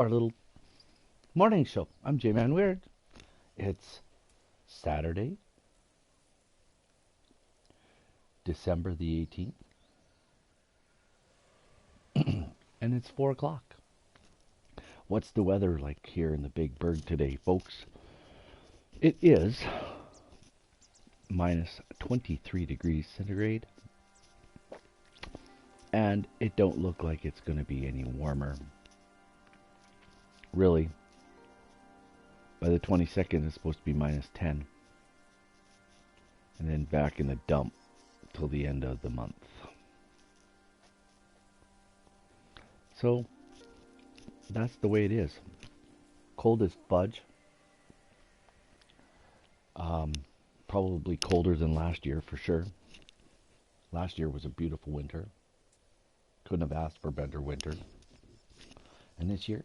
our little morning show. I'm J-Man Weird. It's Saturday, December the 18th, and it's 4 o'clock. What's the weather like here in the Big Bird today, folks? It is minus 23 degrees centigrade, and it don't look like it's going to be any warmer. Really, by the 22nd, it's supposed to be minus 10, and then back in the dump till the end of the month. So, that's the way it is. Cold as fudge. Probably colder than last year for sure. Last year was a beautiful winter. Couldn't have asked for a better winter. And this year,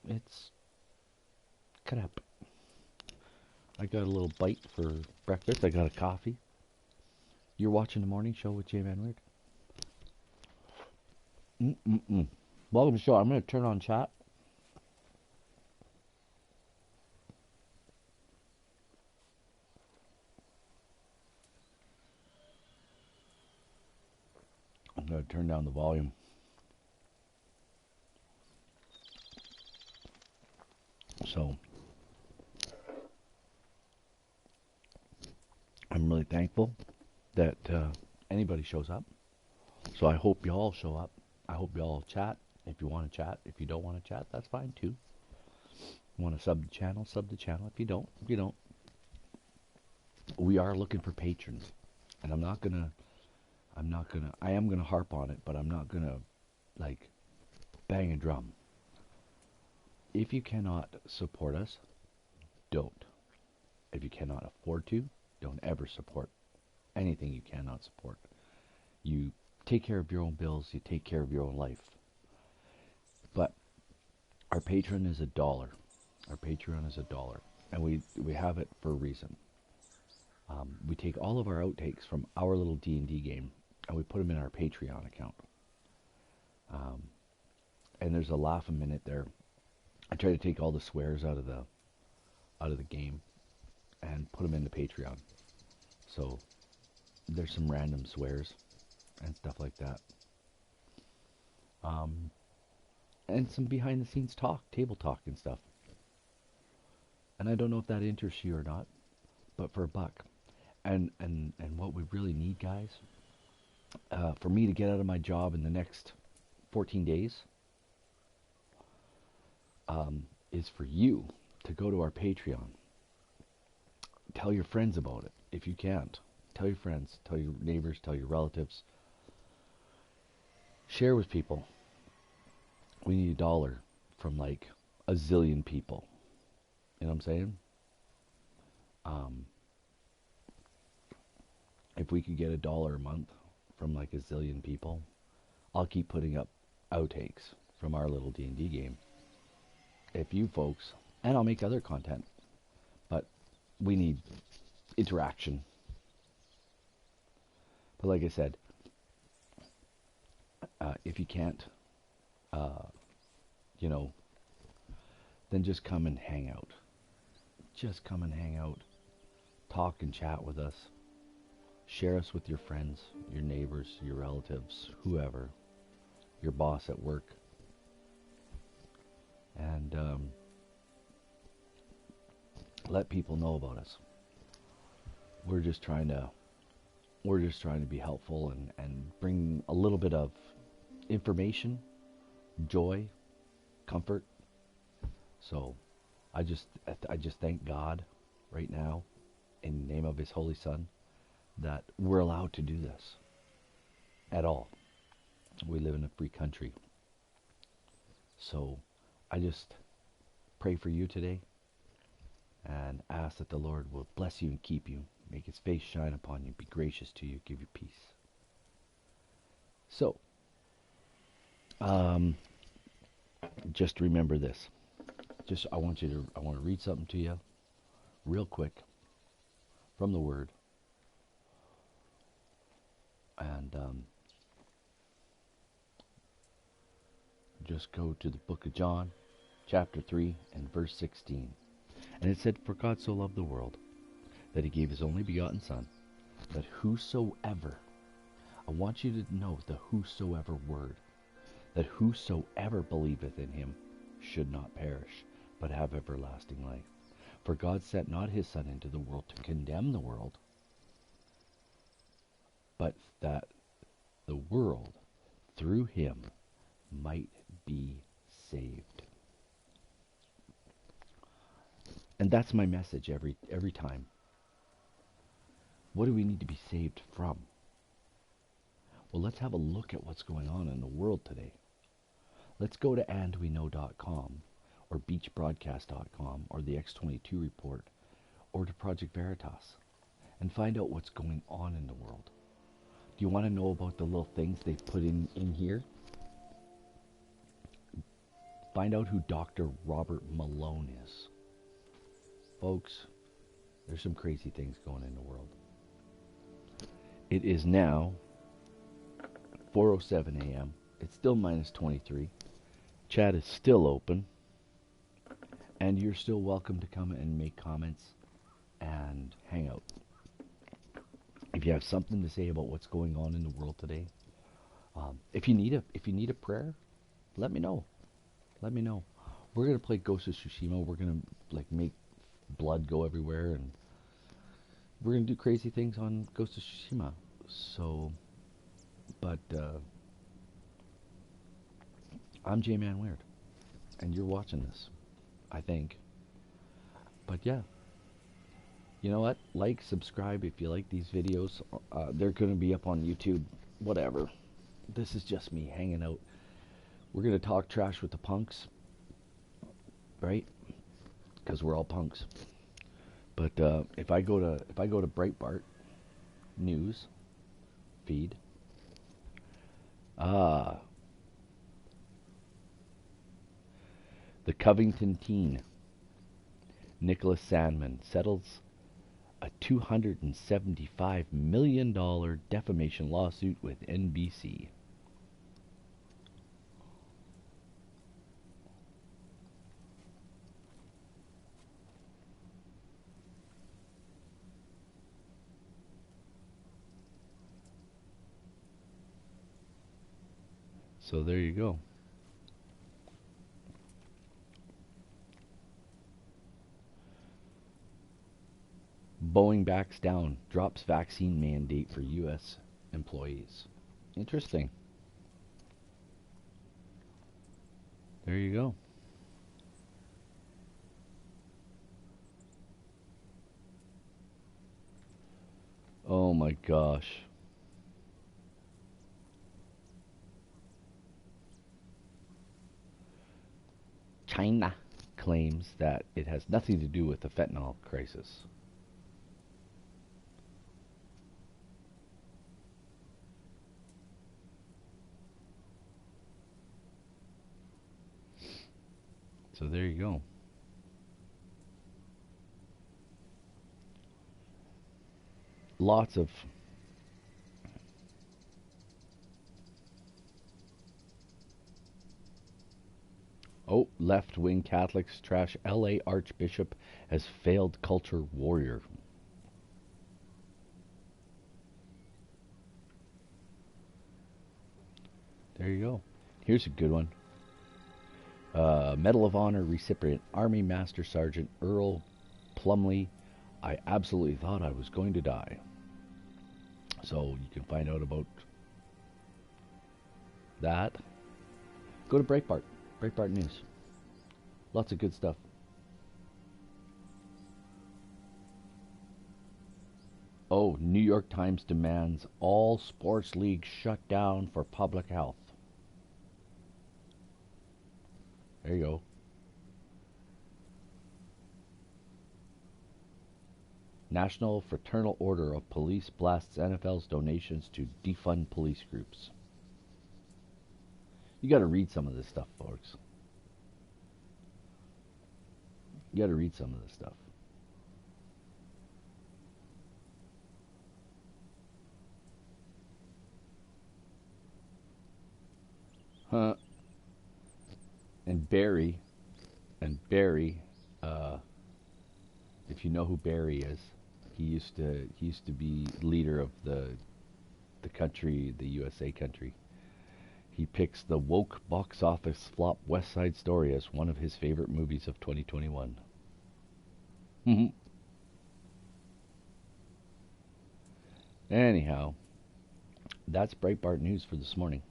it's crap. I got a little bite for breakfast. I got a coffee. You're watching the morning show with J-Man Weird. Welcome to the show. I'm going to turn on chat. I'm going to turn down the volume. So, I'm really thankful that anybody shows up. So I hope you all show up. I hope you all chat. If you want to chat. If you don't want to chat, that's fine too. You want to sub the channel, sub the channel. If you don't, you don't. We are looking for patrons. And I am gonna harp on it, but I'm not gonna, like, bang a drum. If you cannot support us, don't. If you cannot afford to, don't ever support anything you cannot support. You take care of your own bills, you take care of your own life. But our Patreon is $1. Our Patreon is $1. And we have it for a reason. We take all of our outtakes from our little D&D game and we put them in our Patreon account. And there's a laugh a minute there. I try to take all the swears out of the game and put them into Patreon. So there's some random swears and stuff like that. And some behind the scenes talk, table talk and stuff. And I don't know if that interests you or not, but for $1. And what we really need, guys, for me to get out of my job in the next 14 days, is for you to go to our Patreon. Tell your friends about it, if you can't. Tell your friends, tell your neighbors, tell your relatives. Share with people. We need $1 from like a zillion people. You know what I'm saying? If we could get $1 a month from like a zillion people, I'll keep putting up outtakes from our little D&D game. If you folks, and I'll make other content, but we need interaction. But like I said, if you can't, then just come and hang out. Just come and hang out. Talk and chat with us. Share us with your friends, your neighbors, your relatives, whoever, your boss at work. And let people know about us. We're just trying to be helpful and bring a little bit of information, joy, comfort. So I just thank God right now in the name of His Holy Son that we're allowed to do this at all. We live in a free country. So I just pray for you today and ask that the Lord will bless you and keep you, make His face shine upon you, be gracious to you, give you peace. So, just remember this. I want to read something to you real quick from the Word. And just go to the book of John, chapter 3, and verse 16. And it said, "For God so loved the world, that he gave his only begotten Son, that whosoever," I want you to know the whosoever word, "that whosoever believeth in him should not perish, but have everlasting life. For God sent not his Son into the world to condemn the world, but that the world through him might be saved." And that's my message every time. What do we need to be saved from? Well, let's have a look at what's going on in the world today. Let's go to andweknow.com or beachbroadcast.com or the X22 report or to Project Veritas and find out what's going on in the world. Do you want to know about the little things they've put in here? Find out who Dr. Robert Malone is. Folks, there's some crazy things going in the world. It is now 4:07 a.m. It's still minus 23. Chat is still open. And you're still welcome to come and make comments and hang out. If you have something to say about what's going on in the world today, if you need a prayer, let me know. Let me know. We're gonna play Ghost of Tsushima. We're gonna make blood go everywhere, and we're gonna do crazy things on Ghost of Tsushima. So, but I'm J-Man Weird, and you're watching this, I think. But yeah, you know what? Like, subscribe if you like these videos. They're gonna be up on YouTube. Whatever. This is just me hanging out. We're gonna talk trash with the punks, right? Because we're all punks. But if I go to Breitbart news feed, the Covington teen Nicholas Sandman settles a $275 million defamation lawsuit with NBC. So there you go. Boeing backs down, drops vaccine mandate for U.S. employees. Interesting. There you go. Oh my gosh. China claims that it has nothing to do with the fentanyl crisis. So there you go. Lots of left-wing Catholics trash LA Archbishop as failed culture warrior. There you go. Here's a good one. Medal of Honor recipient, Army Master Sergeant Earl Plumley. I absolutely thought I was going to die. So you can find out about that. Go to Breitbart News. Lots of good stuff. Oh, New York Times demands all sports leagues shut down for public health. There you go. National Fraternal Order of Police blasts NFL's donations to defund police groups. You got to read some of this stuff, folks. You got to read some of this stuff. And Barry, if you know who Barry is, he used to be leader of the country, the USA country. He picks the woke box office flop West Side Story as one of his favorite movies of 2021. Anyhow, that's Breitbart news for this morning.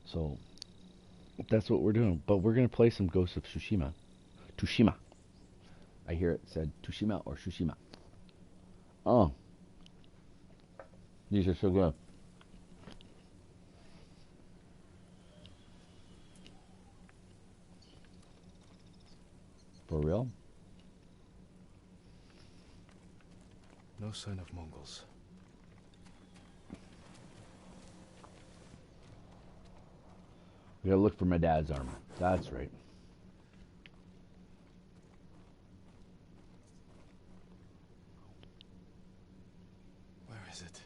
So that's what we're doing. But we're going to play some Ghost of Tsushima. Tsushima. I hear it said Tsushima or Tsushima. Oh. These are so good. For real? No sign of Mongols. We gotta look for my dad's armor. That's right. Where is it?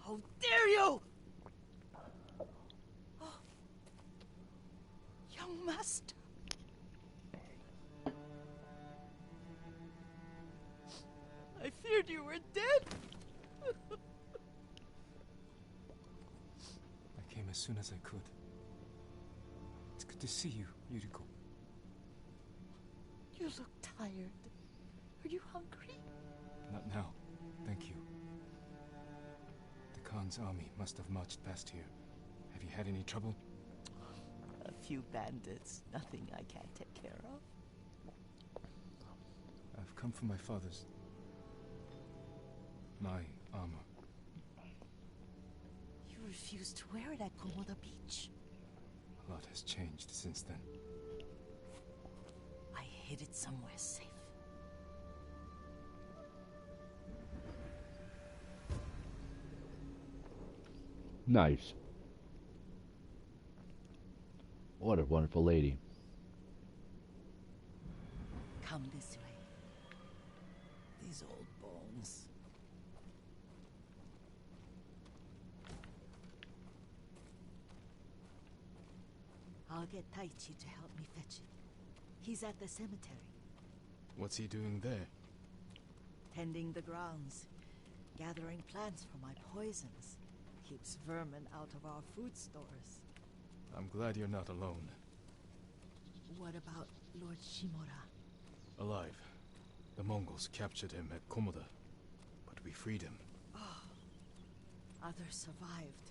How dare you! Oh. Young master. I feared you were dead. I came as soon as I could. It's good to see you, Yuriko. You look tired. Are you hungry? Not now, thank you. The Khan's army must have marched past here. Have you had any trouble? A few bandits. Nothing I can't take care of. I've come for my father's... my armor. You refused to wear it at Komoda Beach. A lot has changed since then. I hid it somewhere safe. Nice. What a wonderful lady. Come this way. These old bones. I'll get Taichi to help me fetch it. He's at the cemetery. What's he doing there? Tending the grounds. Gathering plants for my poisons. Keeps vermin out of our food stores. I'm glad you're not alone. What about Lord Shimura? Alive. The Mongols captured him at Komoda, but we freed him. Oh, others survived.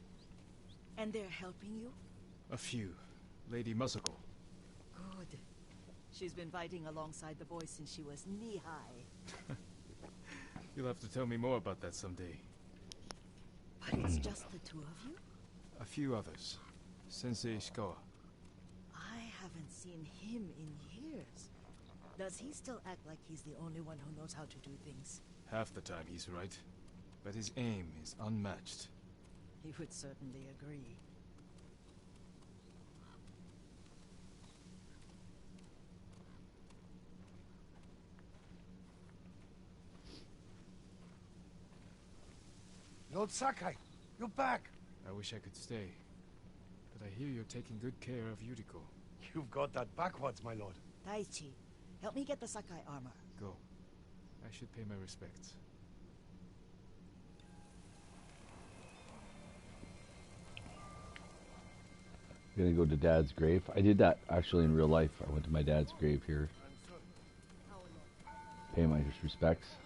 And they're helping you? A few. Lady Masako. Good. She's been fighting alongside the boys since she was knee-high. You'll have to tell me more about that someday. But it's just the two of you? A few others. Sensei Ishikawa. I haven't seen him in years. Does he still act like he's the only one who knows how to do things? Half the time he's right, but his aim is unmatched. He would certainly agree. Lord Sakai, you're back. I wish I could stay, but I hear you're taking good care of Yuriko. You've got that backwards, my lord. Taichi, help me get the Sakai armor. Go. I should pay my respects. Gonna go to Dad's grave. I did that actually in real life. I went to my dad's grave here. Pay my respects.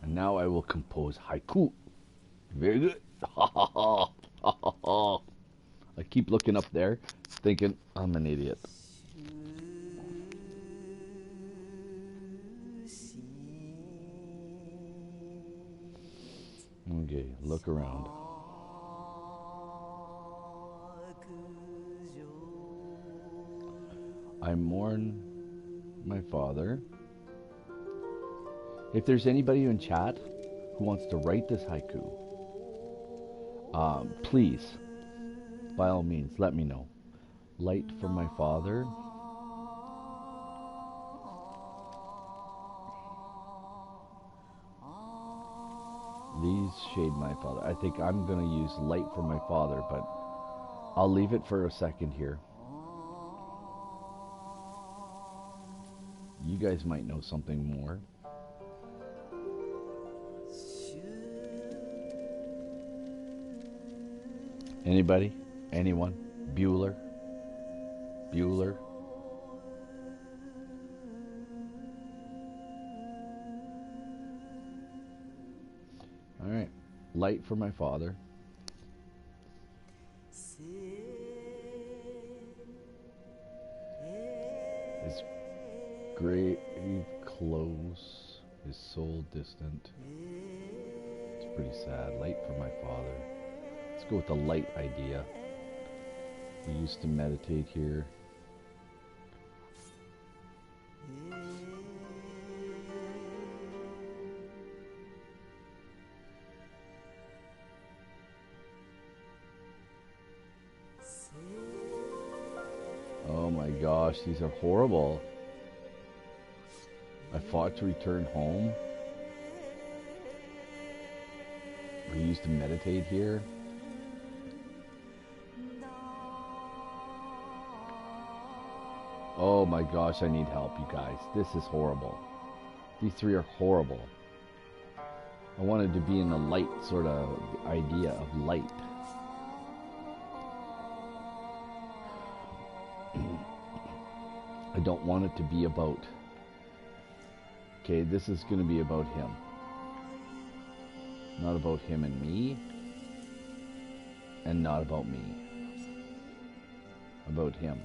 And now I will compose haiku. Very good. I keep looking up there, thinking I'm an idiot. Okay, look around. I mourn my father. If there's anybody in chat who wants to write this haiku, please, by all means, let me know. Light for my father. These shade my father. I think I'm going to use light for my father, but I'll leave it for a second here. You guys might know something more. Anybody? Anyone? Bueller? Bueller? All right. Light for my father. His grave close, his soul distant. It's pretty sad. Light for my father. Let's go with the light idea. We used to meditate here. Oh my gosh, these are horrible. I fought to return home. We used to meditate here. Oh my gosh, I need help, you guys. This is horrible. These three are horrible. I wanted to be in the light sort of idea of light. I don't want it to be about... Okay, this is going to be about him. Not about him and me. And not about me. About him.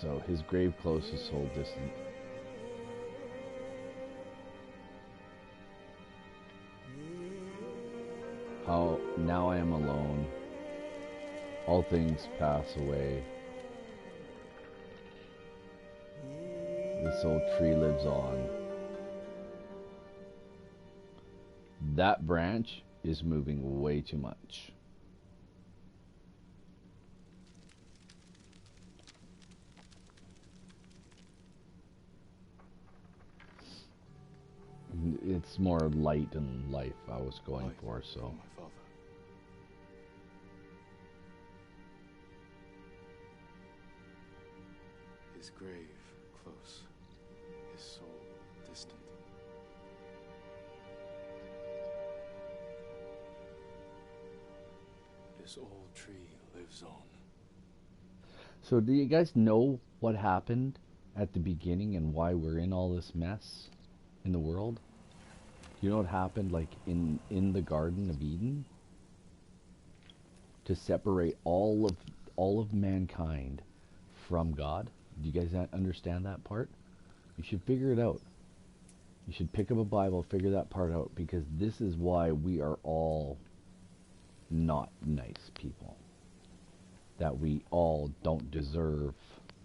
So, his grave close, his soul distant. How now I am alone. All things pass away. This old tree lives on. That branch is moving way too much. It's more light and life I was going for, so. My father. His grave close, his soul distant. This old tree lives on. So do you guys know what happened at the beginning and why we're in all this mess in the world? You know what happened, like in the Garden of Eden? To separate all of mankind from God. Do you guys understand that part? You should figure it out. You should pick up a Bible, figure that part out, because this is why we are all not nice people. That we all don't deserve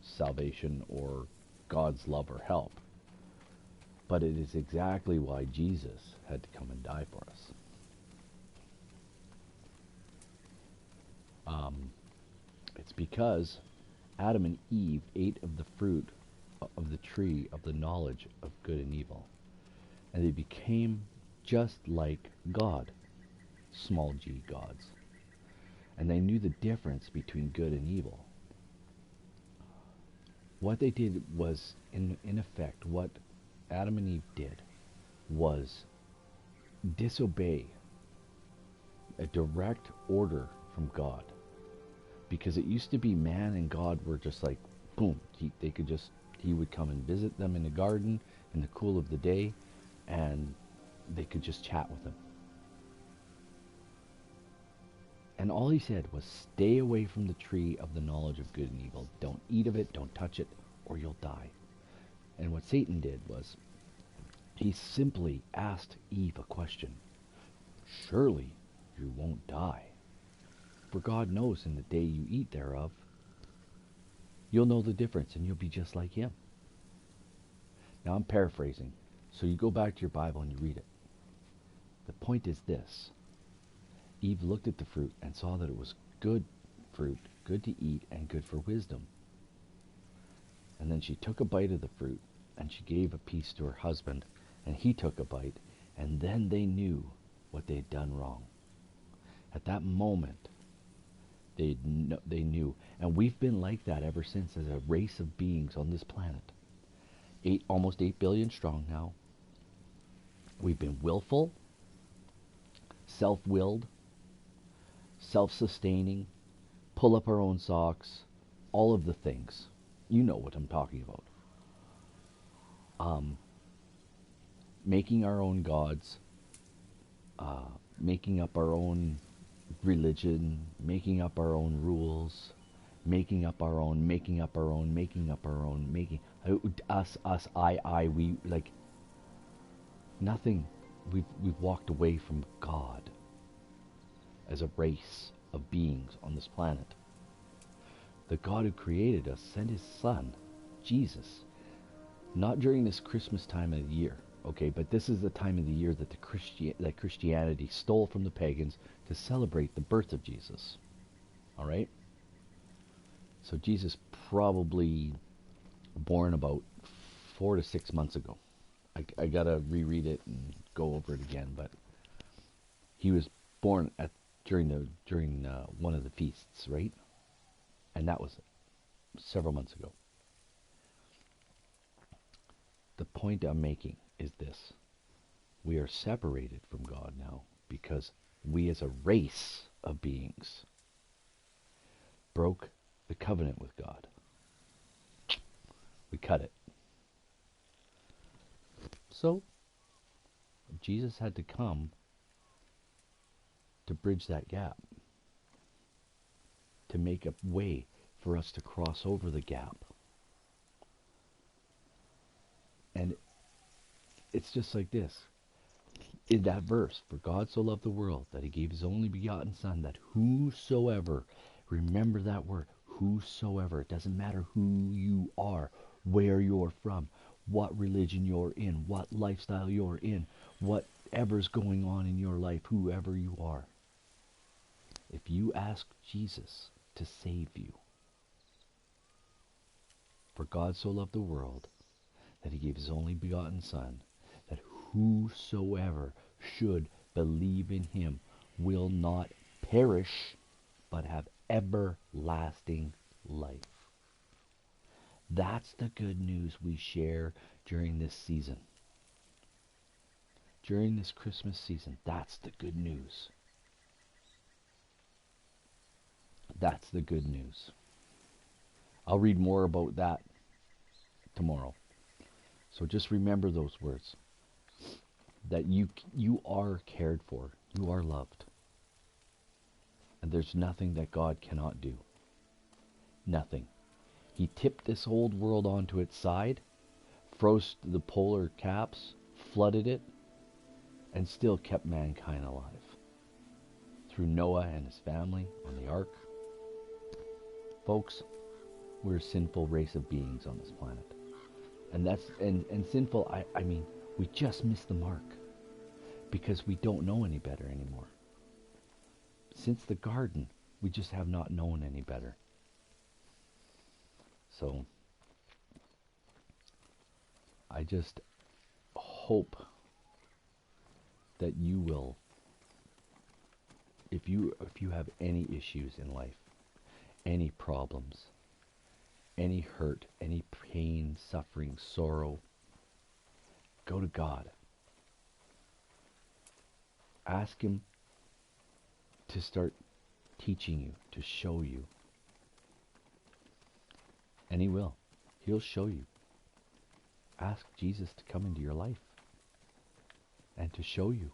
salvation or God's love or help. But it is exactly why Jesus had to come and die for us. It's because Adam and Eve ate of the fruit of the tree of the knowledge of good and evil. And they became just like God, small g gods. And they knew the difference between good and evil. What they did was, in effect, what Adam and Eve did was disobey a direct order from God. Because it used to be man and God were just like, boom, he would come and visit them in the garden in the cool of the day, and they could just chat with him. And all he said was, stay away from the tree of the knowledge of good and evil. Don't eat of it, don't touch it, or you'll die. And what Satan did was, He simply asked Eve a question. Surely you won't die. For God knows in the day you eat thereof, you'll know the difference and you'll be just like him. Now I'm paraphrasing, so you go back to your Bible and you read it. The point is this. Eve looked at the fruit and saw that it was good fruit, good to eat and good for wisdom. And then she took a bite of the fruit and she gave a piece to her husband and he took a bite, and then they knew what they'd done wrong. At that moment, they knew. And we've been like that ever since as a race of beings on this planet. Almost 8 billion strong now. We've been willful, self-willed, self-sustaining, pull up our own socks, all of the things. You know what I'm talking about. Making our own gods, making up our own religion, making up our own rules, making up our own, we, like, nothing. We've walked away from God as a race of beings on this planet. The God who created us sent his son, Jesus, not during this Christmas time of the year, okay, but this is the time of the year that that Christianity stole from the pagans to celebrate the birth of Jesus. All right? So Jesus probably born about 4 to 6 months ago. I gotta reread it and go over it again, but he was born during one of the feasts, right? And that was several months ago. The point I'm making is this. We are separated from God now because we as a race of beings broke the covenant with God. We cut it. So, Jesus had to come to bridge that gap, to make a way for us to cross over the gap. And it's just like this. In that verse, for God so loved the world that he gave his only begotten Son, that whosoever, remember that word, whosoever, it doesn't matter who you are, where you're from, what religion you're in, what lifestyle you're in, whatever's going on in your life, whoever you are. If you ask Jesus to save you, for God so loved the world that he gave his only begotten Son, that whosoever should believe in him will not perish, but have everlasting life. That's the good news we share during this season. During this Christmas season, that's the good news. That's the good news. I'll read more about that tomorrow. So just remember those words. That you are cared for. You are loved. And there's nothing that God cannot do. Nothing. He tipped this old world onto its side, froze the polar caps, flooded it, and still kept mankind alive. Through Noah and his family on the ark. Folks, we're a sinful race of beings on this planet. And that's and sinful, I mean, we just missed the mark. Because we don't know any better anymore. Since the garden, we just have not known any better. So, I just hope that you will, if you have any issues in life, any problems, any hurt, any pain, suffering, sorrow, go to God. Ask him to start teaching you, to show you. And he will. He'll show you. Ask Jesus to come into your life and to show you.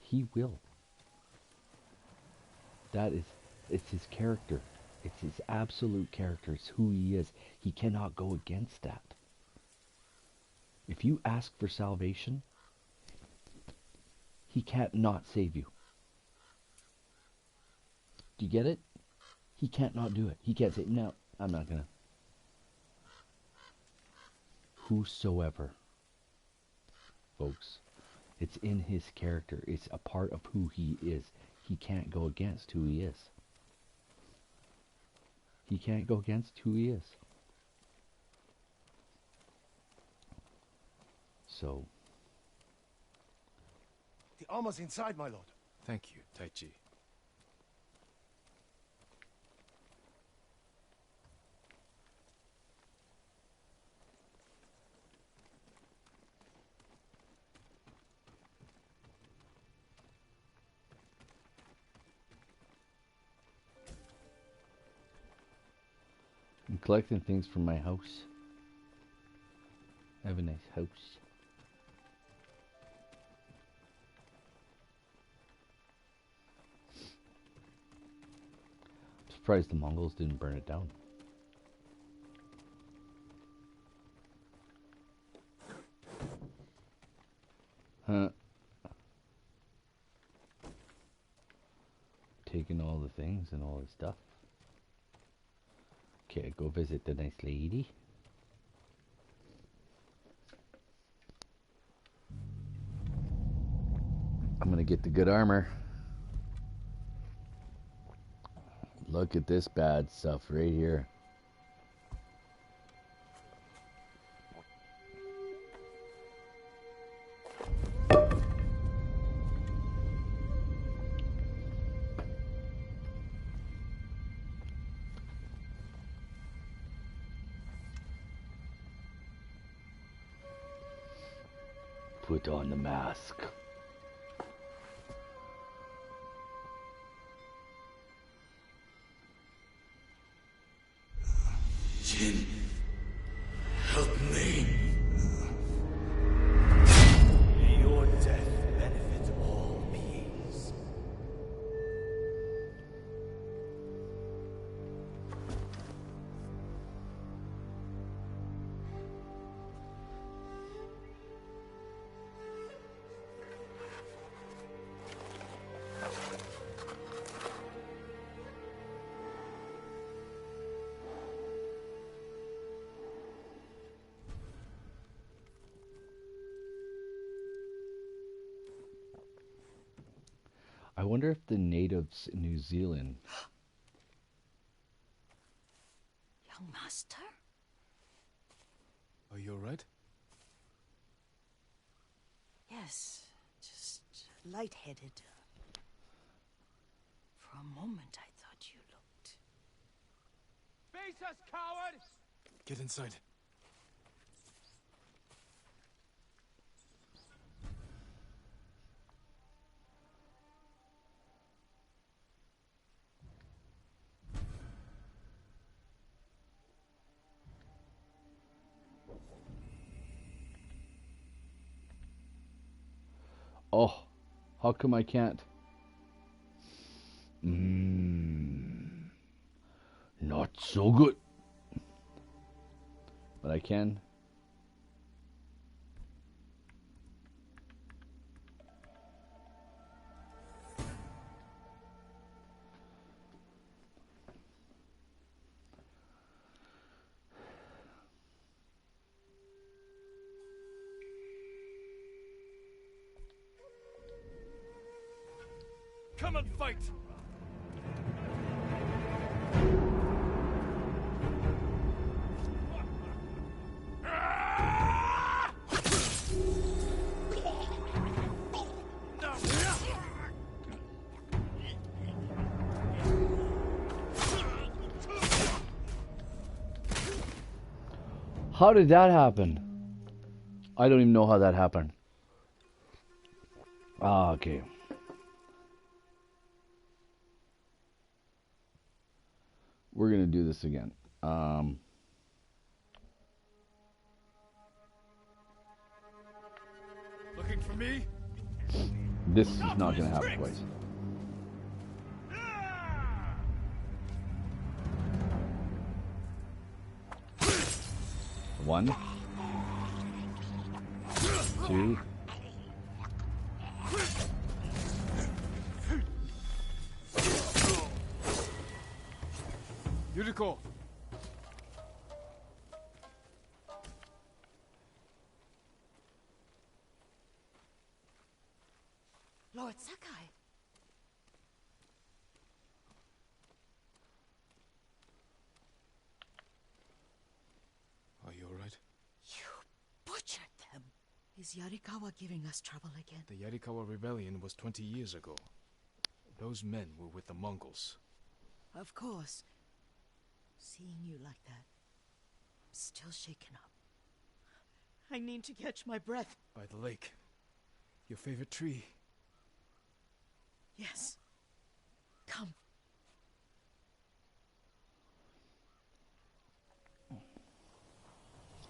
He will. It's his character. It's his absolute character. It's who he is. He cannot go against that. If you ask for salvation, he can't not save you. Do you get it? He can't not do it. He can't say, no, I'm not gonna. Whosoever, folks, it's in his character. It's a part of who he is. He can't go against who he is. He can't go against who he is. So. The armor's inside, my lord. Thank you, Taichi. I'm collecting things from my house. I have a nice house. I'm surprised the Mongols didn't burn it down. Huh. Taking all the things and all the stuff. Okay, go visit the nice lady. I'm gonna get the good armor. Look at this bad stuff right here. Put on the mask. Jin, help me. May your death benefit all beings. I wonder if the natives in New Zealand. Young master? Are you alright? Yes, just lightheaded. For a moment I thought you looked... Face us, coward! Get inside. Oh, how come I can't? Not so good. But I can. Come and fight! How did that happen? I don't even know how that happened. Ah, okay. We're gonna do this again. Looking for me? This is not gonna happen twice. One. too. Yuriko! Lord Sakai. Are you alright? You butchered them. Is Yarikawa giving us trouble again? The Yarikawa rebellion was 20 years ago. Those men were with the Mongols. Of course. Seeing you like that, I'm still shaken up. I need to catch my breath. By the lake. Your favorite tree. Yes. Come.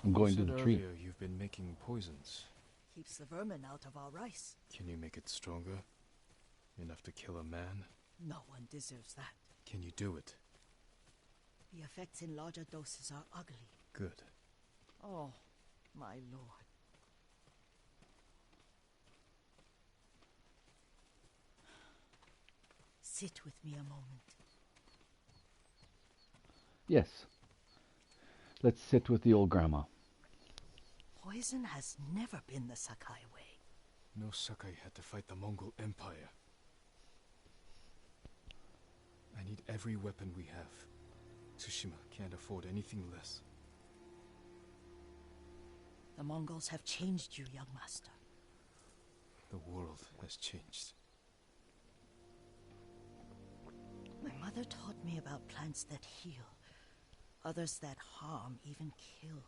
I'm going to You said the tree. earlier you've been making poisons. Keeps the vermin out of our rice. Can you make it stronger? Enough to kill a man? No one deserves that. Can you do it? The effects in larger doses are ugly. Good. Oh, my lord. Sit with me a moment. Yes. Let's sit with the old grandma. Poison has never been the Sakai way. No Sakai had to fight the Mongol Empire. I need every weapon we have. Tsushima can't afford anything less. The Mongols have changed you, young master. The world has changed. My mother taught me about plants that heal, others that harm, even kill.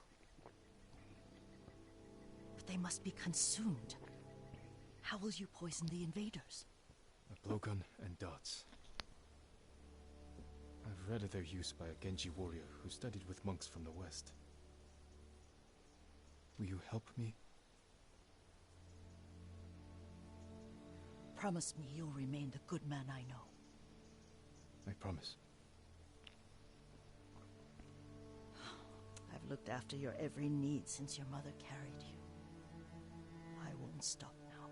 But they must be consumed. How will you poison the invaders? A blowgun and darts. I've read of their use by a Genji warrior who studied with monks from the west. Will you help me? Promise me you'll remain the good man I know. I promise. I've looked after your every need since your mother carried you. I won't stop now.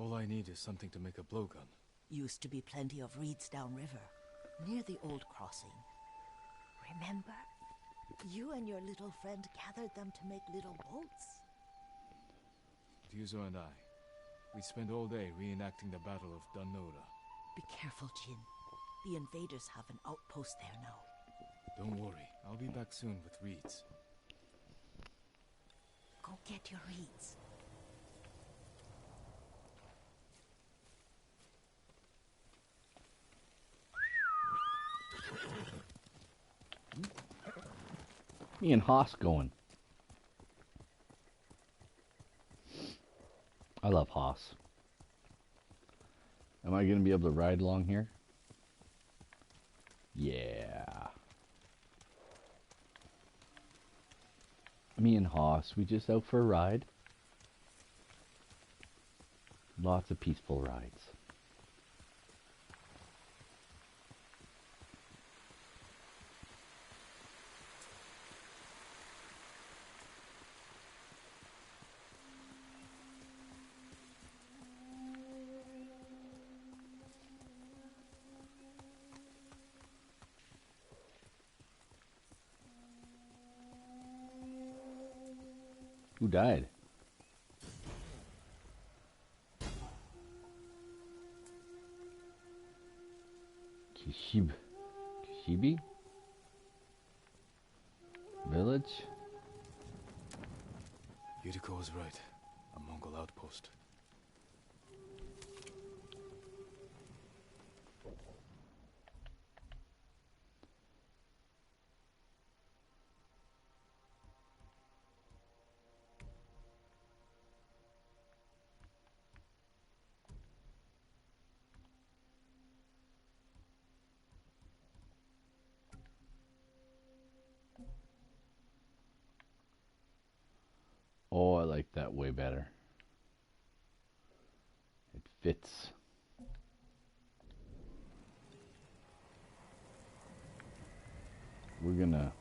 All I need is something to make a blowgun. Used to be plenty of reeds downriver, near the old crossing. Remember? You and your little friend gathered them to make little boats. Ryuzo and I, we spent all day reenacting the Battle of Danora. Be careful, Jin. The invaders have an outpost there now. Don't worry, I'll be back soon with reeds. Go get your reeds. Me and Haas going. I love Haas. Am I going to be able to ride along here? Yeah. Me and Haas, we just out for a ride. Lots of peaceful rides. Who died? Kishibi? Village? Yuriko was right. A Mongol outpost. Oh, I like that way better. It fits. We're gonna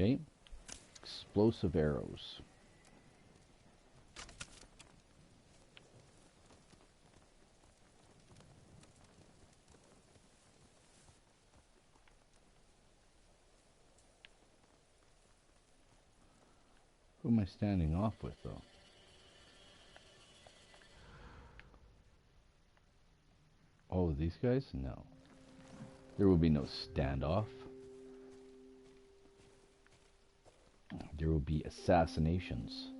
Okay. Explosive arrows. Who am I standing off with, though? Oh, these guys? No. There will be no standoff. There will be assassinations.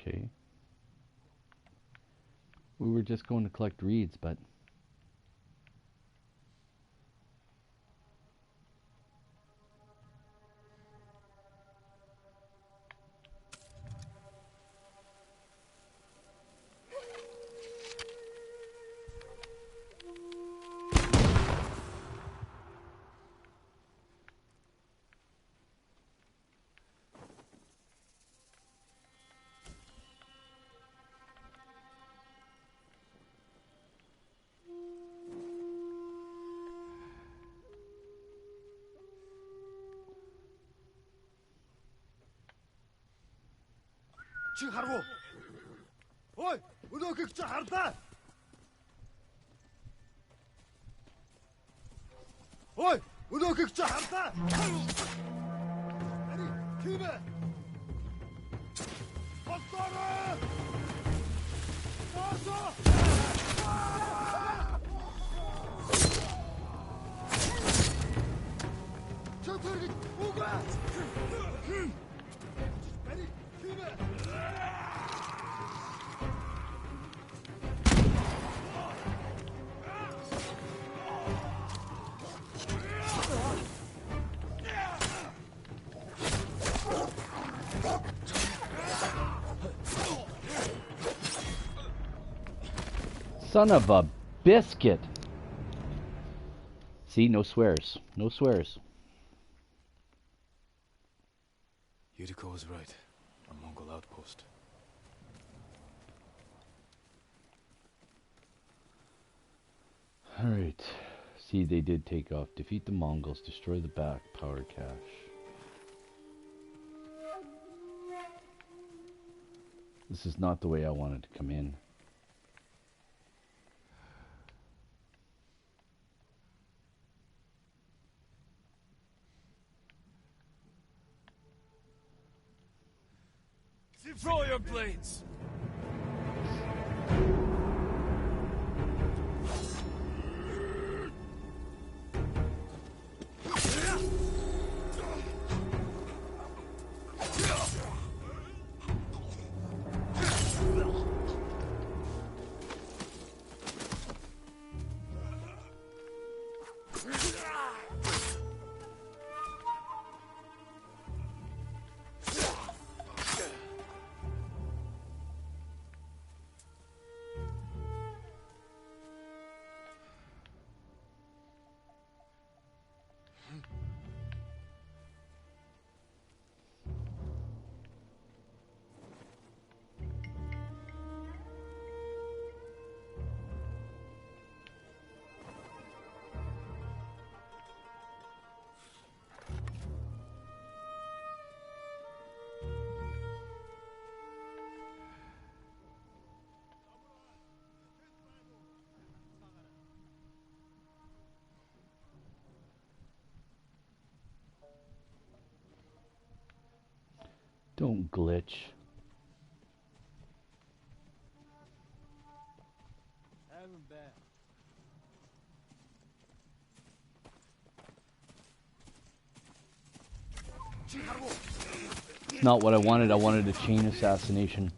Okay. We were just going to collect reeds, but... Чи харав уу? Ой, өнөөхийг чи харлаа. Ой, өнөөхийг чи харлаа. Ари, кимэ? Хатараа! Тасо! Чөтөрг үгүй. Ари, кимэ? Son of a biscuit! See, no swears. No swears. Yuriko was right. A Mongol outpost. Alright. See, they did take off. Defeat the Mongols. Destroy the back power cache. This is not the way I wanted to come in. Throw your blades! Don't glitch. Haven't bad. It's not what I wanted. I wanted a chain assassination.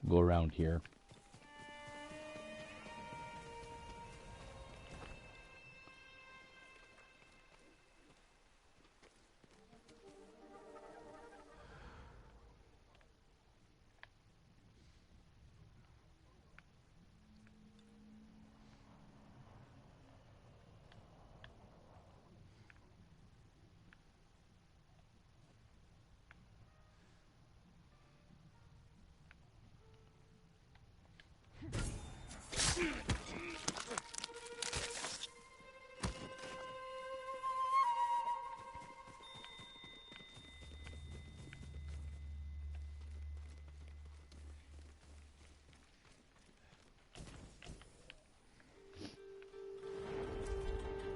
Go around here.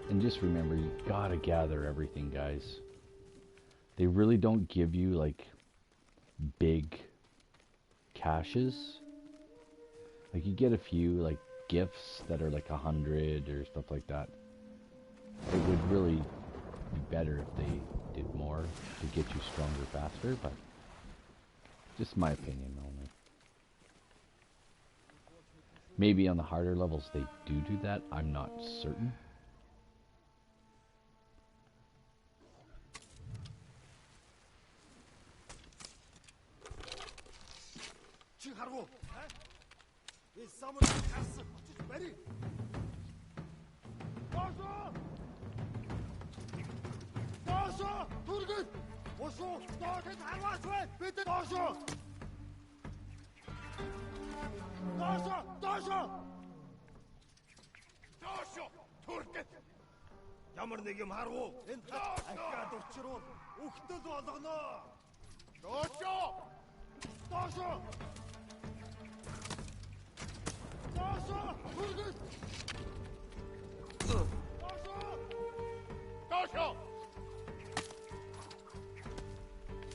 And just remember, you gotta gather everything, guys. They really don't give you, like, big caches. Like, you get a few, like, gifts that are, like, 100 or stuff like that. It would really be better if they did more to get you stronger faster, but just my opinion only. Maybe on the harder levels they do that, I'm not certain. 하라고. 이 쌈을 가스 메리. 나서. 나서. 둘은 오쇼. 너한테 다 와서. 밑에 나서. 나서. 나서. 나서. 둘은 ямар нэг юм харуу. Энэ ахаад учруу. Өгтөл болгоно. Наасо. Наасо. Naso! Turgut! Naso! Naso!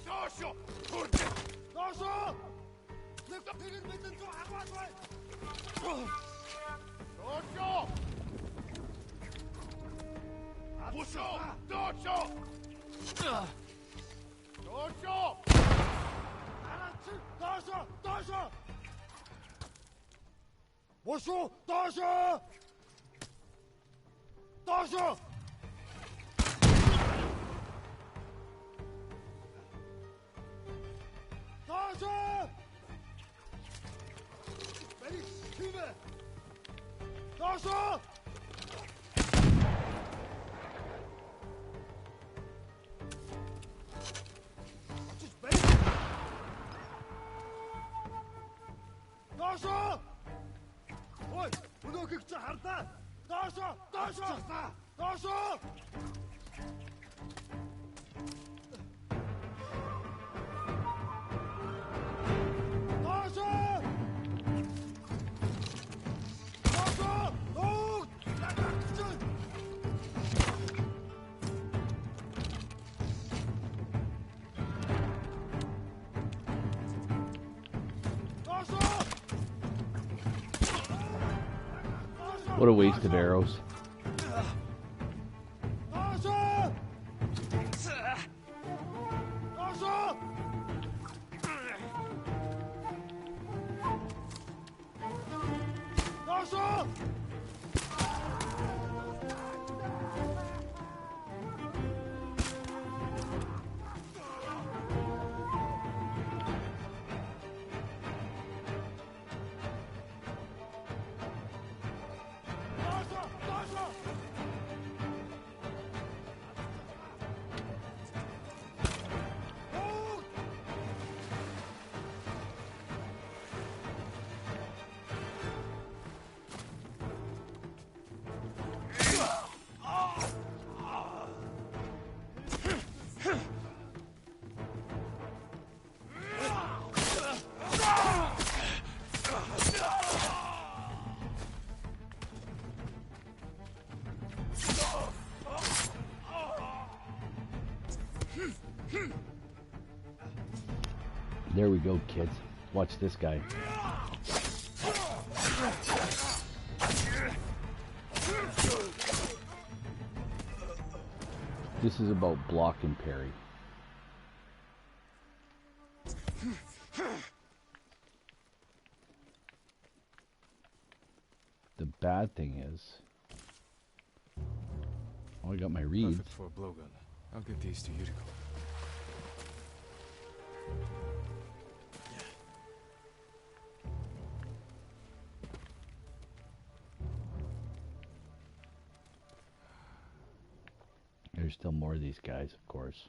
Naso! Turgut! Naso! Тэгэн мэдэн зүү хаваад бай! Naso! Naso! Naso! Naso! Naso! Naso! Moşu! Taşı! Taşı! Taşı! Beni kime? Taşı! Beni! Taşı! Ой, өнөөхийг чи харлаа. Доошо, доошо. Доошо. Доошо. Доошо. Оо, дагагч. What a waste of arrows. There we go, kids. Watch this guy. This is about block and parry. The bad thing is, oh, I got my reeds. Perfect for a blowgun. I'll get these to Utica. There's still more of these guys, of course.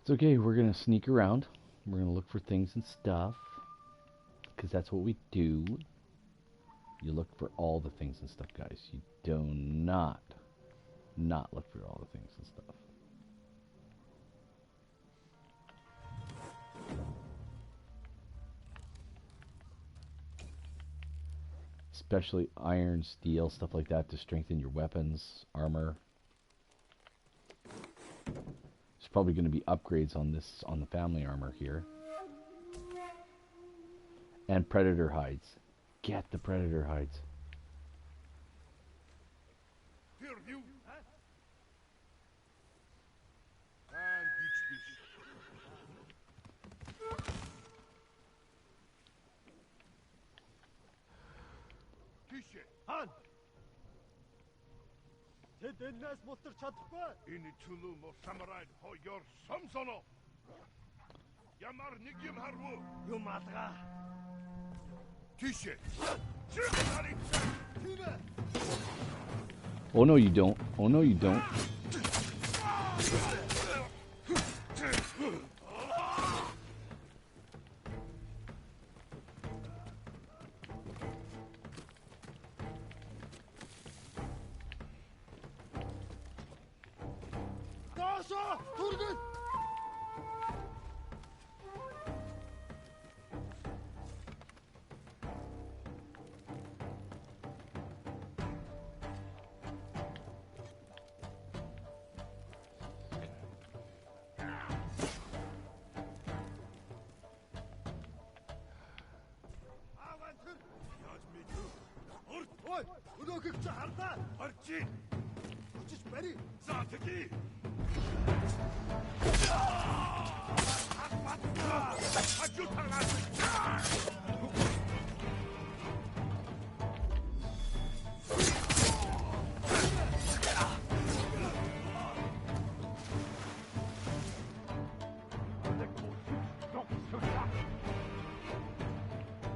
It's okay, we're gonna sneak around. We're gonna look for things and stuff. Because that's what we do. You look for all the things and stuff, guys. You do not look for all the things and stuff. Especially iron, steel, stuff like that to strengthen your weapons, armor. There's probably going to be upgrades on this, on the family armor here. And predator hides. Get the predator hides. Here, you. And Тийшээ. Хаана? Тэд энэс мултар чадахгүй. Энэ чулуу мо самурай хоёр сомсоно. Ямар нэг юм харвуу. Юм алгаа. Тийшээ. Oh no you don't. Oh no you don't.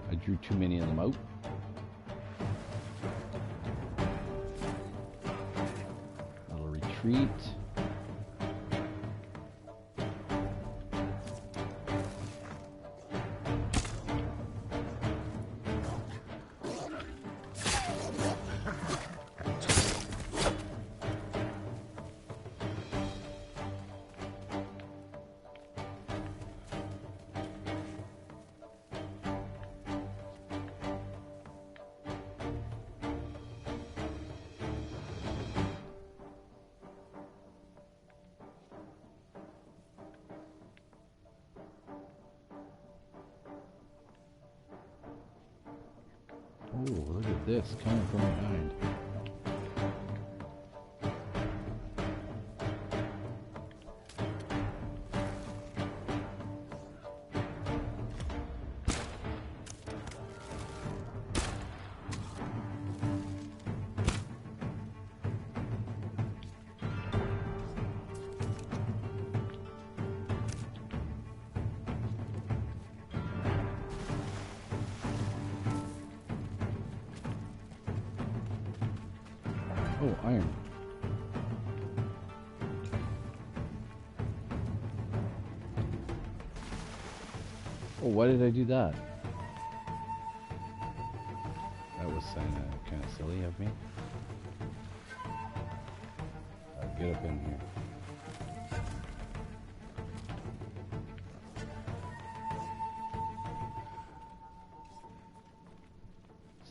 I drew too many of them out. I'll retreat. Ooh, look at this coming from behind. Oh, iron. Oh, why did I do that? That was kind of silly of me. Get up in here.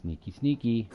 Sneaky, sneaky.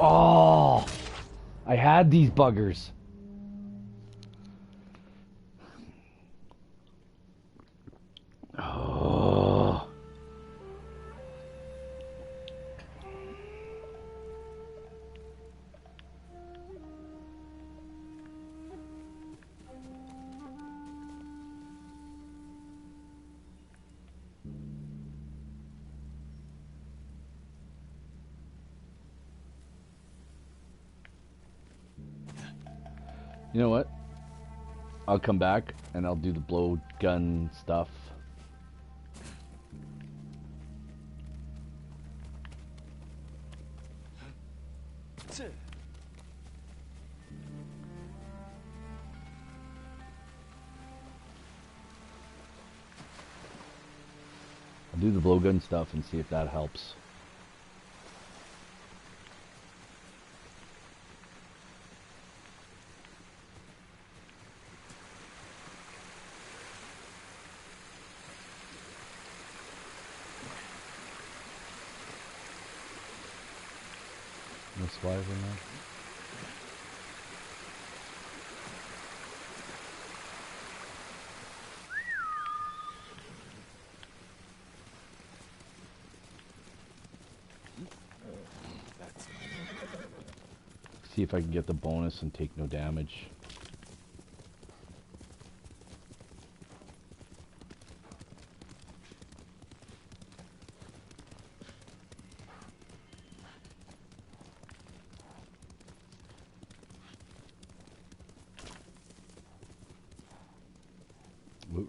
Oh, I had these buggers. Oh. You know what? I'll come back and I'll do the blow gun stuff. I'll do the blowgun stuff and see if that helps. No supplies in there? See if I can get the bonus and take no damage.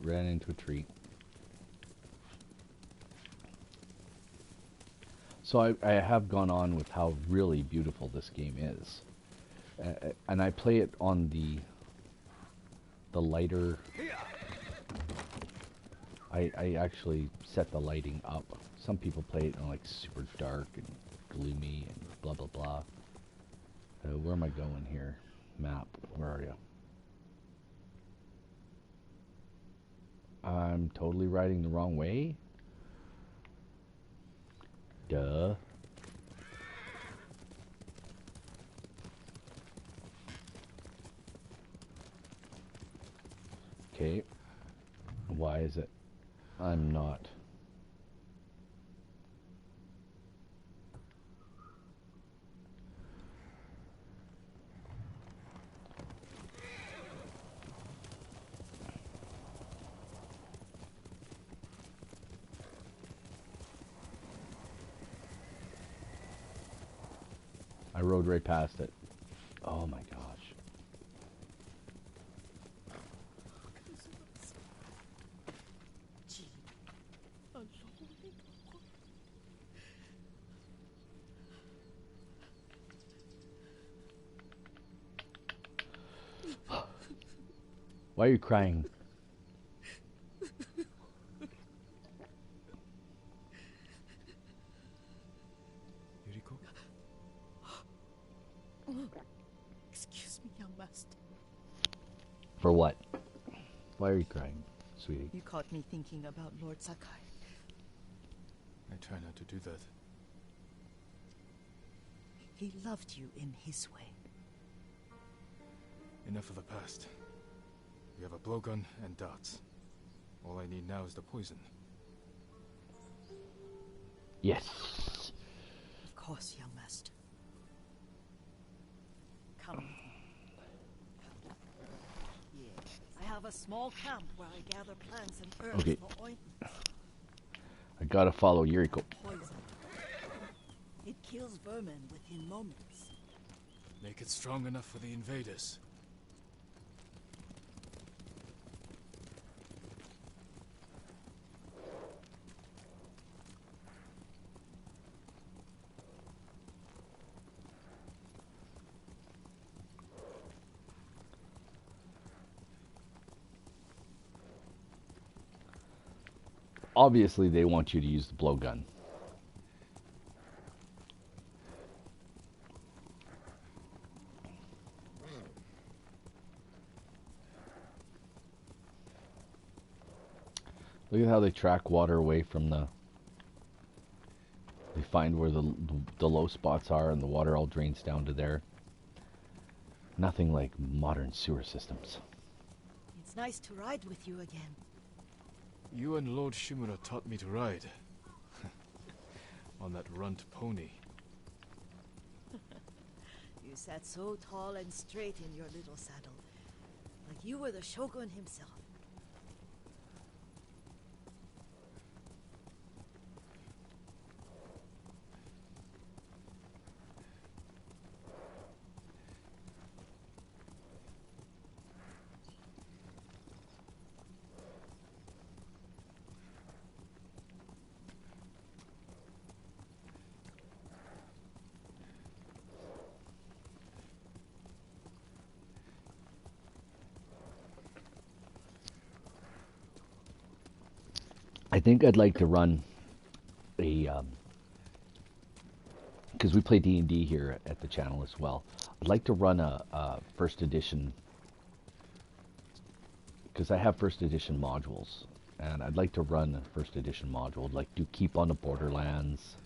ran into a tree. So I have gone on with how really beautiful this game is. And I play it on the lighter. I actually set the lighting up. Some people play it in like super dark and gloomy and blah blah blah. Where am I going here? Map, where are you? I'm totally riding the wrong way? Duh. Okay. Why is it? I'm not. I rode right past it. Oh my gosh. Why are you crying? Yuriko? Excuse me, young master. For what? Why are you crying, sweetie? You caught me thinking about Lord Sakai. I try not to do that. He loved you in his way. Enough of the past. We have a blowgun and darts. All I need now is the poison. Yes. Of course, young master. Come with me. Yes, I have a small camp where I gather plants and herbs Okay. for ointments. I gotta follow Yuriko. Poison. It kills vermin within moments. Make it strong enough for the invaders. Obviously, they want you to use the blowgun. Look at how they track water away from the... They find where the low spots are and the water all drains down to there. Nothing like modern sewer systems. It's nice to ride with you again. You and Lord Shimura taught me to ride. On that runt pony. You sat so tall and straight in your little saddle, like you were the shogun himself. I think I'd like to run a, because we play D&D here at the channel as well. I'd like to run a first edition, because I have first edition modules, and I'd like to run a first edition module, like do Keep on the Borderlands,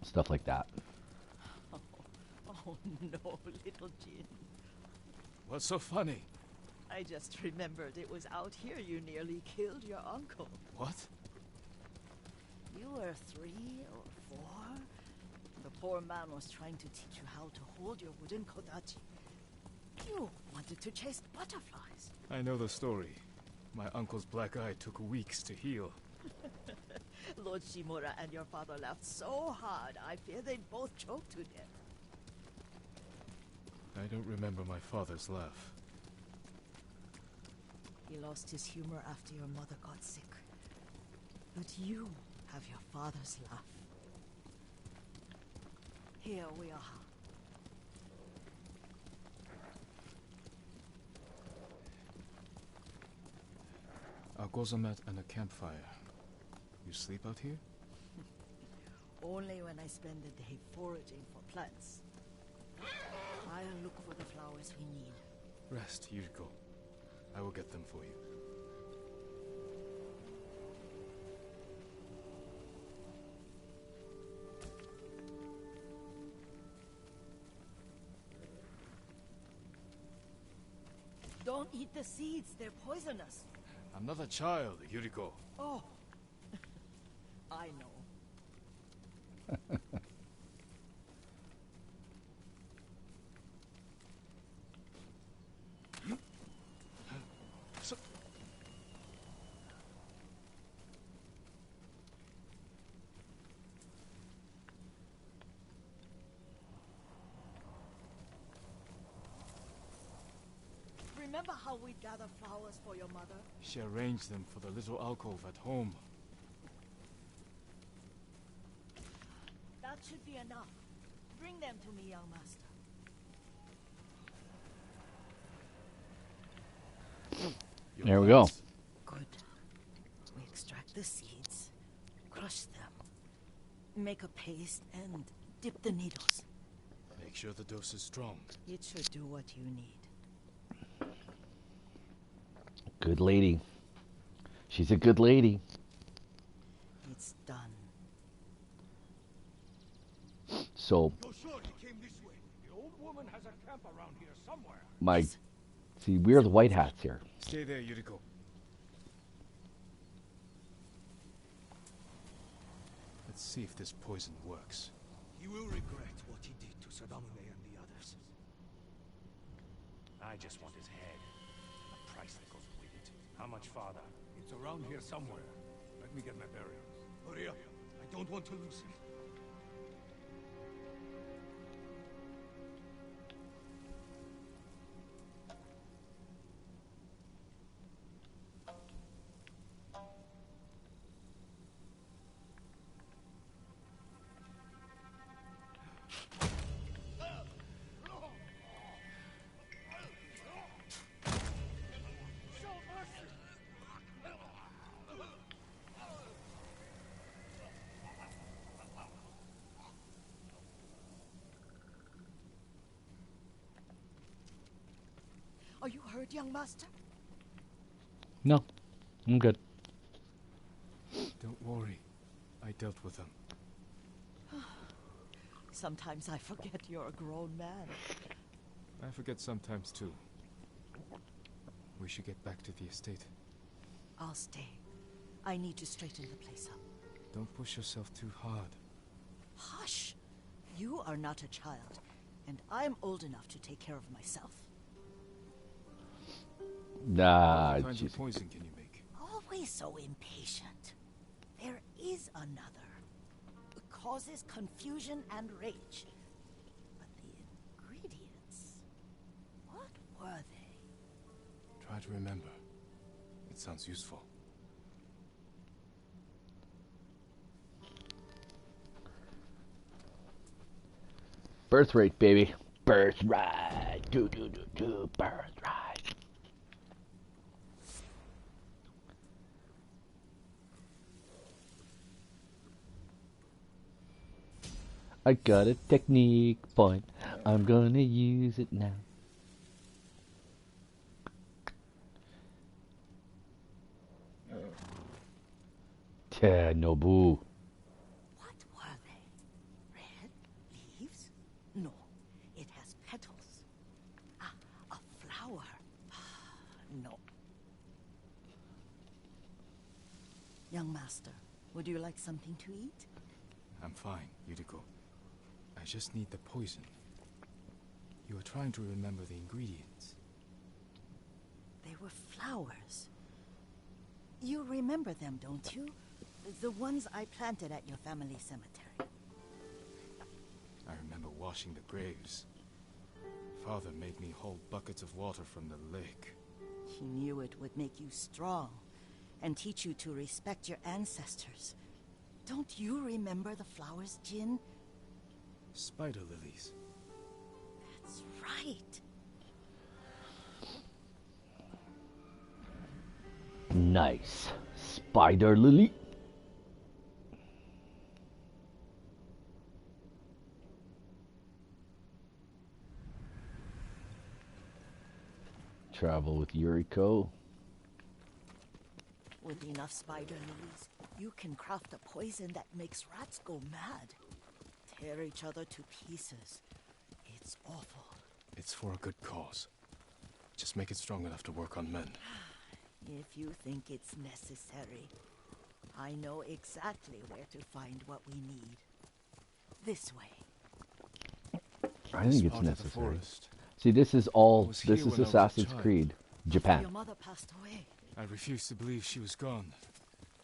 stuff like that. Oh no, little Jin. What's so funny? I just remembered it was out here you nearly killed your uncle. What? You were 3 or 4. The poor man was trying to teach you how to hold your wooden kodachi. You wanted to chase butterflies. I know the story. My uncle's black eye took weeks to heal. Lord Shimura and your father laughed so hard, I fear they'd both choke to death. I don't remember my father's laugh. He lost his humor after your mother got sick. But you have your father's laugh. Here we are. A gozamat and a campfire. You sleep out here? Only when I spend the day foraging for plants. I'll look for the flowers we need. Rest, Yuriko. I will get them for you. Don't eat the seeds, they're poisonous. I'm not a child, Yuriko. Oh, I know. Remember how we'd gather flowers for your mother? She arranged them for the little alcove at home. That should be enough. Bring them to me, young master. There we go. Good. We extract the seeds, crush them, make a paste, and dip the needles. Make sure the dose is strong. It should do what you need. Good lady. She's a good lady. It's done. So, You're sure he came this way? The old woman has a camp around here somewhere. see, we're the white hats here. Stay there, Yuriko. Let's see if this poison works. He will regret what he did to Sadamune and the others. I just want his head. The price that goes with it. How much farther? It's around here somewhere. Let me get my bearings. Hurry up. I don't want to lose him. Are you hurt, young master? No, I'm good. Don't worry. I dealt with them. Sometimes I forget you're a grown man. I forget sometimes too. We should get back to the estate. I'll stay. I need to straighten the place up. Don't push yourself too hard. Hush! You are not a child, and I'm old enough to take care of myself. Nah, What kinds she's of poison can you make? Always so impatient. There is another. It causes confusion and rage. But the ingredients... what were they? Try to remember. It sounds useful. birthright, baby. Birthright. Do, birthright. I got a technique point. I'm gonna use it now. Nobu. What were they? Red leaves? No, it has petals. Ah, a flower. No. Young master, would you like something to eat? I'm fine, Yuriko. I just need the poison. You were trying to remember the ingredients. They were flowers. You remember them, don't you? The ones I planted at your family cemetery. I remember washing the graves. Father made me hold buckets of water from the lake. He knew it would make you strong and teach you to respect your ancestors. Don't you remember the flowers, Jin? Spider lilies. That's right. Nice. Spider lily. Travel with Yuriko. With enough spider lilies, you can craft a poison that makes rats go mad. Tear each other to pieces. It's awful. It's for a good cause. Just make it strong enough to work on men. If you think it's necessary, I know exactly where to find what we need. This way. I think it's Part of the necessary. forest. See, this is all. was This here is when I was a Assassin's child. Creed, Your Japan. mother passed away. I refused to believe she was gone,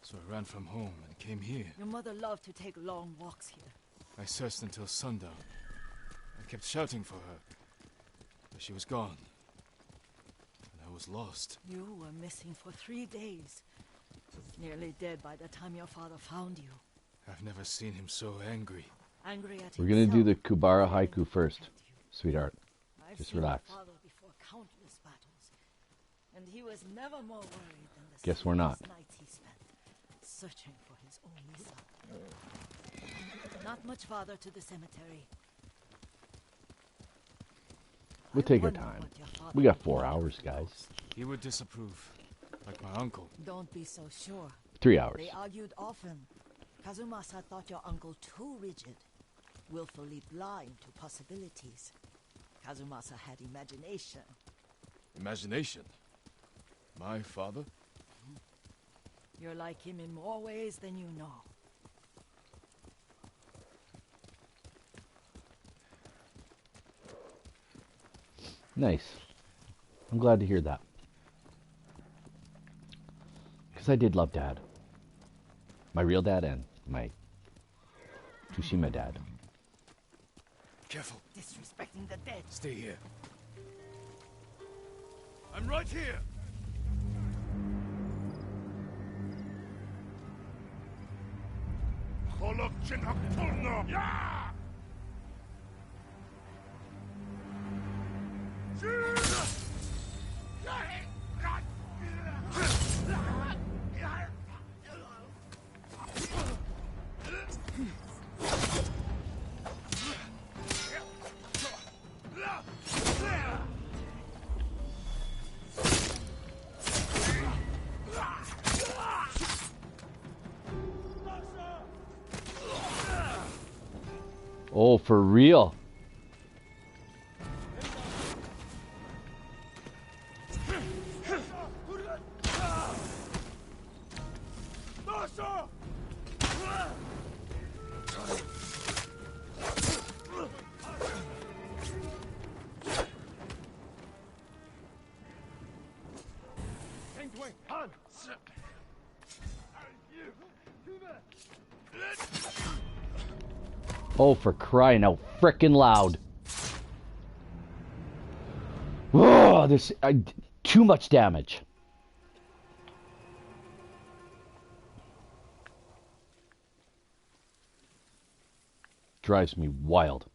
so I ran from home and came here. Your mother loved to take long walks here. I searched until sundown. I kept shouting for her, but she was gone. And I was lost. You were missing for 3 days. Nearly dead by the time your father found you. I've never seen him so angry. Angry at We're gonna do the himself. Kubara haiku first, Protect you. sweetheart. I've Just seen relax. your father before countless battles, and he was never more worried than the Guess we're not. sleepless nights he spent searching for his only son. Not much farther to the cemetery. We'll I take our wonder time. what your father We got would 4 do hours, most. guys. He would disapprove, like my uncle. Don't be so sure. 3 hours. They argued often. Kazumasa thought your uncle too rigid, willfully blind to possibilities. Kazumasa had imagination. Imagination. My father? You're like him in more ways than you know. Nice. I'm glad to hear that. Because I did love Dad. My real dad and my Tsushima dad. Careful. Disrespecting the dead. Stay here. I'm right here. Cholok Chinhak Pulno. Yeah! Oh, for real? Oh, for crying out frickin' loud. Whoa, this... too much damage. Drives me wild.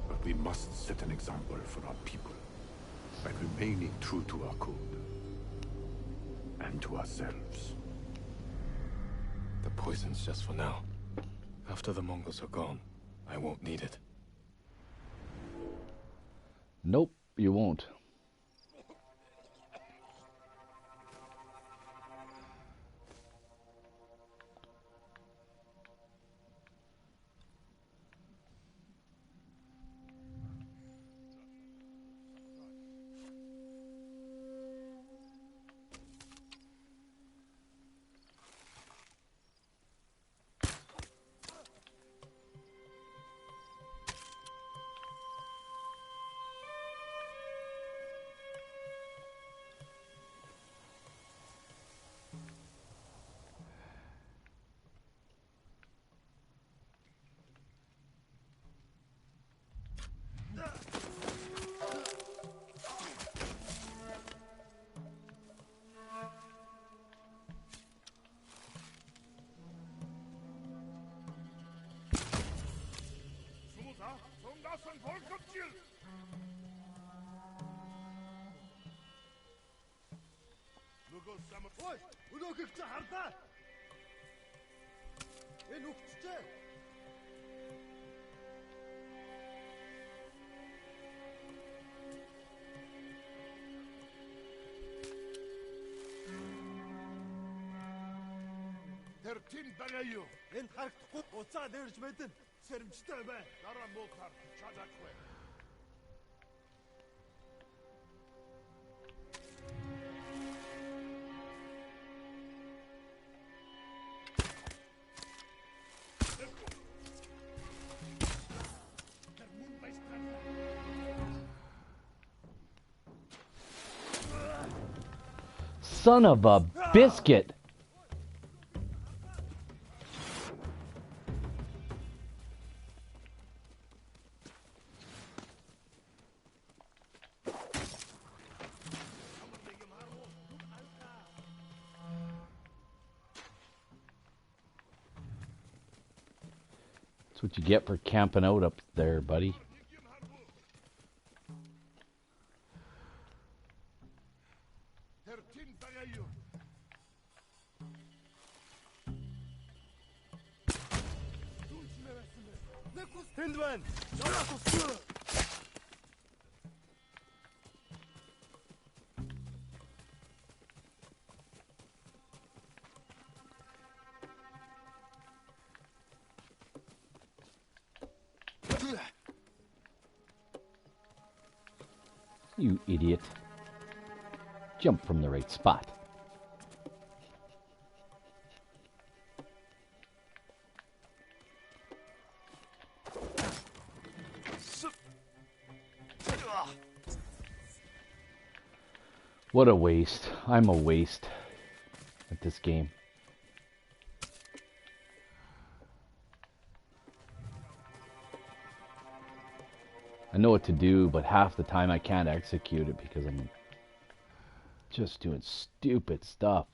But we must set an example for our people by remaining true to our code and to ourselves. The poison's just for now. After the Mongols are gone, I won't need it. Nope, you won't. Нөгөө самурай. Ой, өнөөхийг чи харлаа. Энэ үхчихээ. Тэр тим байгаа юу? Энд харагдахгүй уцаа дээрж мэдэн. Сэрэмжтэй бай. Дараа муухаар чадахгүй. Son of a biscuit! That's what you get for camping out up there, buddy. You idiot. Jump from the right spot. What a waste. I'm a waste at this game. I know what to do, but half the time I can't execute it because I'm just doing stupid stuff.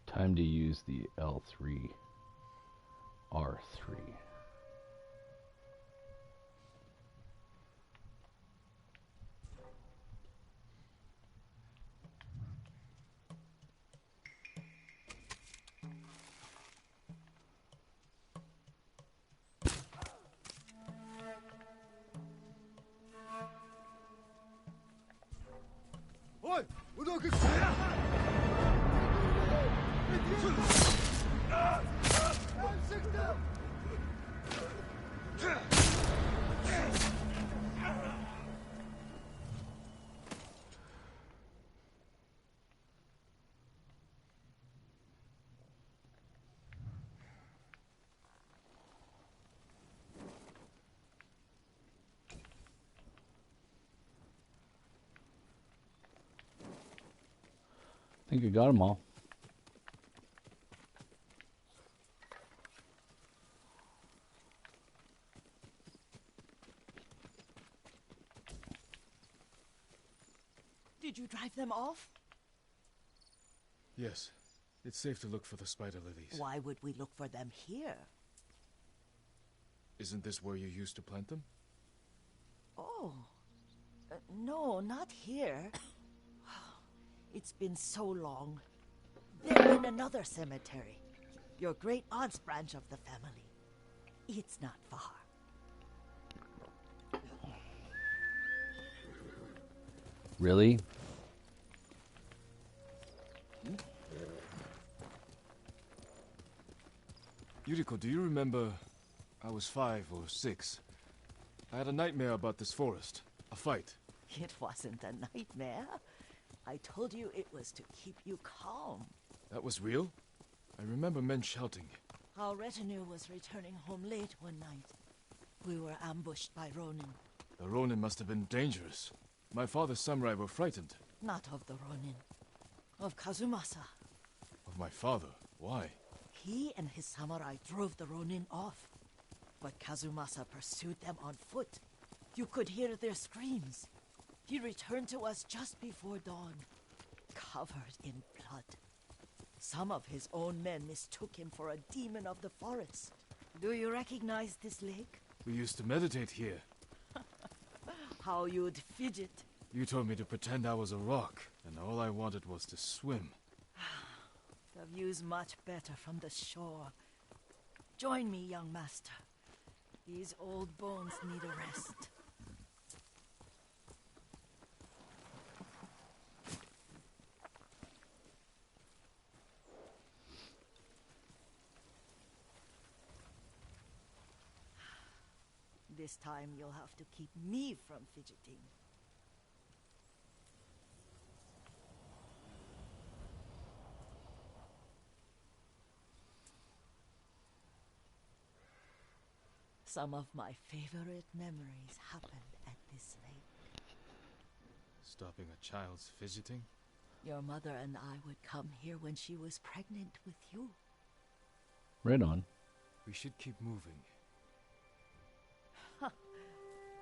Time to use the L3, R3. I think I got them all. Did you drive them off? Yes. It's safe to look for the spider lilies. Why would we look for them here? Isn't this where you used to plant them? Oh. No, not here. It's been so long. They're in another cemetery. Your great aunt's branch of the family. It's not far. Really? Yuriko, do you remember? I was 5 or 6. I had a nightmare about this forest. A fight. It wasn't a nightmare. I told you it was to keep you calm. That was real? I remember men shouting. Our retinue was returning home late one night. We were ambushed by Ronin. The Ronin must have been dangerous. My father's samurai were frightened. Not of the Ronin. Of Kazumasa. Of my father? Why? He and his samurai drove the Ronin off. But Kazumasa pursued them on foot. You could hear their screams. He returned to us just before dawn, covered in blood. Some of his own men mistook him for a demon of the forest. Do you recognize this lake? We used to meditate here. How you'd fidget. You told me to pretend I was a rock, and all I wanted was to swim. The view's much better from the shore. Join me, young master. These old bones need a rest. This time you'll have to keep me from fidgeting. Some of my favorite memories happened at this lake. Stopping a child's fidgeting? Your mother and I would come here when she was pregnant with you. Right on. We should keep moving.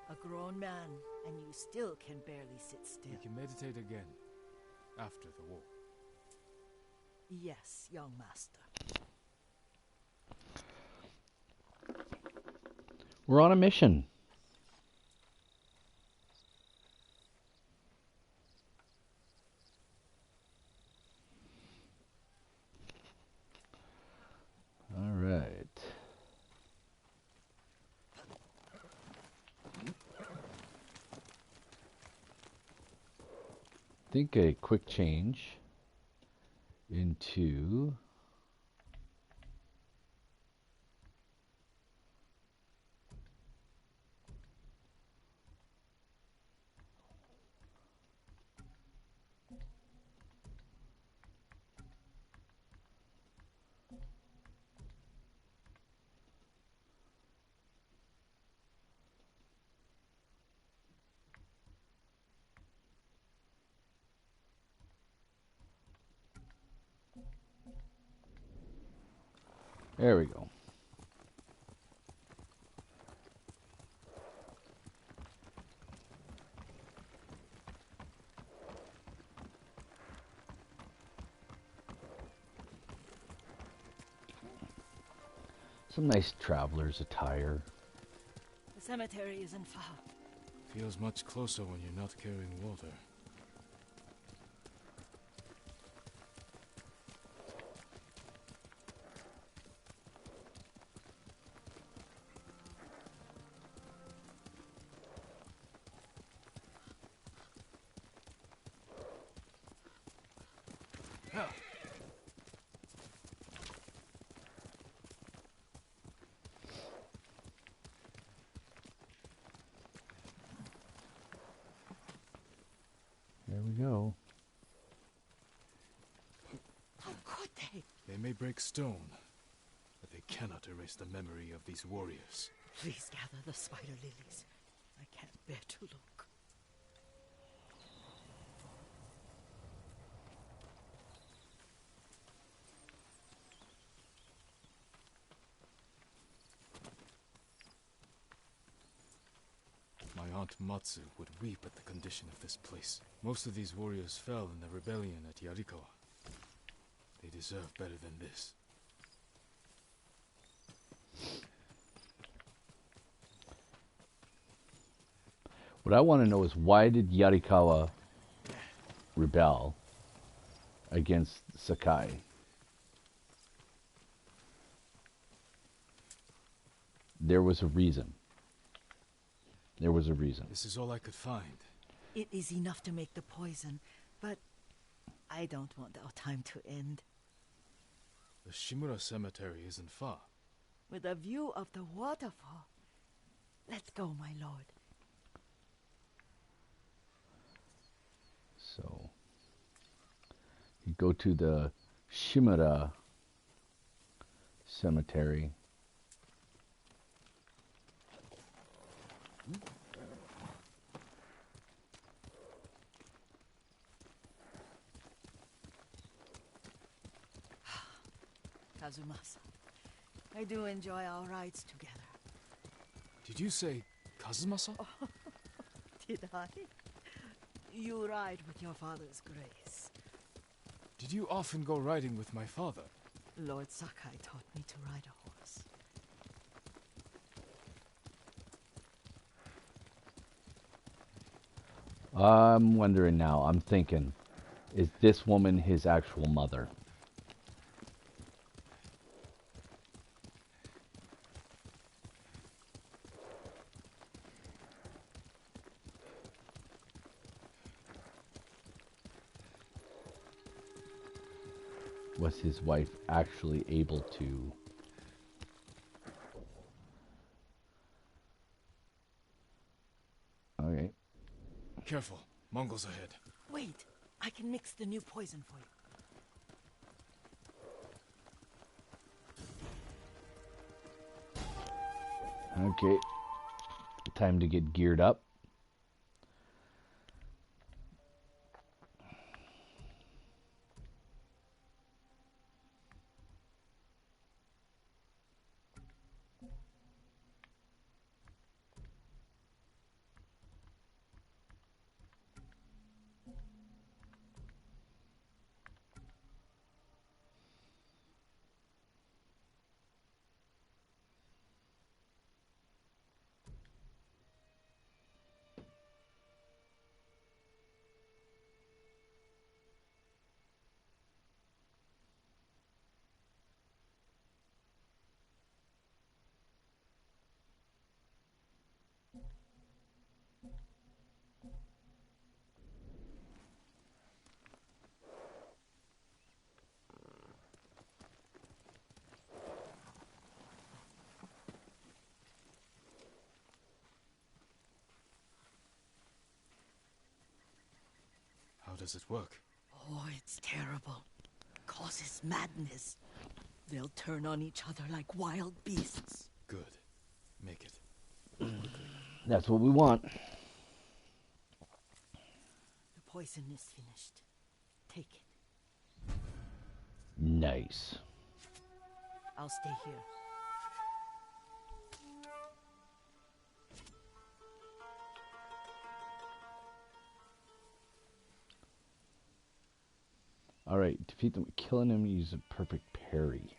A grown man, and you still can barely sit still. We can meditate again, after the war. Yes, young master. We're on a mission. All right. I think a quick change into there we go. Some nice traveler's attire. The cemetery isn't far. Feels much closer when you're not carrying water. There we go. How could they? They may break stone, but they cannot erase the memory of these warriors. Please gather the spider lilies. I can't bear to look. My Aunt Matsu would weep at the condition of this place. Most of these warriors fell in the rebellion at Yarikawa. They deserve better than this. What I want to know is, why did Yarikawa rebel against Sakai? There was a reason. There was a reason. This is all I could find. It is enough to make the poison, but I don't want our time to end. The Shimura Cemetery isn't far. With a view of the waterfall. Let's go, my lord. So, you go to the Shimura Cemetery. Kazumasa, I do enjoy our rides together. Did you say Kazumasa? Did I? You ride with your father's grace. Did you often go riding with my father? Lord Sakai taught me to ride a horse. I'm wondering now, I'm thinking, is this woman his actual mother? Was his wife actually able to... Okay. Careful, Mongols ahead. Wait, I can mix the new poison for you. Okay. Time to get geared up. How does it work? Oh, it's terrible. Causes madness. They'll turn on each other like wild beasts. Good. Make it. That's what we want. The poison is finished. Take it. Nice. I'll stay here. Alright, defeat them. Killing him, use a perfect parry.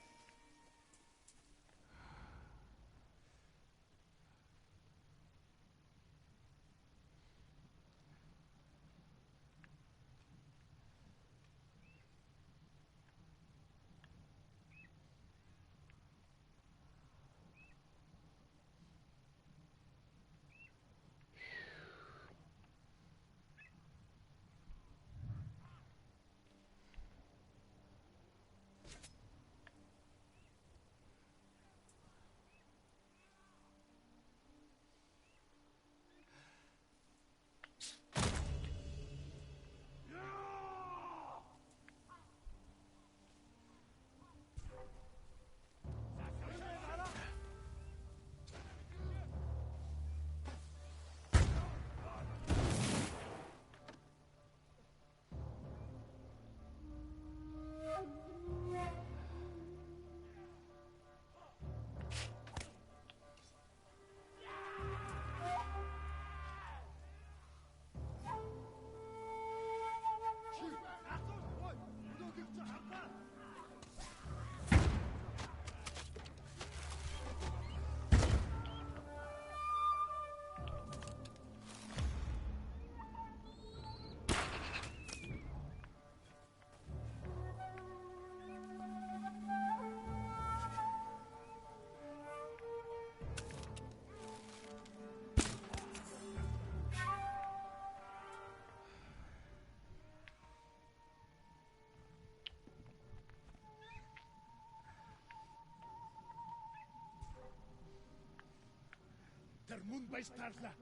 mun baistarla.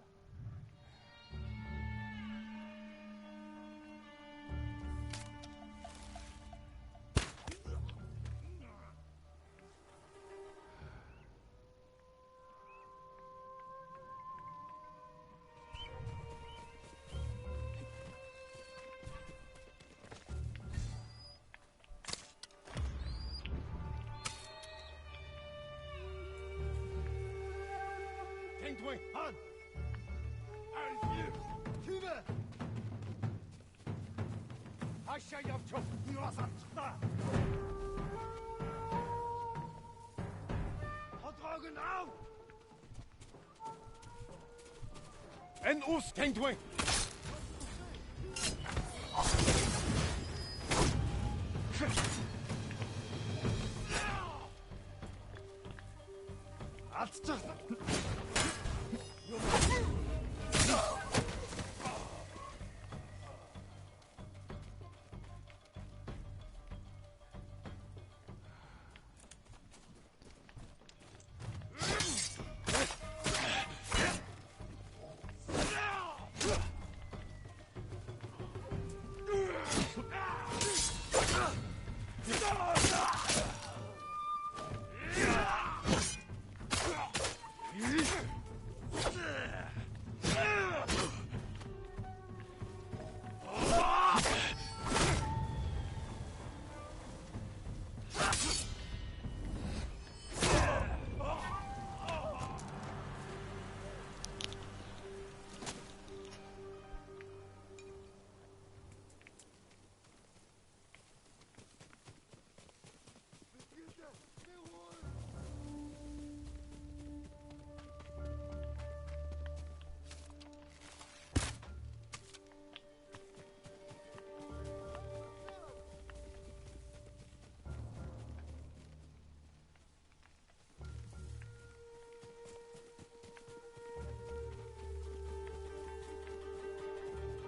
Take20, Han! Tüve! Aşağıya çok yuvasan çıktı! Vertragen auf! En us, Take20! Atçı!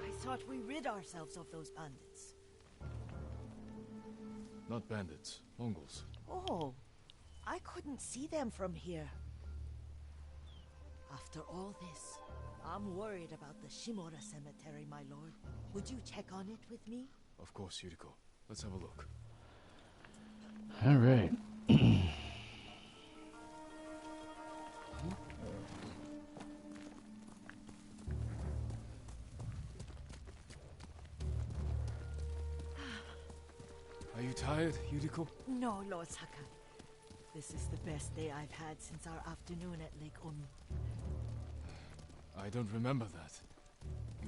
I thought we rid ourselves of those bandits. Not bandits, Mongols. Oh, I couldn't see them from here. After all this, I'm worried about the Shimura cemetery, my lord. Would you check on it with me? Of course, Yuriko. Let's have a look. All right. Are you tired, Yuriko? No, Lord Sakai. This is the best day I've had since our afternoon at Lake Omi. I don't remember that.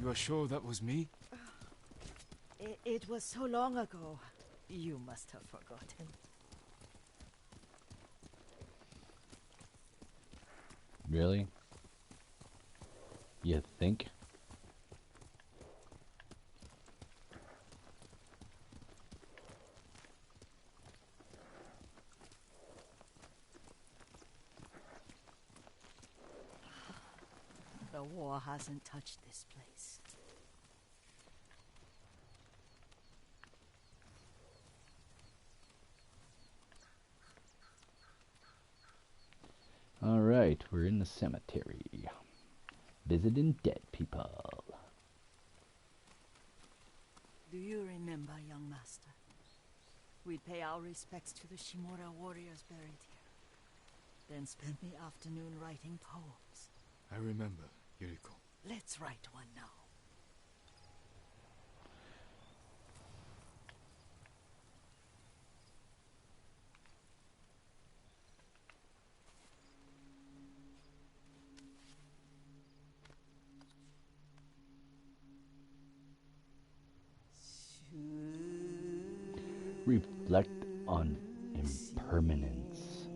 You are sure that was me? It was so long ago. You must have forgotten. Really? You think? The war hasn't touched this place. All right, we're in the cemetery. Visiting dead people. Do you remember, young master? We'd pay our respects to the Shimura warriors buried here. Then spend the afternoon writing poems. I remember, Yuriko. Let's write one now. Reflect on impermanence.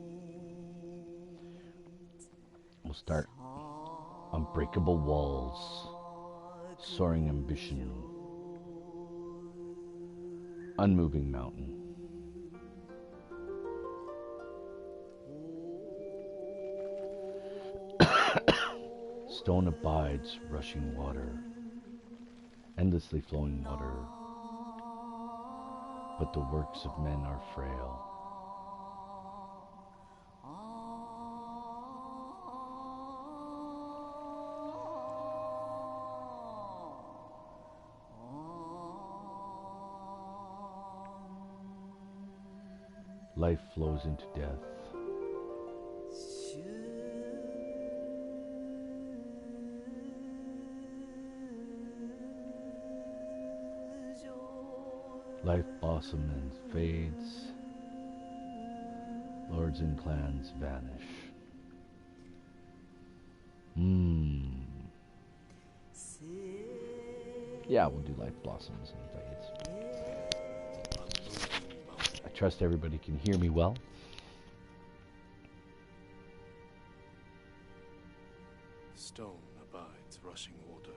We'll start. Unbreakable walls. Soaring ambition. Unmoving mountain. Stone abides rushing water. Endlessly flowing water. But the works of men are frail. Life flows into death. Life blossoms and fades. Lords and clans vanish. Yeah, we'll do life blossoms and fades. I trust everybody can hear me well. Stone abides rushing water.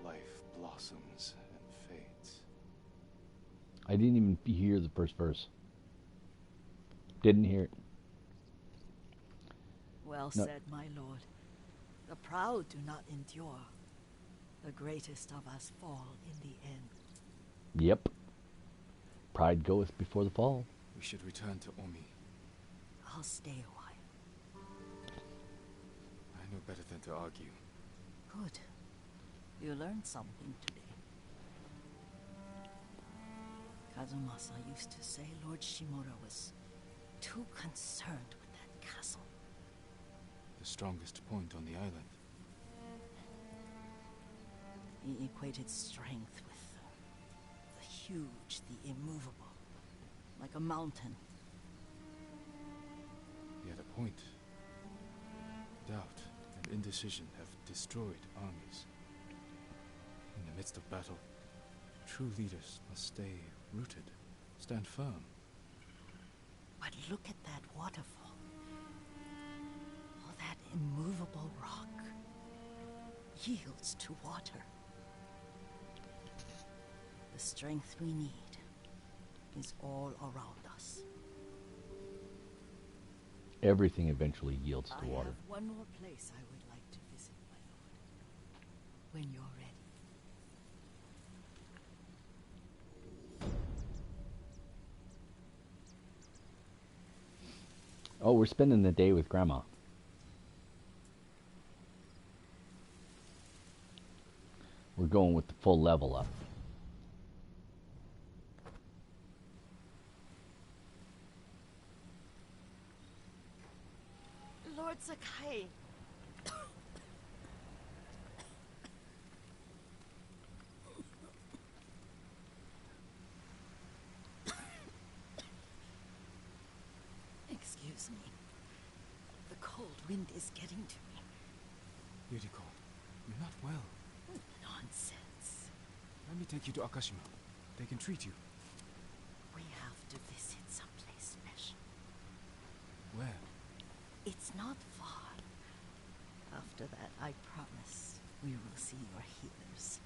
Life blossoms and fades. I didn't even hear the first verse. Didn't hear it. Well No. said, my lord. The proud do not endure. The greatest of us fall in the end. Yep. Pride goeth before the fall. We should return to Omi. I'll stay a while. I know better than to argue. Good. You learned something today. Kazumasa used to say Lord Shimura was too concerned with that castle. The strongest point on the island. He equated strength with the huge, the immovable, like a mountain. Yet a point. Doubt and indecision have destroyed armies. In the midst of battle, true leaders must stay rooted, stand firm. But look at that waterfall. All that immovable rock yields to water. The strength we need is all around us. Everything eventually yields to I water. have one more place I would like to visit, my lord. When you're ready. Oh, we're spending the day with Grandma. We're going with the full level up. Lord Sakai. Excuse me. The cold wind is getting to me. Yuriko, you're not well. Nonsense. Let me take you to Akashima. They can treat you. We have to visit someplace special. Where? It's not far. After that, I promise we will see your healers.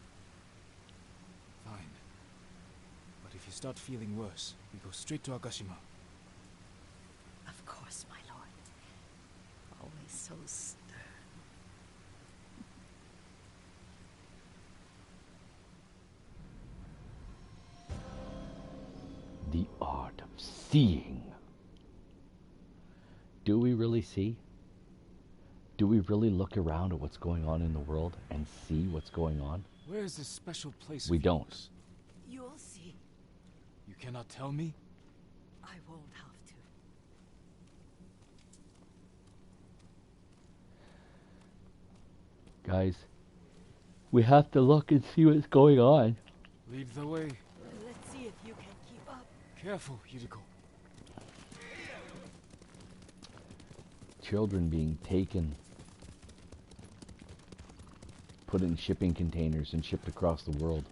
Fine. But if you start feeling worse, we go straight to Akashima. Of course, my lord. Always so stern. The art of seeing. Do we really see? Do we really look around at what's going on in the world and see what's going on? Where is this special place? We of don't. yours? You'll see. You cannot tell me? I won't have to. Guys, we have to look and see what's going on. Lead the way. Let's see if you can keep up. Careful, Yuriko. Children being taken, put in shipping containers and shipped across the world.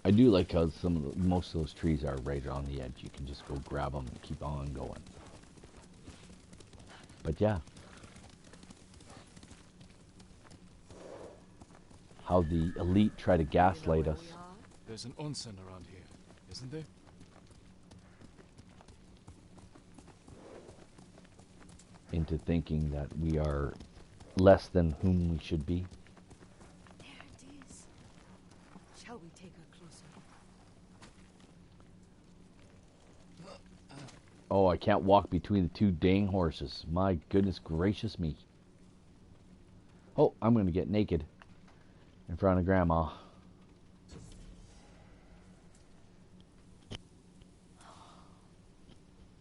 I do like how most of those trees are right on the edge. You can just go grab them and keep on going. But yeah, how the elite try to gaslight us. There's an onsen around here, isn't there? Into thinking that we are less than whom we should be. There it is. Shall we take a closer look? Oh, I can't walk between the two dang horses. My goodness gracious me. Oh, I'm going to get naked in front of Grandma.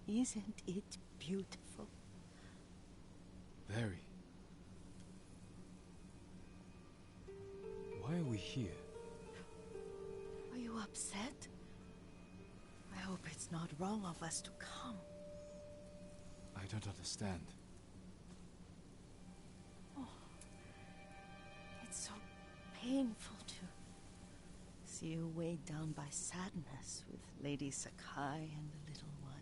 Isn't it beautiful? Very. Why are we here? Are you upset? I hope it's not wrong of us to come. I don't understand. Oh, it's so painful to see you weighed down by sadness with Lady Sakai and the little one.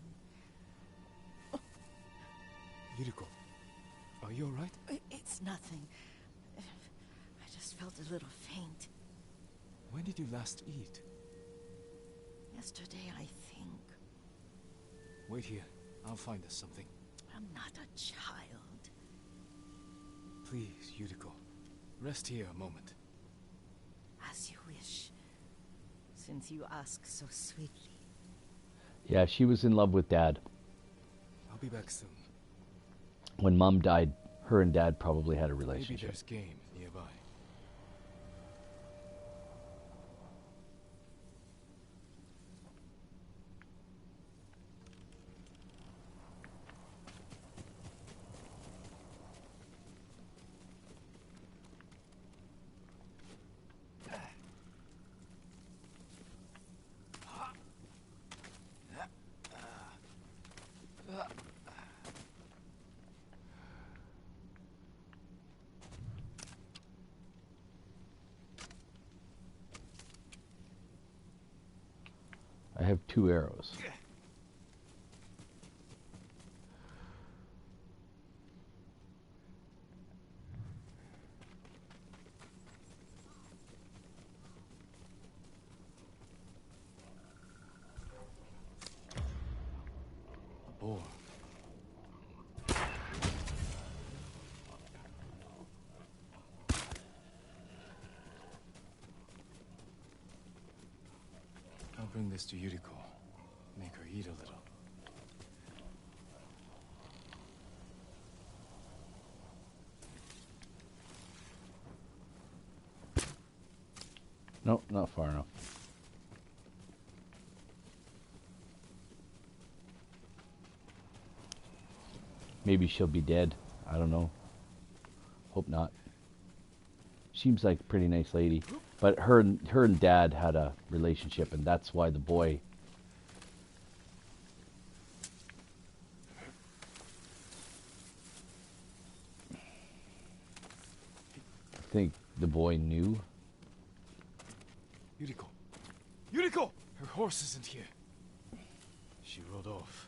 Yuriko, are you alright? It's nothing. I just felt a little faint. When did you last eat? Yesterday, I think. Wait here. I'll find us something. I'm not a child. Please, Yuriko. Rest here a moment. As you wish. Since you ask so sweetly. Yeah, she was in love with Dad. I'll be back soon. When Mom died, her and Dad probably had a Maybe relationship. there's game nearby. I have 2 arrows. A boar. I'll bring this to Yuriko. Make her eat a little. No, not far enough. Maybe she'll be dead. I don't know. Hope not. Seems like a pretty nice lady. But her and Dad had a relationship, and that's why the boy... I think the boy knew. Yuriko! Yuriko! Her horse isn't here. She rode off.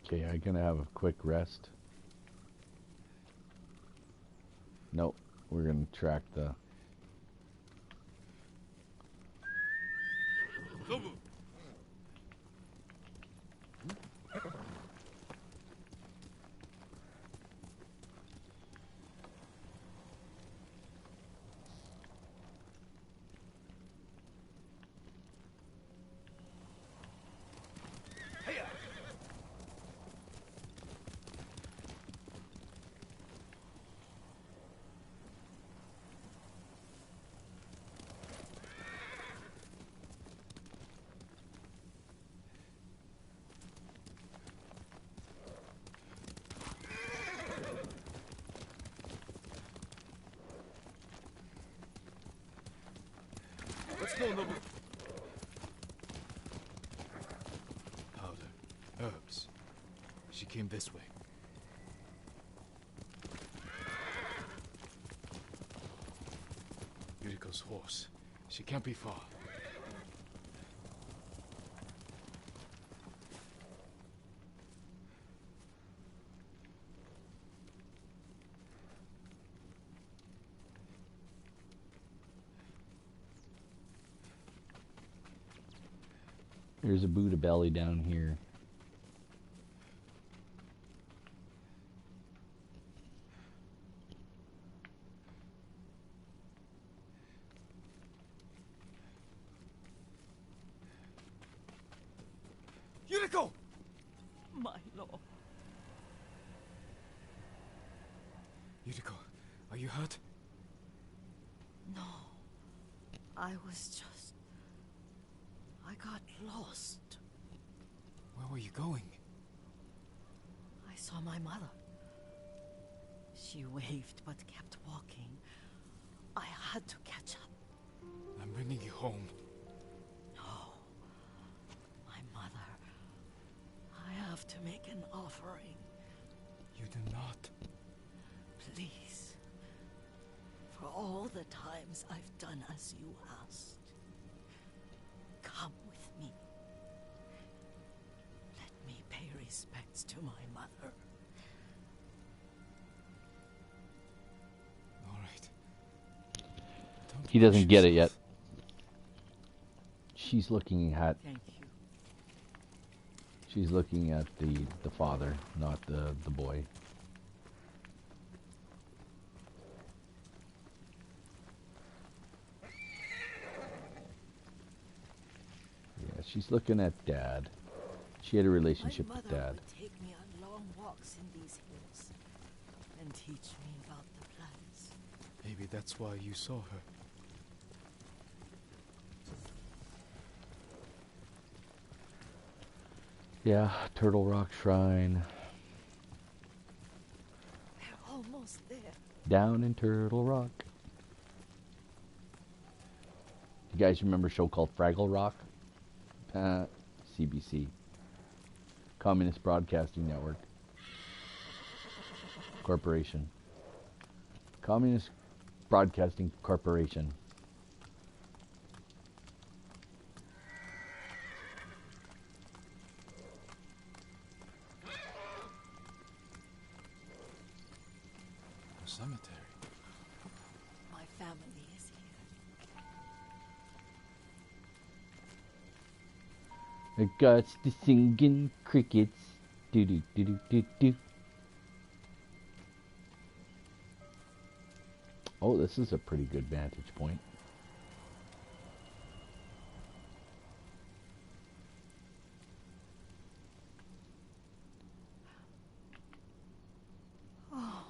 Okay, I'm gonna have a quick rest. Nope, we're gonna track the... Let's go, Nobu. Powder. Herbs. She came this way. Yuriko's horse. She can't be far. There's a Buddha belly down here. No. Yuriko, are you hurt? No. I got lost. Where were you going? I saw my mother. She waved but kept walking. I had to catch up. I'm bringing you home. No. My mother. I have to make an offering. You do not. Please. For all the times I've done as you asked. Come with me. Let me pay respects to my mother. All right. Don't He doesn't push get it yet. yourself. She's looking at Thank you. she's looking at the father, not the boy. Yeah, she's looking at Dad. She had a relationship My with mother Dad. would take me on long walks in these hills and teach me about the plants. Maybe that's why you saw her. Yeah, Turtle Rock Shrine. We're almost there. Down in Turtle Rock. You guys remember a show called Fraggle Rock? CBC. Communist Broadcasting Network. Corporation. Communist Broadcasting Corporation. A cemetery. My family is here. It got the singing crickets. Do do do do do do. Oh, this is a pretty good vantage point. Oh,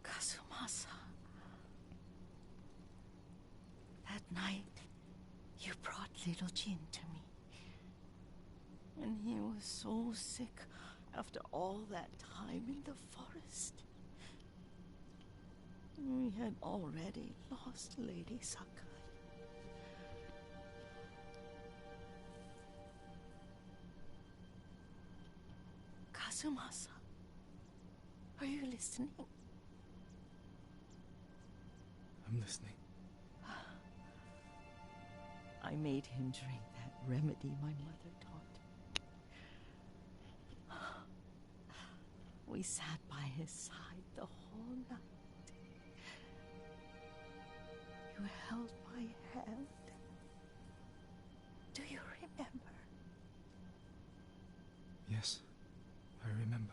Kazumasa. That night, you brought little Jin to me. And he was so sick after all that time in the forest. We had already lost Lady Sakai. Kazumasa, are you listening? I'm listening. I made him drink that remedy my mother taught. We sat by his side the whole night. You held my hand. Do you remember? Yes, I remember.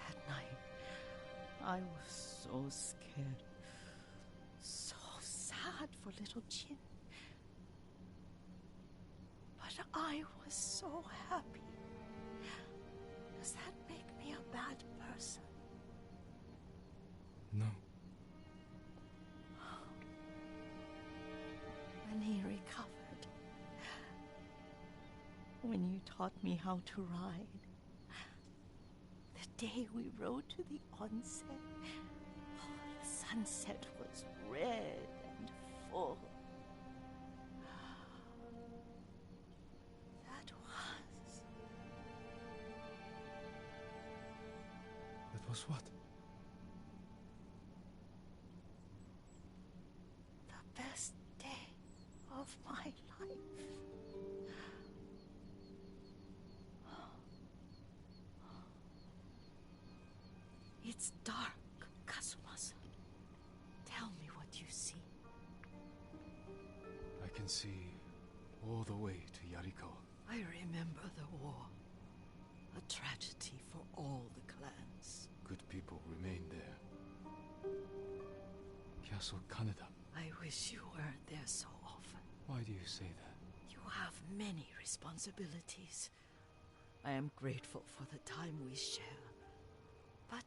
That night, I was so scared. So sad for little Jin. But I was so happy. Does that make me a bad person? No. When he recovered, when you taught me how to ride, the day we rode to the onsen, the sunset was red and full. That was what? The best day of my life. It's dark, Kazumasa. Tell me what you see. I can see all the way to Yarikawa. I remember the war. A tragedy for all the clans. Good people remain there. Castle Kaneda. I wish you weren't there so often. Why do you say that? You have many responsibilities. I am grateful for the time we share, but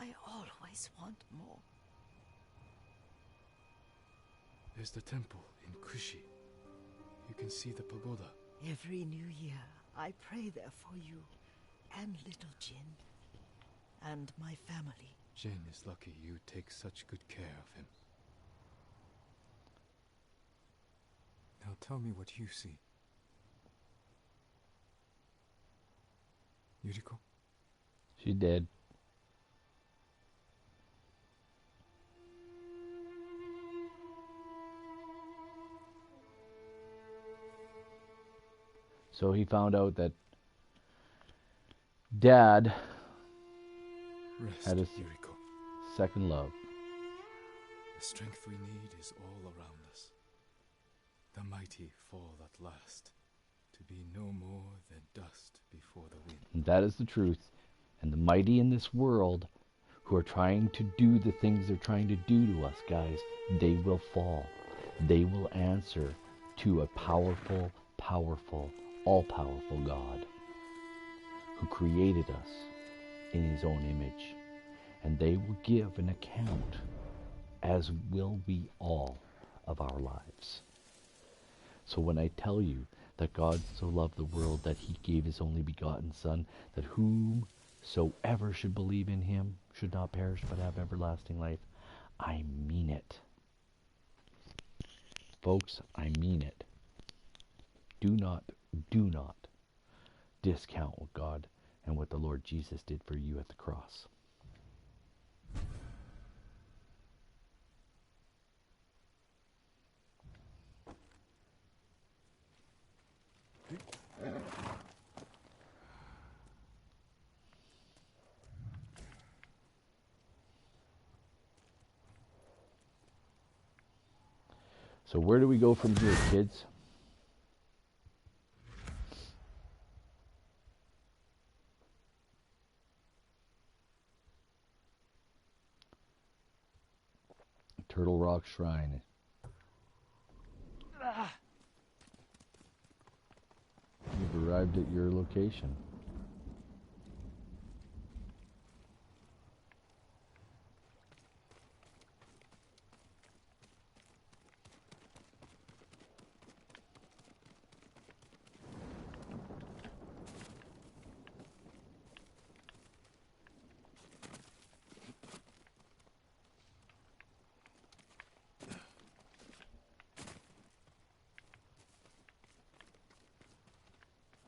I always want more. There's the temple in Kushi. You can see the pagoda. Every new year, I pray there for you and little Jin and my family. Jin is lucky you take such good care of him. Now tell me what you see. Yuriko? She did. So he found out that Dad Rest, had his Yuriko. second love. The strength we need is all around us. The mighty fall at last, to be no more than dust before the wind. And that is the truth. And the mighty in this world who are trying to do the things they're trying to do to us, guys, they will fall. They will answer to a powerful, all-powerful God who created us in his own image. And they will give an account, as will we all, of our lives. So when I tell you that God so loved the world that he gave his only begotten Son, that whomsoever should believe in him should not perish but have everlasting life, I mean it. Folks, I mean it. Do not discount what God and what the Lord Jesus did for you at the cross. So where do we go from here, kids? Turtle Rock Shrine. You've arrived at your location.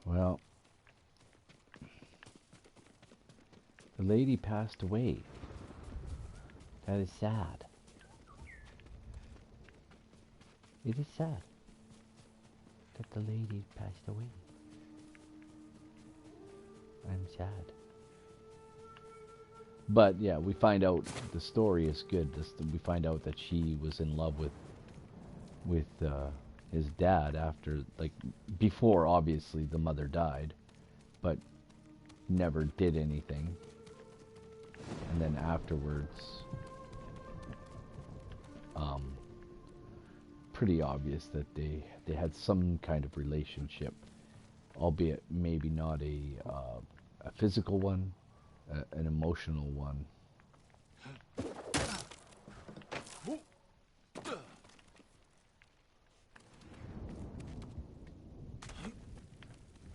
Well, the lady passed away. That is sad. It is sad that the lady passed away. I'm sad. But yeah, we find out the story is good. We find out that she was in love with his dad after, like, before obviously the mother died, but never did anything. And then afterwards, pretty obvious that they had some kind of relationship, albeit maybe not a physical one, an emotional one.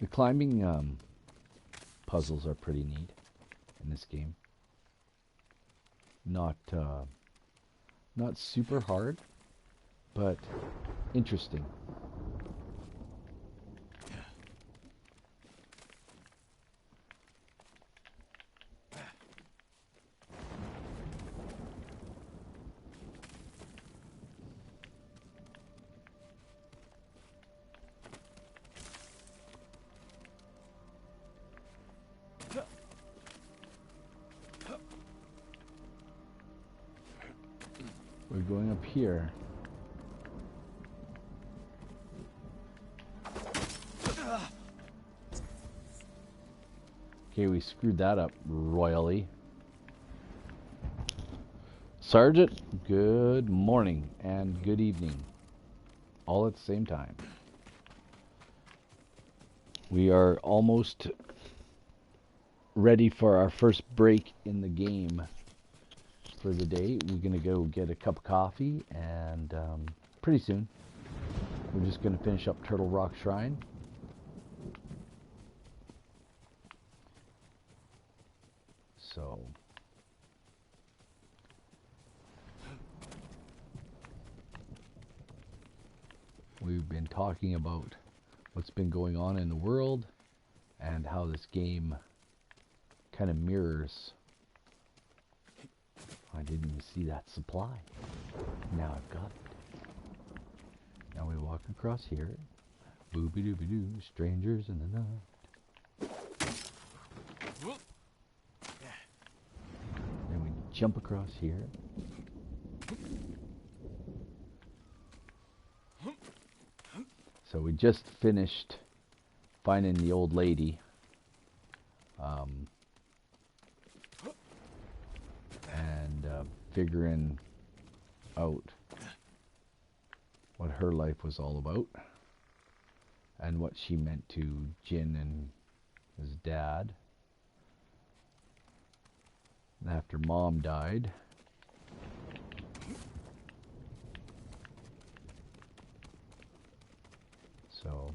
The climbing puzzles are pretty neat in this game. Not super hard, but interesting. We're going up here. Okay, we screwed that up royally. Sergeant, good morning and good evening. All at the same time. We are almost ready for our first break in the game for the day. We're going to go get a cup of coffee, and pretty soon we're just going to finish up Turtle Rock Shrine. So we've been talking about what's been going on in the world and how this game kind of mirrors. I didn't even see that supply. Now I've got it. Now we walk across here. Booby dooby doo, strangers in the night. Then we jump across here. So we just finished finding the old lady. And figuring out what her life was all about and what she meant to Jin and his dad. And after Mom died, so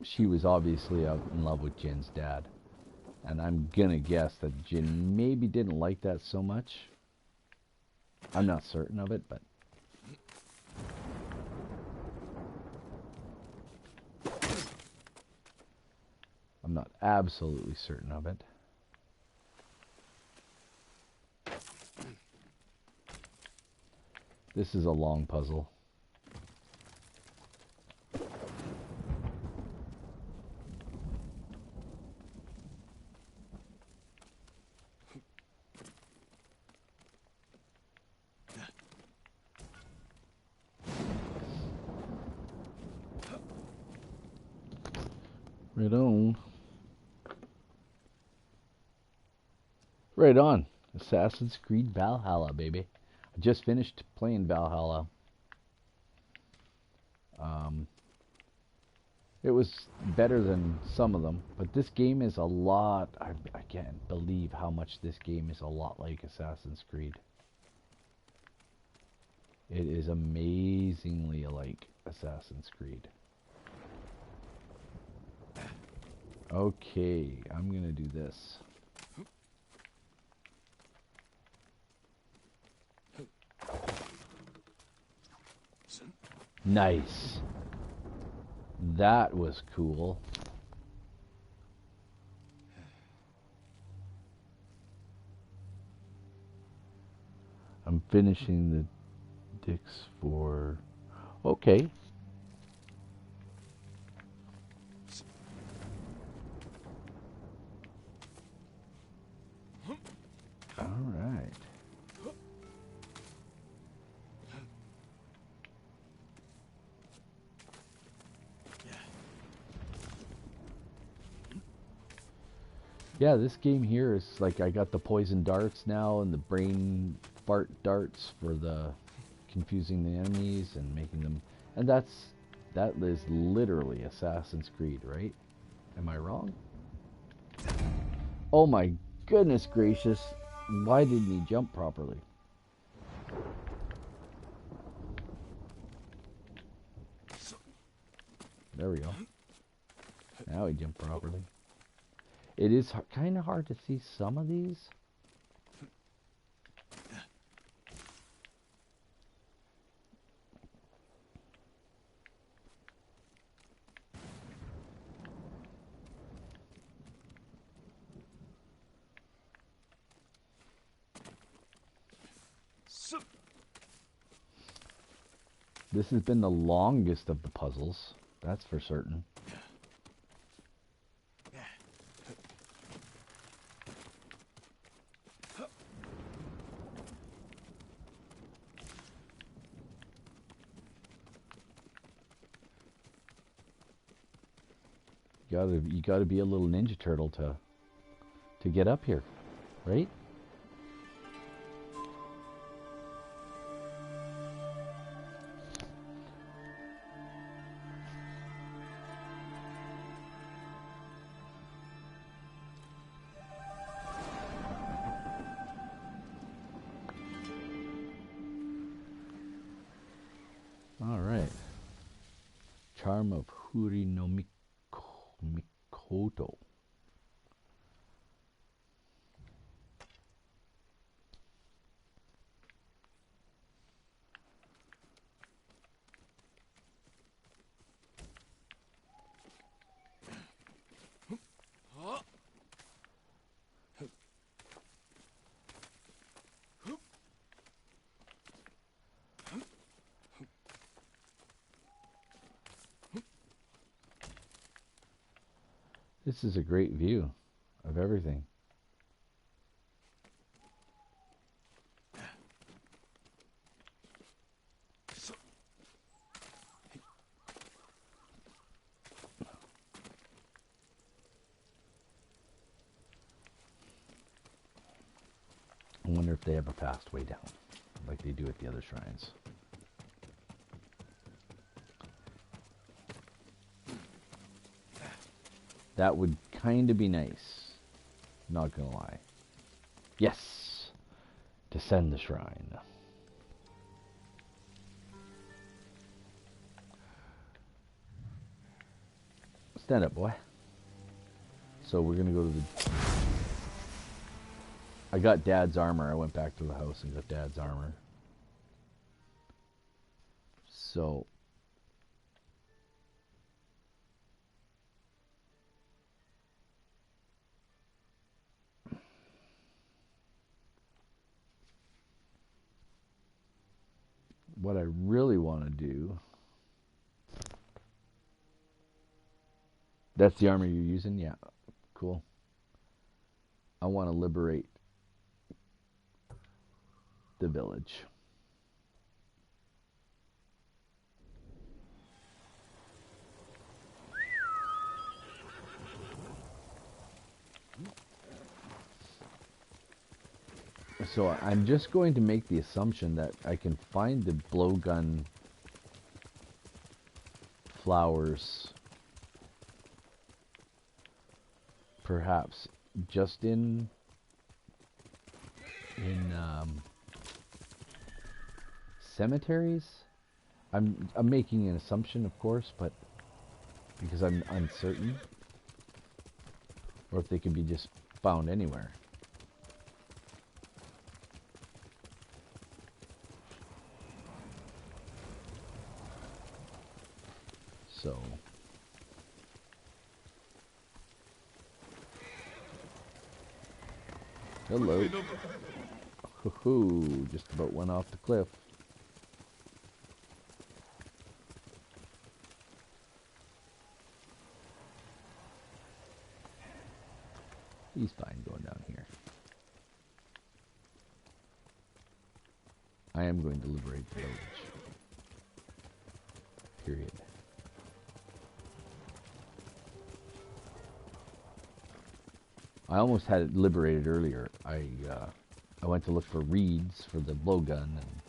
she was obviously out in love with Jin's dad. And I'm gonna guess that Jin maybe didn't like that so much. I'm not certain of it, but I'm not absolutely certain of it. This is a long puzzle. Right on. Right on. Assassin's Creed Valhalla, baby. I just finished playing Valhalla. It was better than some of them, but this game is a lot. I can't believe how much this game is a lot like Assassin's Creed. It is amazingly like Assassin's Creed. Okay, I'm gonna do this. Nice. That was cool. I'm finishing the dicks for... Okay. All right. Yeah, this game here is like I got the poison darts now and the brain fart darts for the confusing the enemies and making them, and that is literally Assassin's Creed, right? Am I wrong? Oh my goodness gracious, why didn't he jump properly? There we go. Now he jumped properly. It is kind of hard to see some of these. This has been the longest of the puzzles, that's for certain. You gotta be a little Ninja Turtle to get up here, right? Charm of Huri no Mikoto. This is a great view of everything. I wonder if they have a fast way down, like they do at the other shrines. That would kind of be nice. Not gonna lie. Yes! Descend the shrine. Stand up, boy. So we're gonna go to the... I got Dad's armor. I went back to the house and got Dad's armor. So... what I really want to do... That's the armor you're using? Yeah. Cool. I want to liberate the village. So I'm just going to make the assumption that I can find the blowgun flowers perhaps just in cemeteries. I'm making an assumption, of course, but because I'm uncertain, or if they can be just found anywhere. So hello. Hoo-hoo, just about went off the cliff. He's fine going down here. I am going to liberate the village. Period. I almost had it liberated earlier. I went to look for reeds for the blowgun and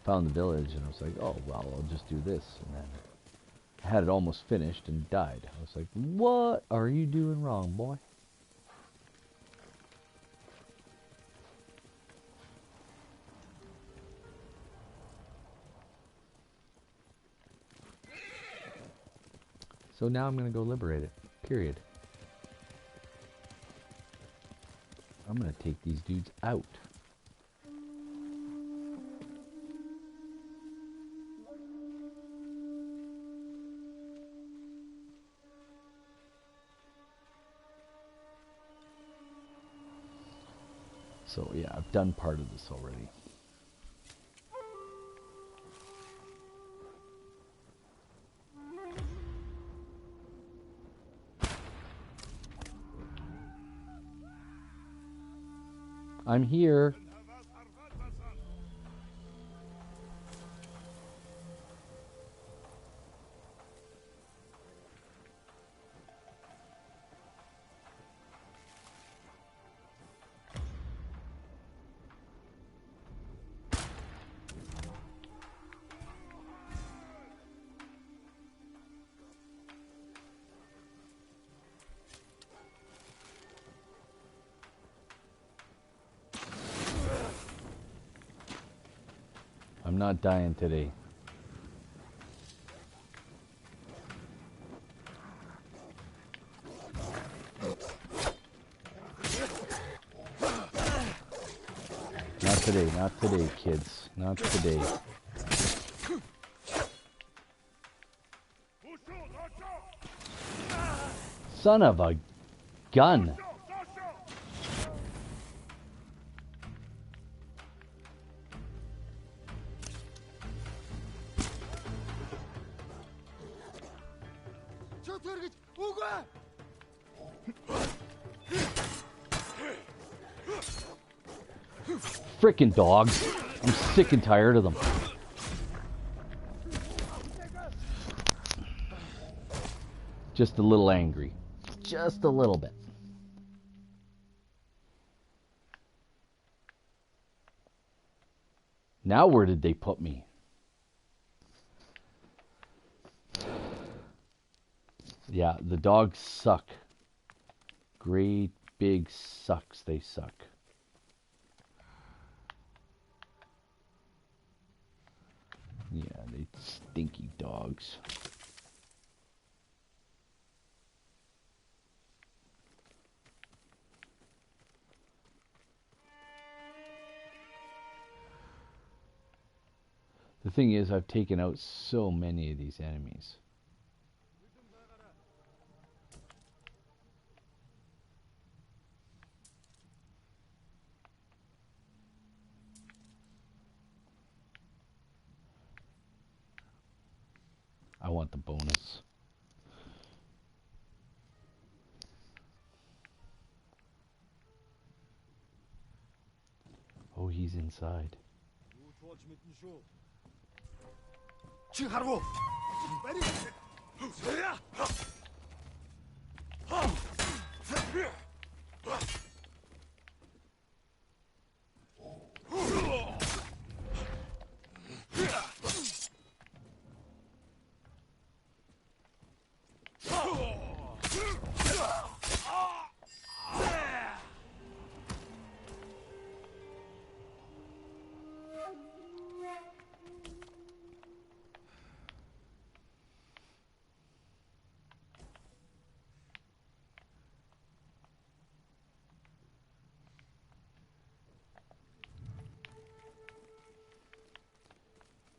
found the village, and I was like, oh, well, I'll just do this. And then I had it almost finished and died. I was like, what are you doing wrong, boy? So now I'm going to go liberate it. Period. I'm going to take these dudes out. So yeah, I've done part of this already. I'm here. I'm not dying today. Not today, not today, kids. Not today. Son of a gun. Frickin' dogs. I'm sick and tired of them. Just a little angry. Just a little bit. Now where did they put me? Yeah, the dogs suck. Great big sucks, they suck. Yeah, they stinky dogs. The thing is, I've taken out so many of these enemies. I want the bonus. Oh, he's inside.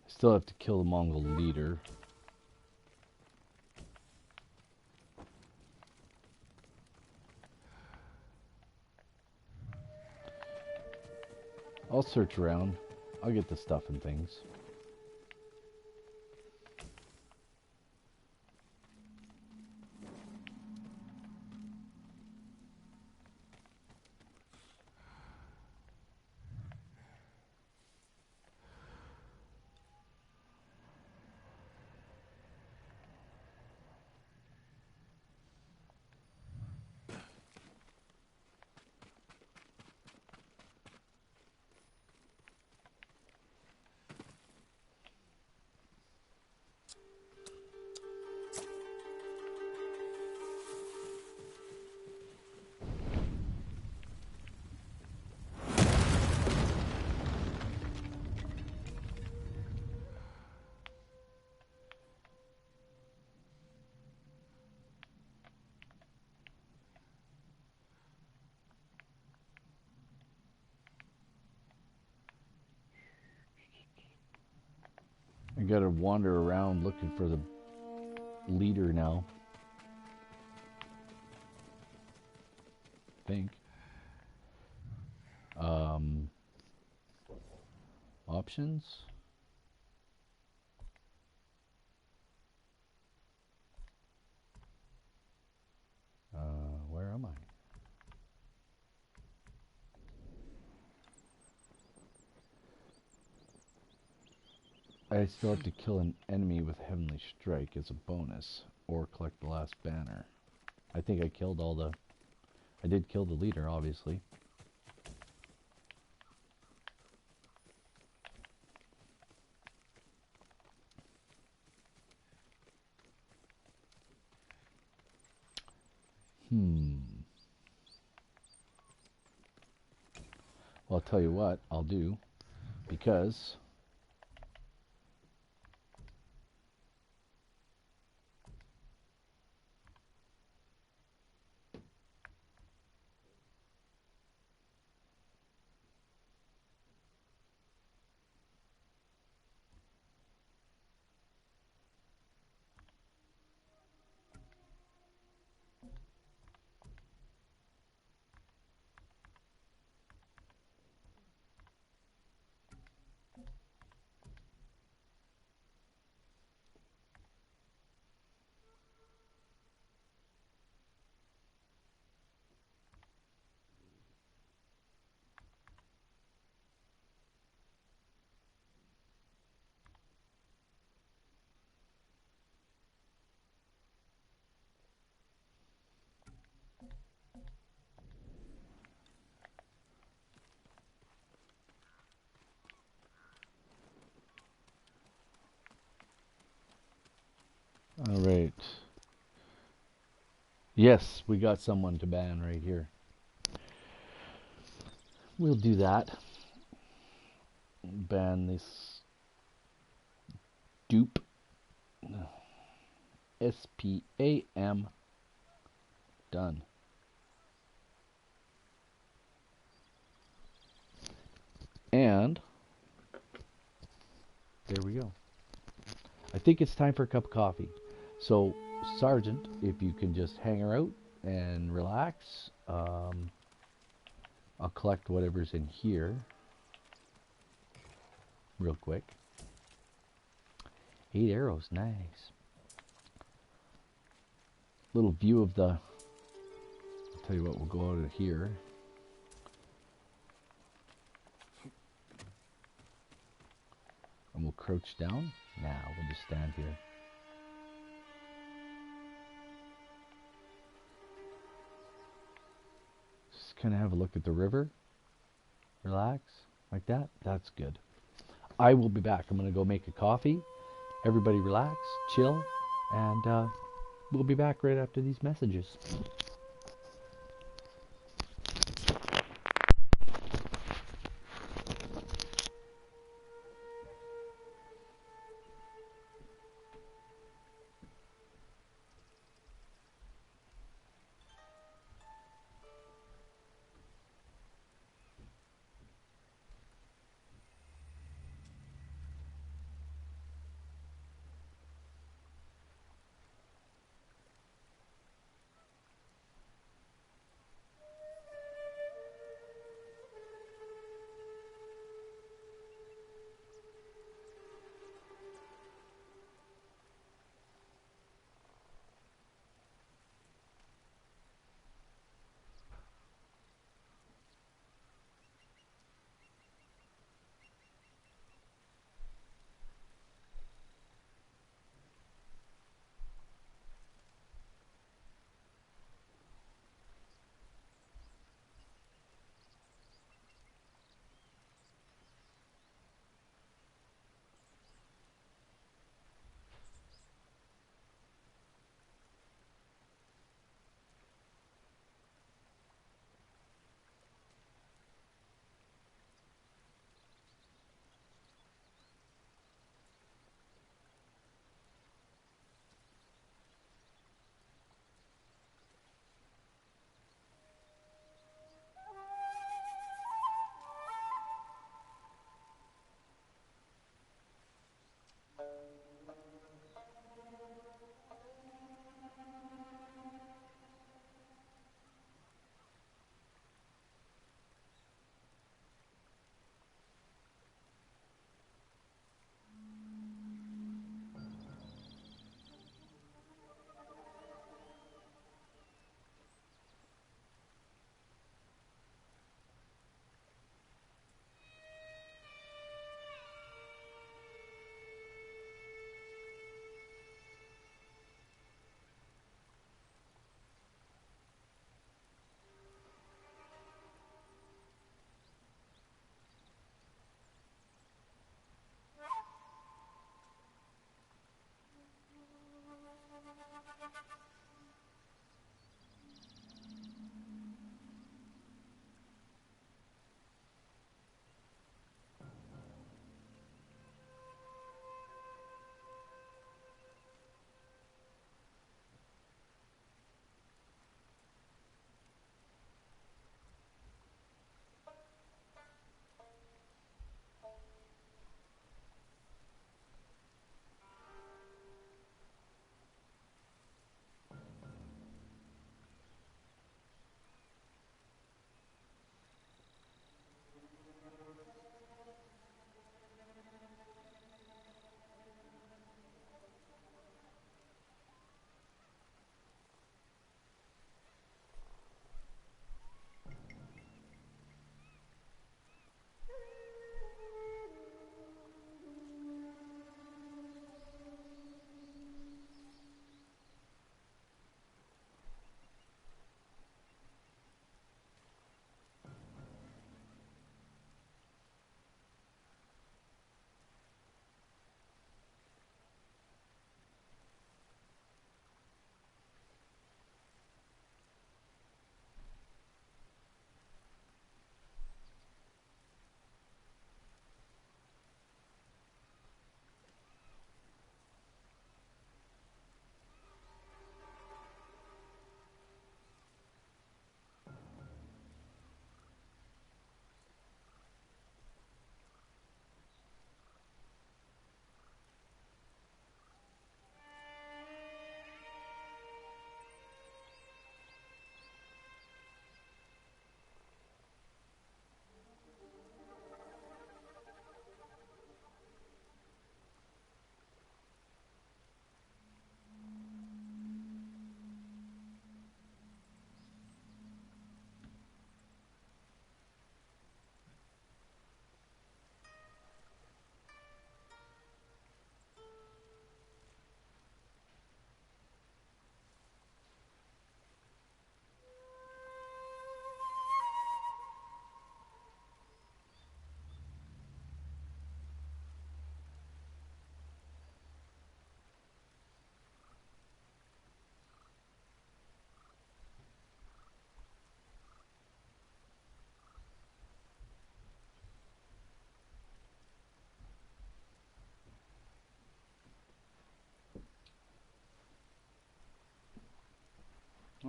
Still have to kill the Mongol leader. I'll search around. I'll get the stuff and things. I gotta wander around looking for the leader now. I think. Options? Where am I? I still have to kill an enemy with Heavenly Strike as a bonus, or collect the last banner. I think I killed all the... I did kill the leader, obviously. Well, I'll tell you what I'll do, because... Yes, we got someone to ban right here. We'll do that. Ban this dupe. SPAM. Done. And there we go. I think it's time for a cup of coffee. So, Sergeant, if you can just hang her out and relax, I'll collect whatever's in here real quick. 8 arrows, nice. Little view of the, I'll tell you what, we'll go out of here. And we'll crouch down. Now we'll just stand here. Just kind of have a look at the river. Relax. Like that. That's good. I will be back. I'm going to go make a coffee. Everybody relax, chill, and we'll be back right after these messages.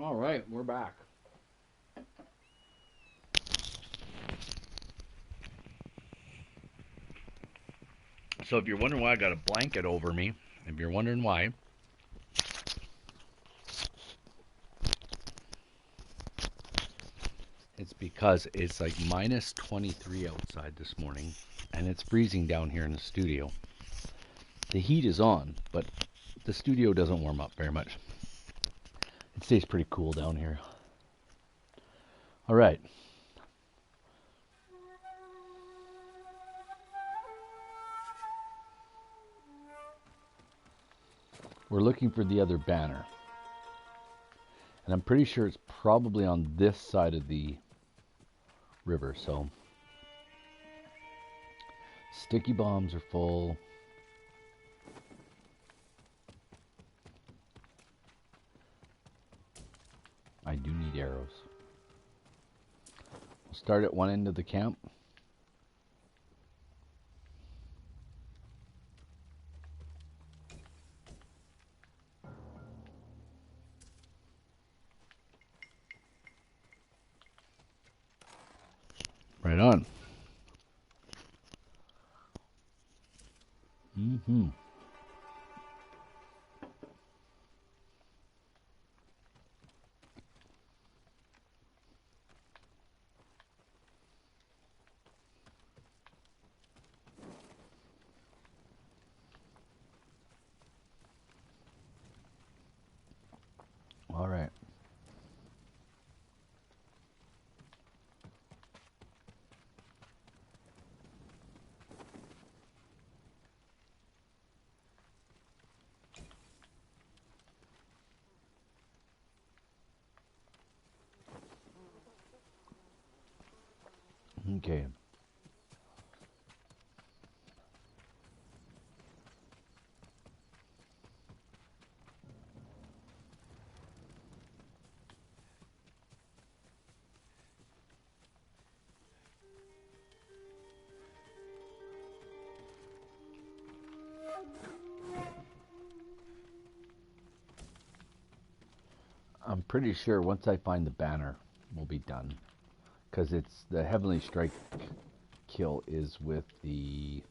All right, we're back. So if you're wondering why I got a blanket over me, if you're wondering why, it's because it's like minus 23 outside this morning, and it's freezing down here in the studio. The heat is on, but the studio doesn't warm up very much. It stays pretty cool down here. All right. We're looking for the other banner. And I'm pretty sure it's probably on this side of the river, so sticky bombs are full. I do need arrows. We'll start at one end of the camp. Right on. Mm-hmm. All right. Okay. I'm pretty sure once I find the banner, we'll be done. Because it's the Heavenly Strike kill is with the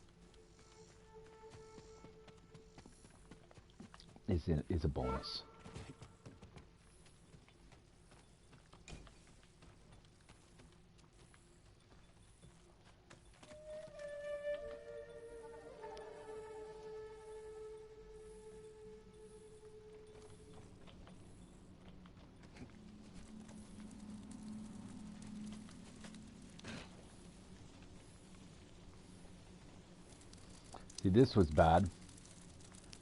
is a bonus. See, this was bad.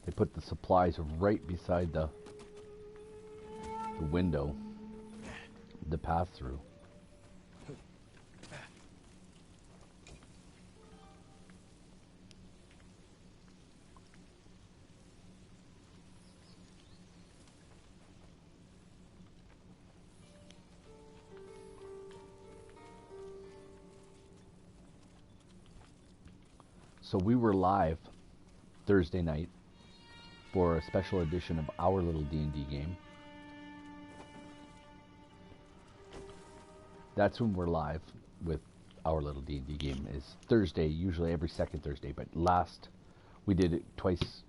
They put the supplies right beside the window, the pass through. So we were live Thursday night for a special edition of our little D&D game. That's when we're live with our little D&D game is Thursday, usually every second Thursday, but last we did it twice.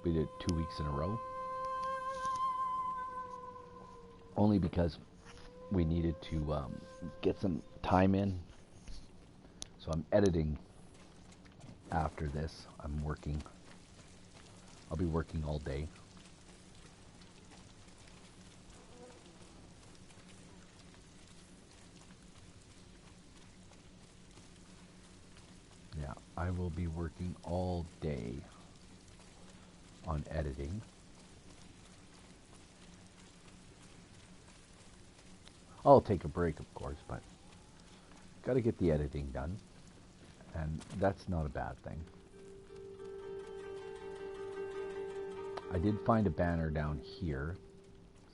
We did it 2 weeks in a row. Only because we needed to get some time in. So I'm editing after this. I'm working. I'll be working all day. Yeah, I will be working all day on editing. I'll take a break, of course, but got to get the editing done, and that's not a bad thing. I did find a banner down here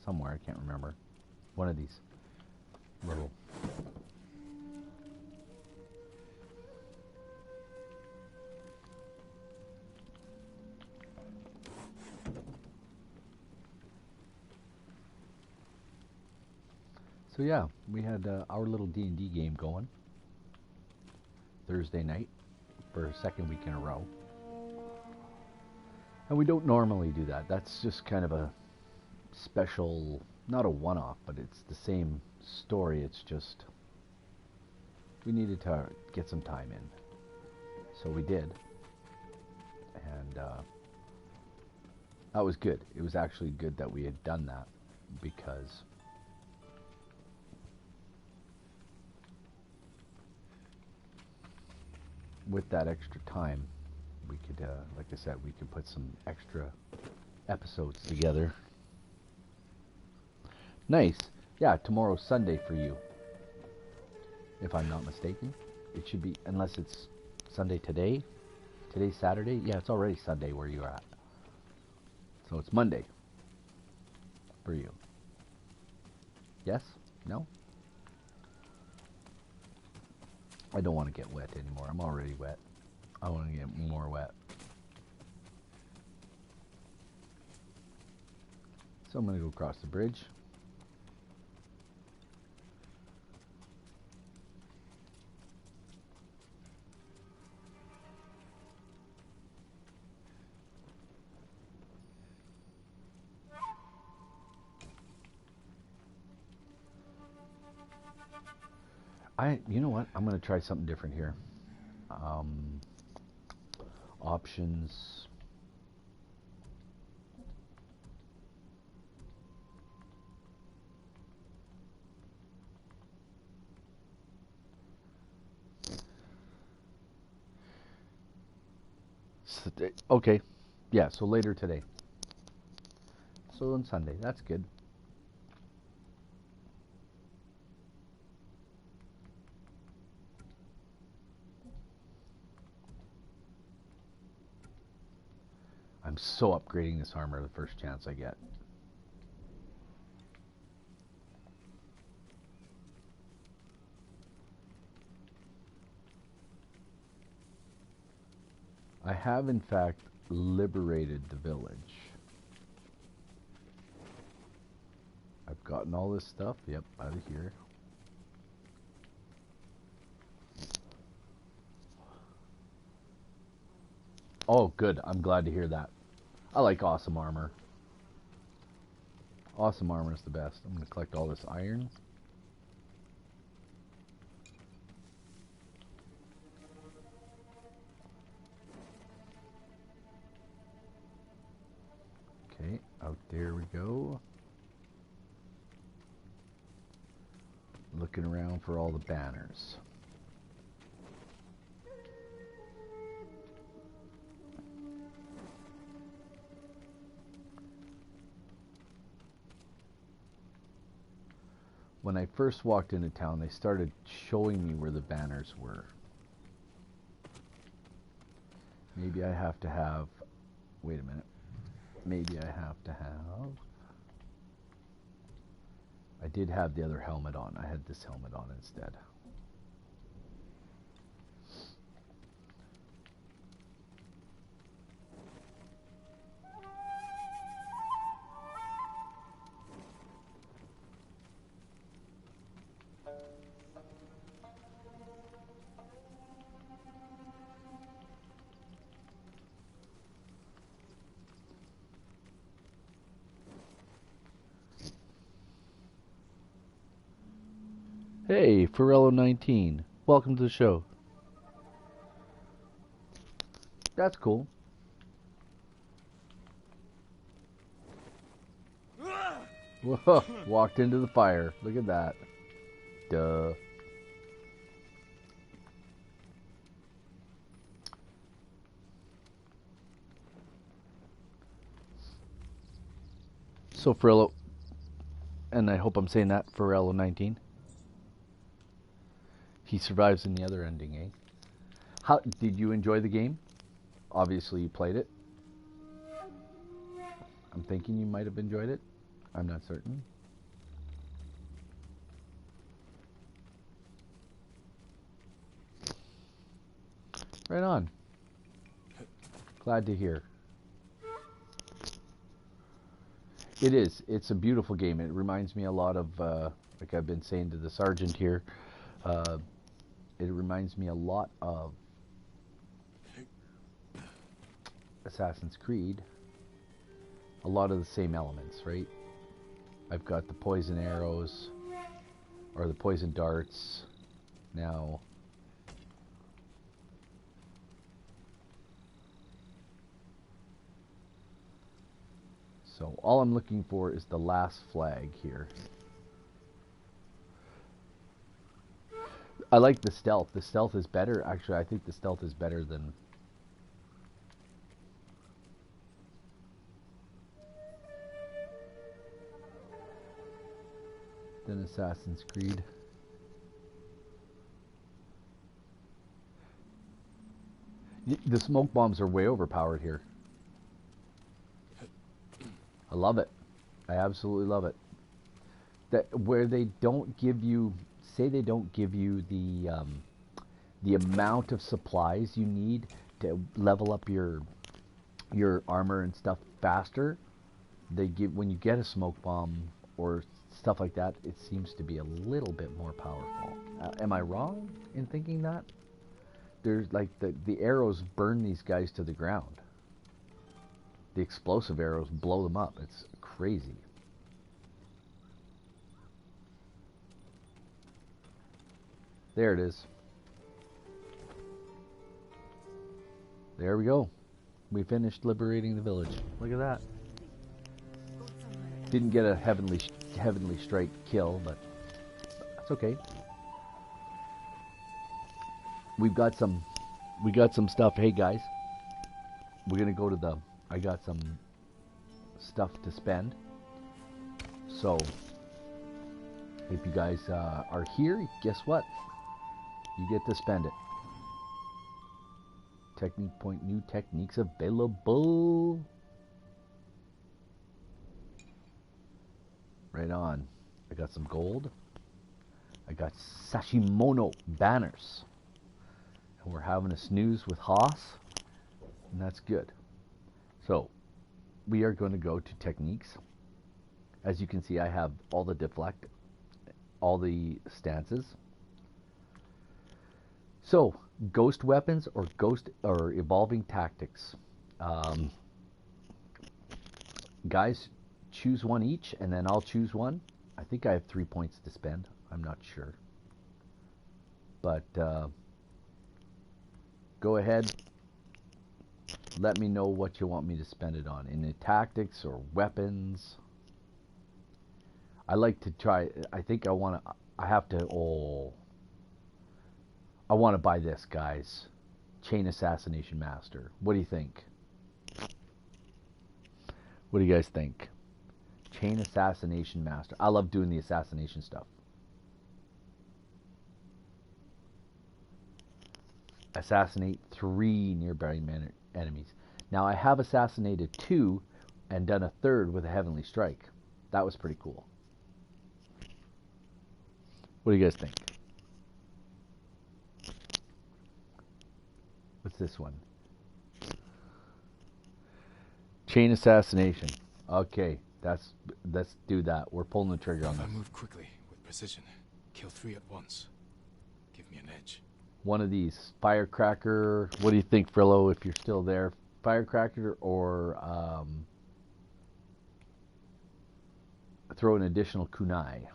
somewhere, I can't remember. One of these little So yeah, we had our little D&D game going Thursday night for a second week in a row. And we don't normally do that. That's just kind of a special, not a one-off, but it's the same story. It's just we needed to get some time in. So we did. And that was good. It was actually good that we had done that, because with that extra time, we could, like I said, we could put some extra episodes together. Nice. Yeah, tomorrow's Sunday for you, if I'm not mistaken. It should be, unless it's Sunday today. Today's Saturday. Yeah, it's already Sunday where you're at. So it's Monday for you. Yes? No? I don't want to get wet anymore. I'm already wet. I want to get more wet. So I'm going to go across the bridge. You know what? I'm going to try something different here. Options. Okay. Yeah, so later today. So on Sunday. That's good. I'm so upgrading this armor the first chance I get. I have, in fact, liberated the village. I've gotten all this stuff, yep, out of here. Oh, good. I'm glad to hear that. I like awesome armor. Awesome armor is the best. I'm going to collect all this iron. Okay, out there we go. Looking around for all the banners. When I first walked into town, they started showing me where the banners were. Maybe I have to have... Wait a minute. Maybe I have to have... I did have the other helmet on. I had this helmet on instead. Hey, Pharrello19. Welcome to the show. That's cool. Whoa, walked into the fire. Look at that. Duh. So Pharrello, and I hope I'm saying that, Pharrello19. He survives in the other ending, eh? How did you enjoy the game? Obviously you played it. I'm thinking you might have enjoyed it. I'm not certain. Right on. Glad to hear. It is. It's a beautiful game. It reminds me a lot of Like I've been saying to the sergeant here, it reminds me a lot of Assassin's Creed. A lot of the same elements, right? I've got the poison arrows, or the poison darts. Now, so all I'm looking for is the last flag here. I like the stealth. The stealth is better. Actually, I think the stealth is better than Assassin's Creed. The smoke bombs are way overpowered here. I love it. I absolutely love it. That where they don't give you, say they don't give you the amount of supplies you need to level up your armor and stuff faster. They give, when you get a smoke bomb or stuff like that, it seems to be a little bit more powerful. Am I wrong in thinking that? There's like the arrows burn these guys to the ground. The explosive arrows blow them up. It's crazy. There it is. There we go. We finished liberating the village. Look at that. Didn't get a heavenly strike kill, but that's okay. We got some stuff. Hey guys, we're gonna go to the. I got some stuff to spend. So if you guys are here, guess what? You get to spend it. Technique point, new techniques available. Right on. I got some gold. I got Sashimono banners. And we're having a snooze with Haas. And that's good. So, we are going to go to techniques. As you can see, I have all the deflect, all the stances. So, ghost weapons or evolving tactics. Guys, choose one each, and then I'll choose one. I think I have 3 points to spend. I'm not sure. But go ahead. Let me know what you want me to spend it on. In the tactics or weapons. I like to try. I think I want to. I have to. Oh. I want to buy this, guys. Chain Assassination Master. What do you think? What do you guys think? Chain Assassination Master. I love doing the assassination stuff. Assassinate 3 nearby enemies. Now I have assassinated 2 and done a 3rd with a heavenly strike. That was pretty cool. What do you guys think? What's this one? Chain Assassination. Okay, let's do that. We're pulling the trigger on If I this. move quickly, with precision, kill 3 at once. Give me an edge. One of these. Firecracker. What do you think, Frillo, if you're still there? Firecracker or throw an additional kunai.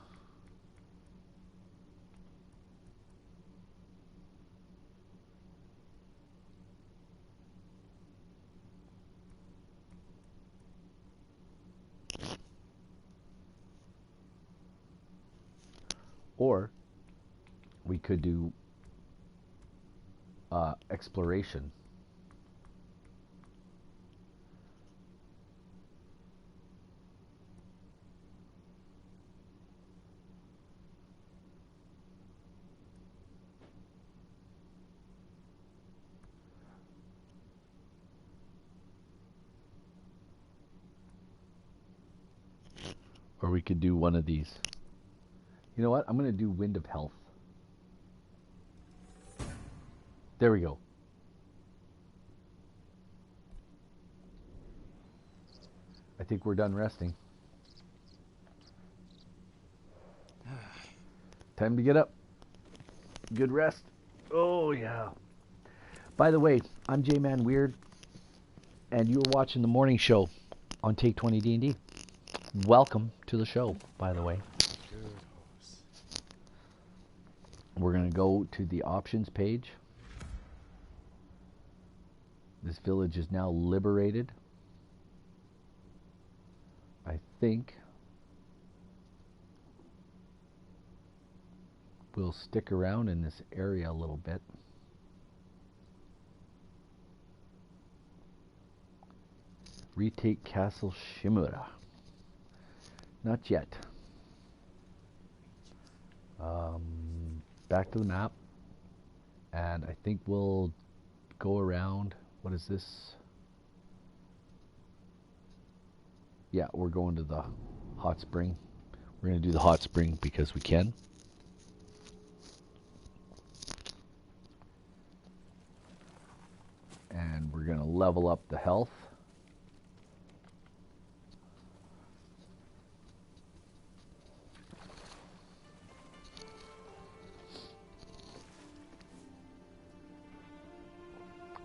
Or we could do exploration. Or we could do one of these. You know what? I'm going to do Wind of Health. There we go. I think we're done resting. Time to get up. Good rest. Oh, yeah. By the way, I'm J-Man Weird, and you're watching the morning show on Take20 D&D. Welcome to the show, by the way. We're going to go to the options page. This village is now liberated. I think we'll stick around in this area a little bit. Retake Castle Shimura. Not yet. Back to the map. And I think we'll go around. What is this? Yeah, we're going to the hot spring. We're going to do the hot spring because we can. And we're going to level up the health.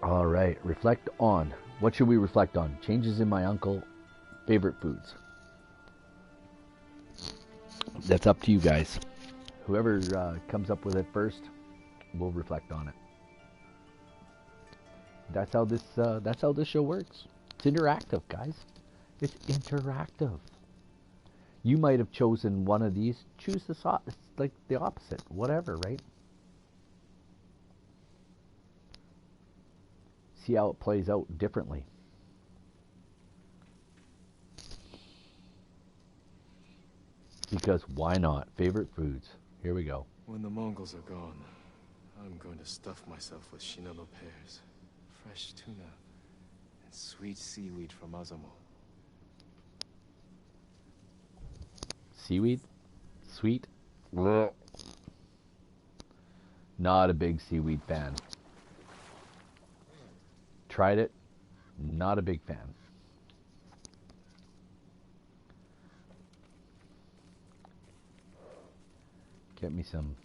All right, reflect on. What should we reflect on? Changes in my uncle. Favorite foods. That's up to you guys. Whoever comes up with it first, we'll reflect on it. That's how this show works. It's interactive, guys. It's interactive. You might have chosen one of these. Choose like the opposite. Whatever, right? See how it plays out differently. Because why not? Favorite foods. Here we go. When the Mongols are gone, I'm going to stuff myself with shinobu pears, fresh tuna, and sweet seaweed from Azamo. Seaweed? Sweet? Blech. Not a big seaweed fan. Tried it. Not a big fan. Get me some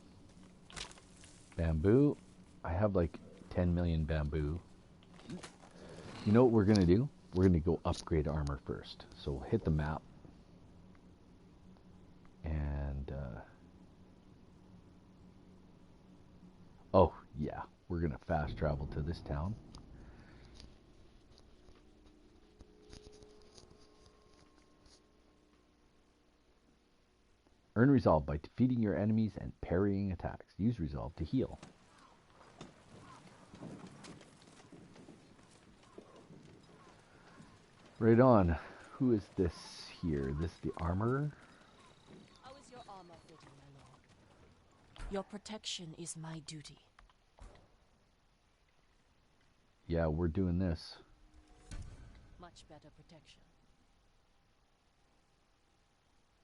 bamboo. I have like 10 million bamboo. You know what we're going to do? We're going to go upgrade armor first. So we'll hit the map. And, oh, yeah. We're going to fast travel to this town. Earn resolve by defeating your enemies and parrying attacks. Use resolve to heal. Right on. Who is this here? This the armorer? How is your armor fitting, my lord? Your protection is my duty. Yeah, we're doing this. Much better protection.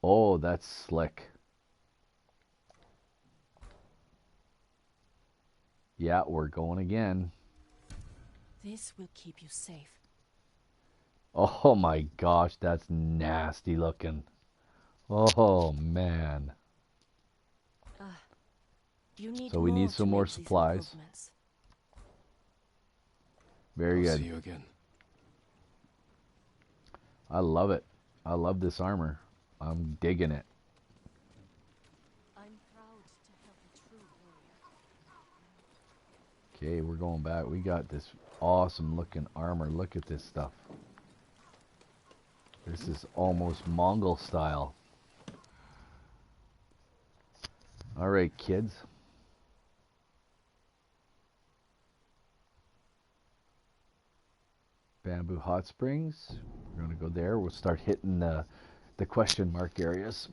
Oh, that's slick. Yeah, we're going again. This will keep you safe. Oh my gosh, that's nasty looking. Oh man. You need so we need some more these supplies. Very I'll good. See you again. I love it. I love this armor. I'm digging it. I'm proud to help a true warrior. Okay, we're going back. We got this awesome looking armor. Look at this stuff. This is almost Mongol style. All right, kids. Bamboo Hot Springs. We're going to go there. We'll start hitting the question mark areas.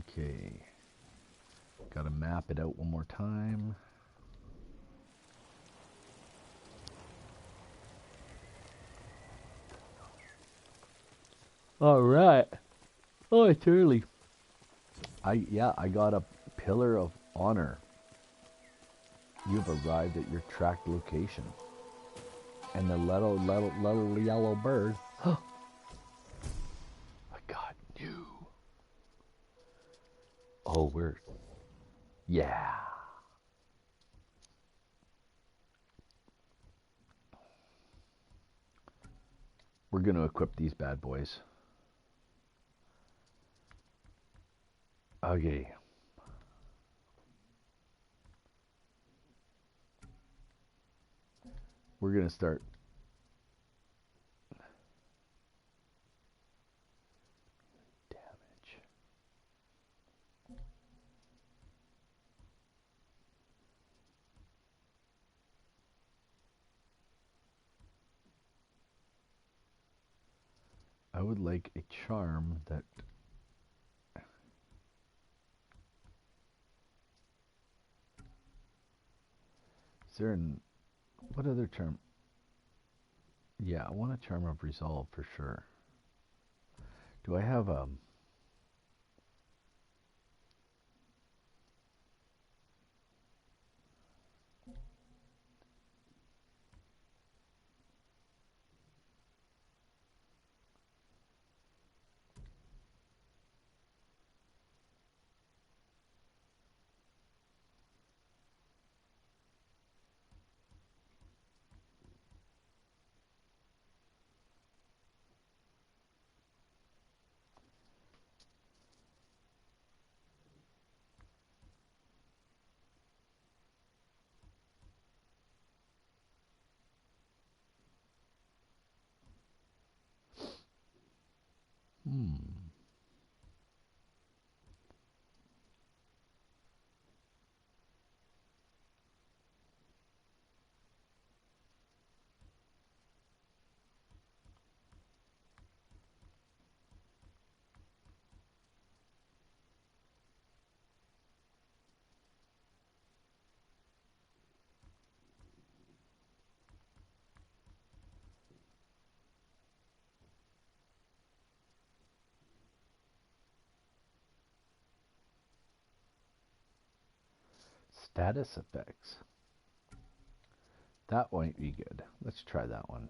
Okay. Got to map it out one more time. All right. Oh, it's early. I got a pillar of honor. You have arrived at your tracked location. And the little yellow bird. I got Yeah. We're going to equip these bad boys. Okay. We're going to start. Damage. I would like a charm that is there an what other charm? Yeah, I want a charm of resolve for sure. Do I have status effects? That might be good. Let's try that one.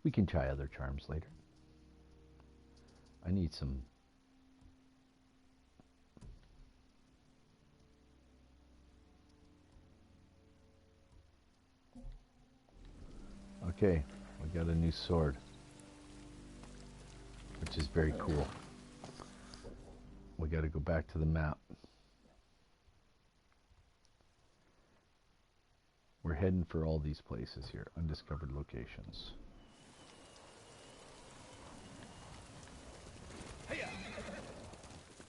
We can try other charms later. I need some. Okay, we got a new sword, which is very cool. We got to go back to the map. We're heading for all these places here, undiscovered locations.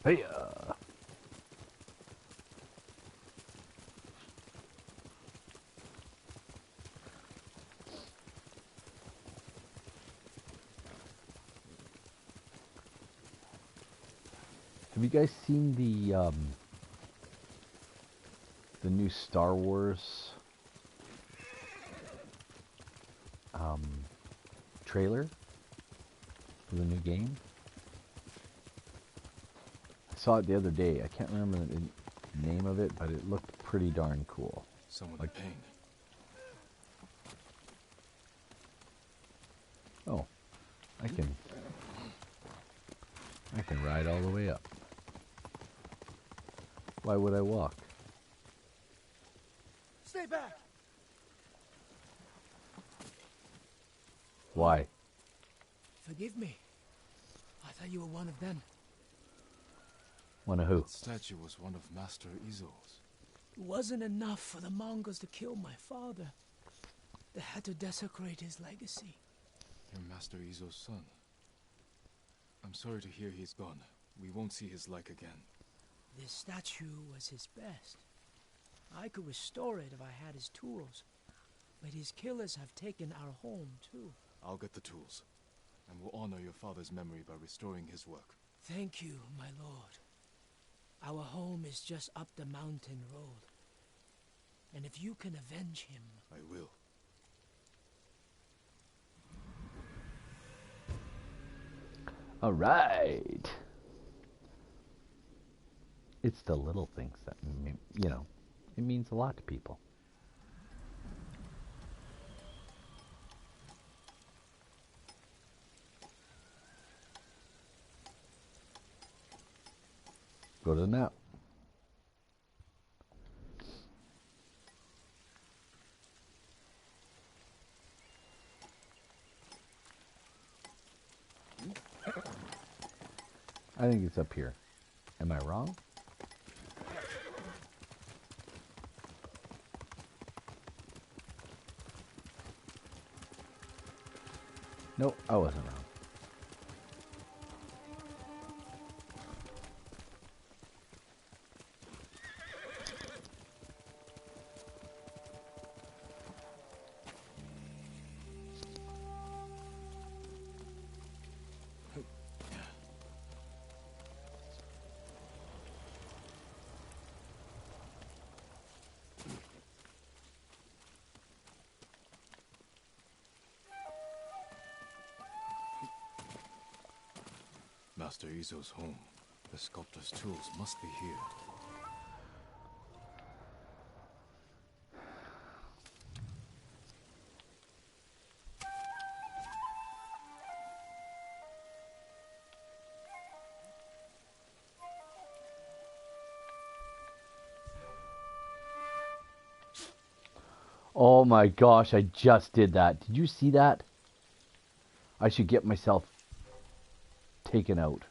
Hey! Have you guys seen the new Star Wars trailer for the new game? I saw it the other day. I can't remember the name of it, but it looked pretty darn cool. Someone like, in pain. Oh, I can ride all the way up. Why would I walk? Stay back! Why? Forgive me. I thought you were one of them. One of who? That statue was one of Master Isol's. It wasn't enough for the Mongols to kill my father. They had to desecrate his legacy. You're Master Isol's son. I'm sorry to hear he's gone. We won't see his like again. This statue was his best. I could restore it if I had his tools. But his killers have taken our home, too. I'll get the tools, and we'll honor your father's memory by restoring his work. Thank you, my lord. Our home is just up the mountain road. And if you can avenge him... I will. All right. It's the little things that, you know, it means a lot to people. Go to the map. I think it's up here. Am I wrong? Nope, I wasn't wrong. Master Izo's home. The sculptor's tools must be here. Oh my gosh, I just did that. Did you see that? I should get myself taken out.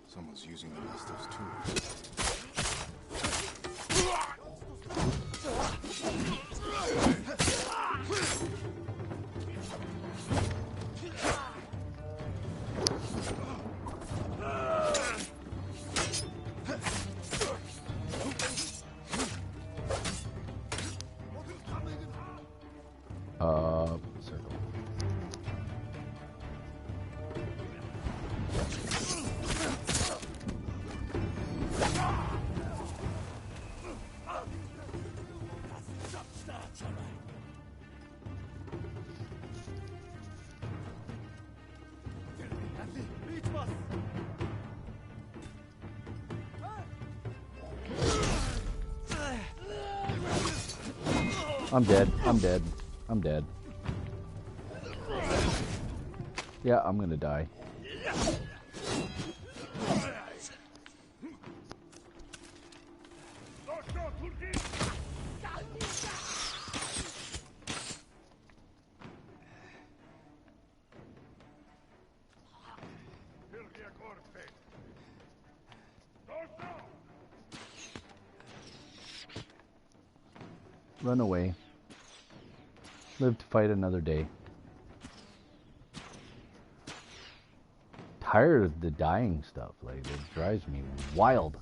Someone's using the master's tools. Circle. I'm dead. I'm dead. I'm dead. Yeah, I'm gonna die. Run away. Live to fight another day. Tired of the dying stuff. Like, it drives me wild.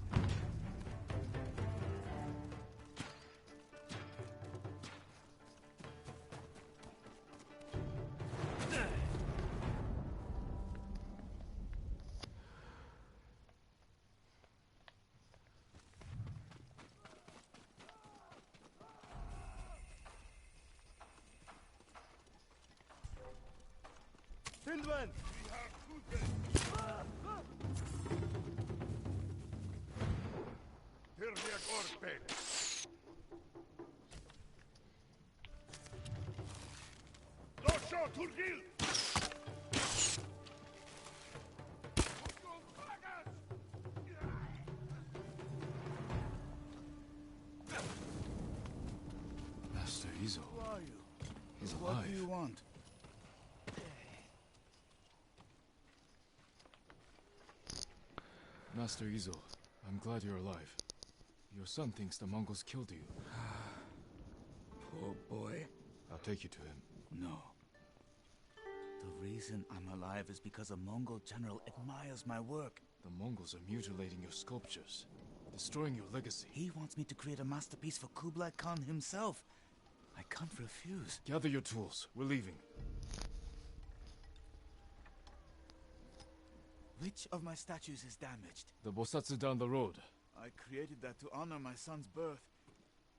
Master Izo. Who are you? He's What alive. do you want? Master Izo, I'm glad you're alive. Your son thinks the Mongols killed you. Poor boy. I'll take you to him. No. The reason I'm alive is because a Mongol general admires my work. The Mongols are mutilating your sculptures, destroying your legacy. He wants me to create a masterpiece for Kublai Khan himself. I can't refuse. Gather your tools. We're leaving. Which of my statues is damaged? The Bosatsu down the road. I created that to honor my son's birth.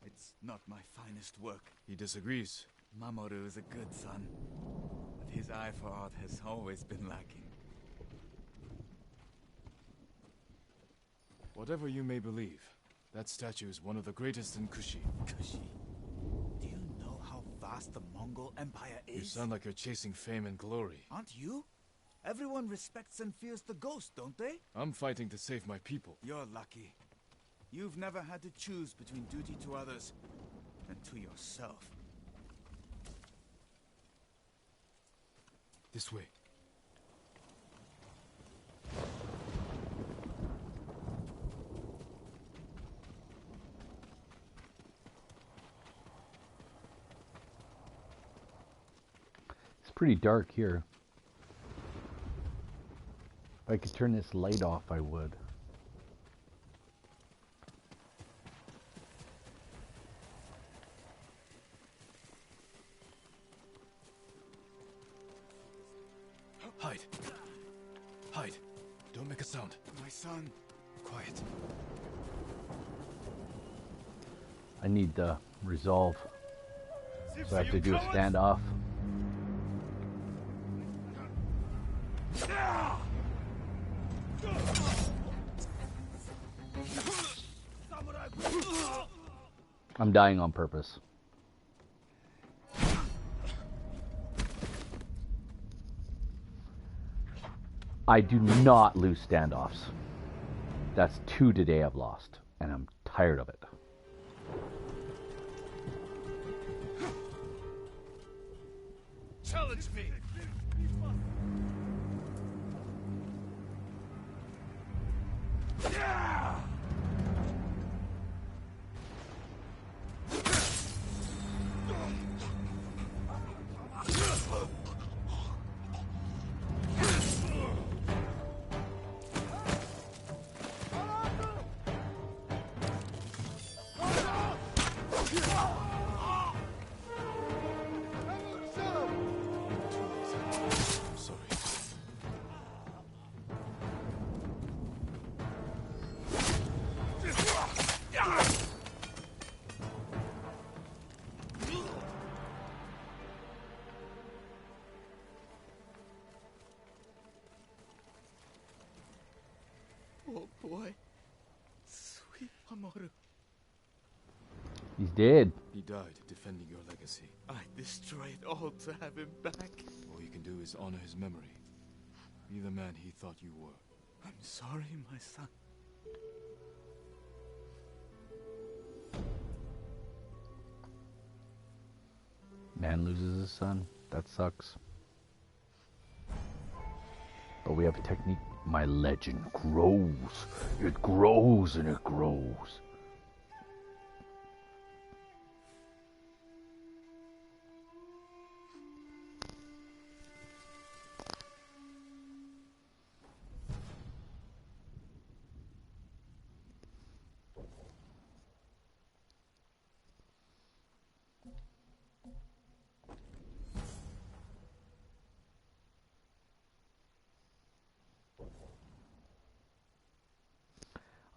It's not my finest work. He disagrees. Mamoru is a good son, but his eye for art has always been lacking. Whatever you may believe, that statue is one of the greatest in Kushi. Kushi. Do you know how vast the Mongol Empire is? You sound like you're chasing fame and glory. Aren't you? Everyone respects and fears the ghost, don't they? I'm fighting to save my people. You're lucky. You've never had to choose between duty to others and to yourself. This way. It's pretty dark here. If I could turn this light off, I would. Hide. Hide. Don't make a sound. My son. Quiet. I need the resolve. So I have to do a standoff. I'm dying on purpose. I do not lose standoffs. That's 2 today I've lost, and I'm tired of it. Challenge me! Oh boy. Sweet Mamoru. He's dead. He died defending your legacy. I destroyed all to have him back. All you can do is honor his memory. Be the man he thought you were. I'm sorry, my son. Man loses his son. That sucks. But we have a technique. My legend grows. It grows and it grows.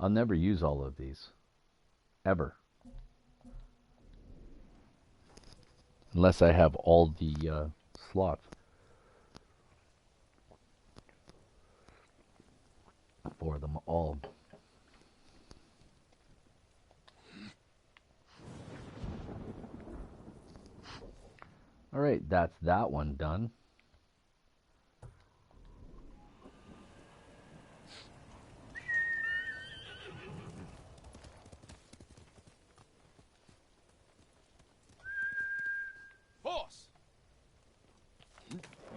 I'll never use all of these. Ever. Unless I have all the slots for them all. Alright, that's that one done.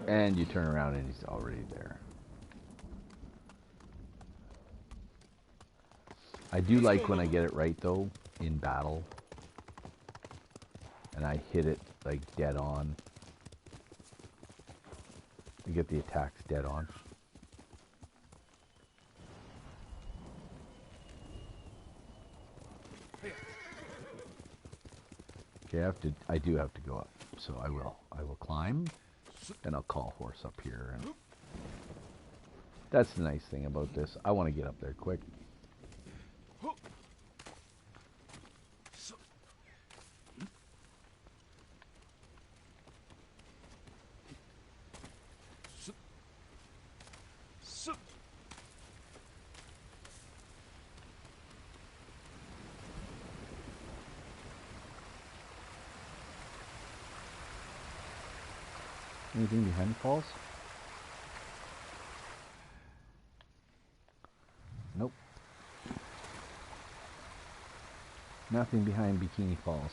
And you turn around and he's already there. I do like when I get it right though, in battle. And I hit it like dead on. You get the attacks dead on. Okay, I do have to go up. So I will climb. And I'll call horse up here. And that's the nice thing about this. I want to get up there quick. Anything behind falls? Nope. Nothing behind Bikini Falls.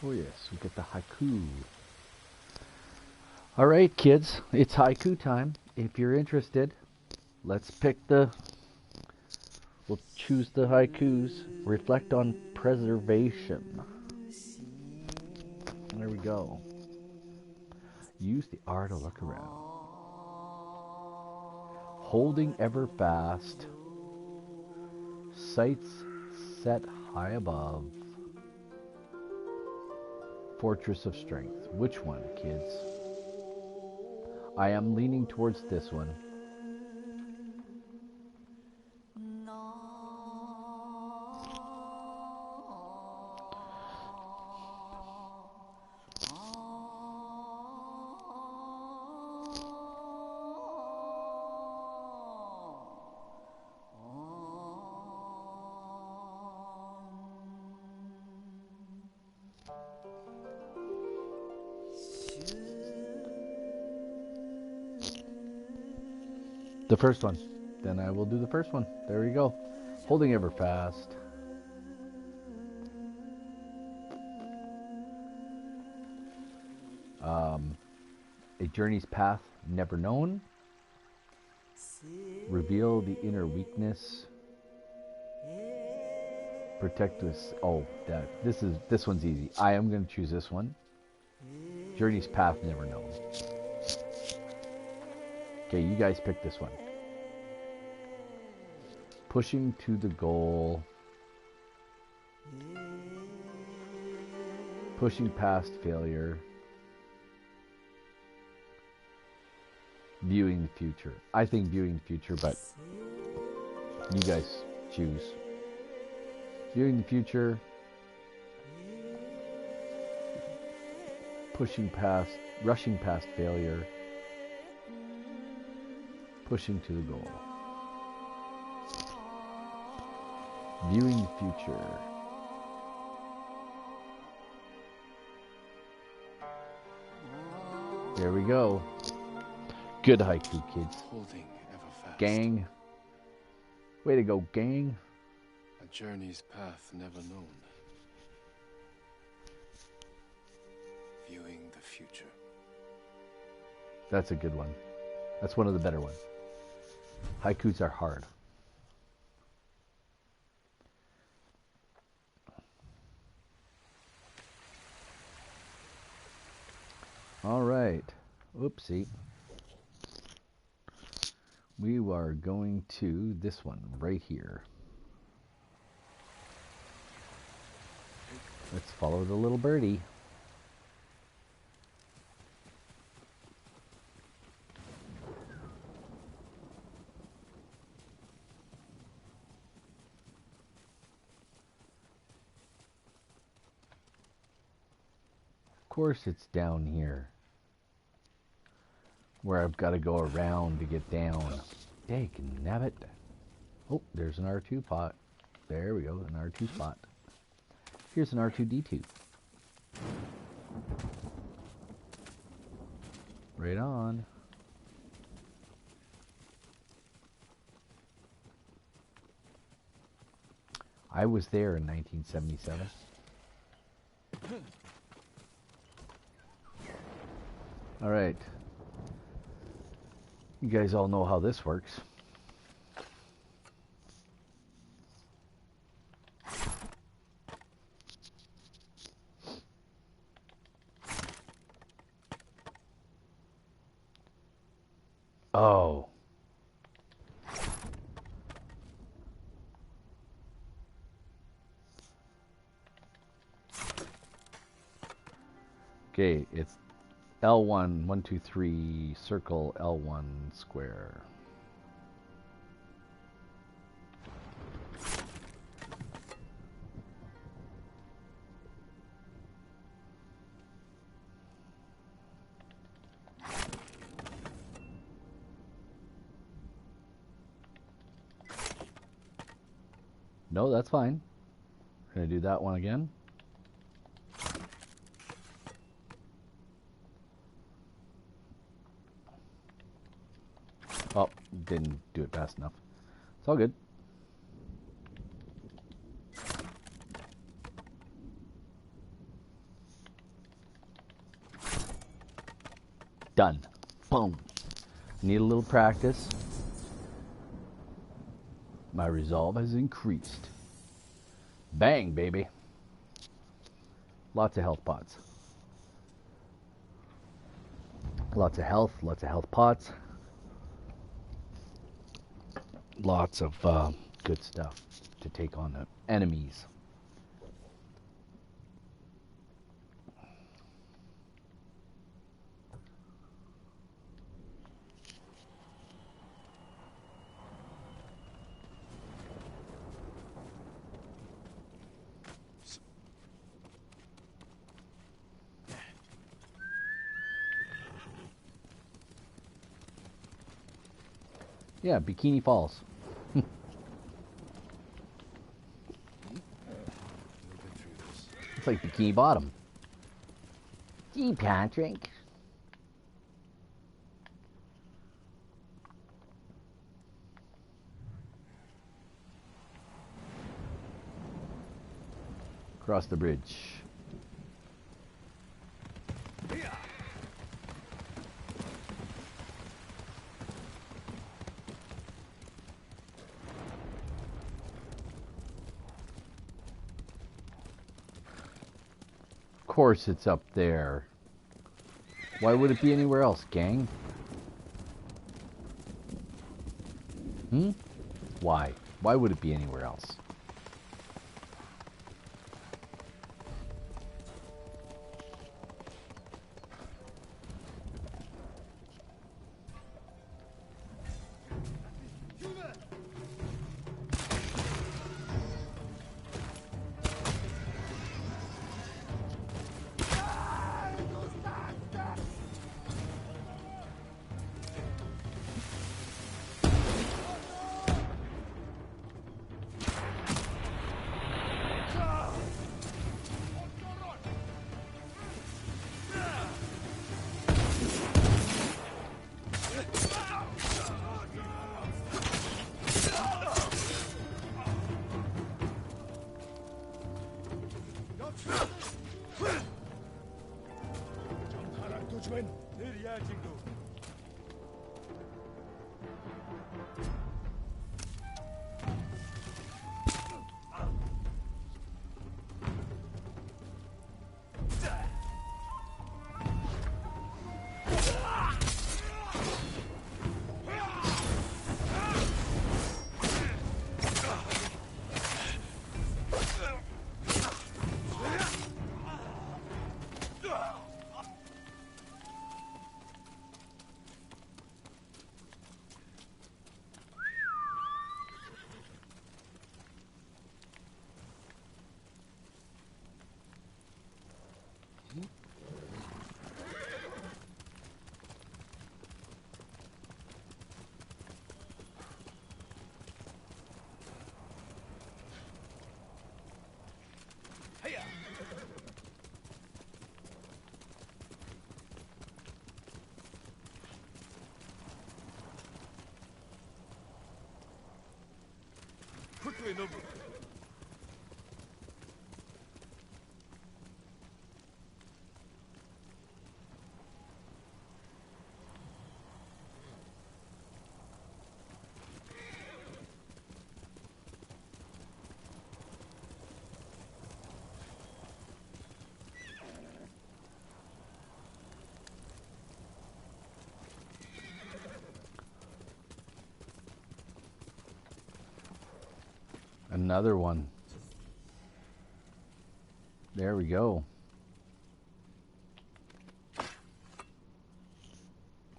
Oh yes, we get the haiku. Alright kids, it's haiku time. If you're interested, let's pick we'll choose the haikus. Reflect on preservation. There we go. Use the R to look around. Holding ever fast. Sights set high above. Fortress of Strength. Which one, kids? I am leaning towards this one. The first one. Then I will do the first one. There we go. Holding ever fast. A journey's path never known. Reveal the inner weakness. Protect us. Oh, this one's easy. I am going to choose this one. Journey's path never known. Okay, you guys pick this one. Pushing to the goal. Pushing past failure. Viewing the future. I think viewing the future, but you guys choose. Viewing the future. Rushing past failure. Pushing to the goal. Viewing the future. There we go. Good haiku, kids. Holding ever fast. Gang. Way to go, gang. A journey's path never known. Viewing the future. That's a good one. That's one of the better ones. Haikus are hard. All right. Oopsie. We are going to this one right here. Let's follow the little birdie. Of course it's down here where I've got to go around to get down. Dang nabbit. Oh, there's an R2 pot. There we go, an R2 spot. Here's an R2D2. Right on. I was there in 1977. All right. You guys all know how this works. Oh. Okay, it's L1, 1, 2, 3, circle L1 square. No, that's fine. Gonna do that one again. Oh, didn't do it fast enough. It's all good. Done. Boom. Need a little practice. My resolve has increased. Bang, baby. Lots of health pots. Lots of health pots. Lots of good stuff to take on the enemies. Yeah, Bikini Falls. It's like Bikini Bottom. Gee, Patrick. Cross the bridge. Of course it's up there. Why would it be anywhere else, gang? Why? Why would it be anywhere else? Quickly, Nobu. Another one. There we go.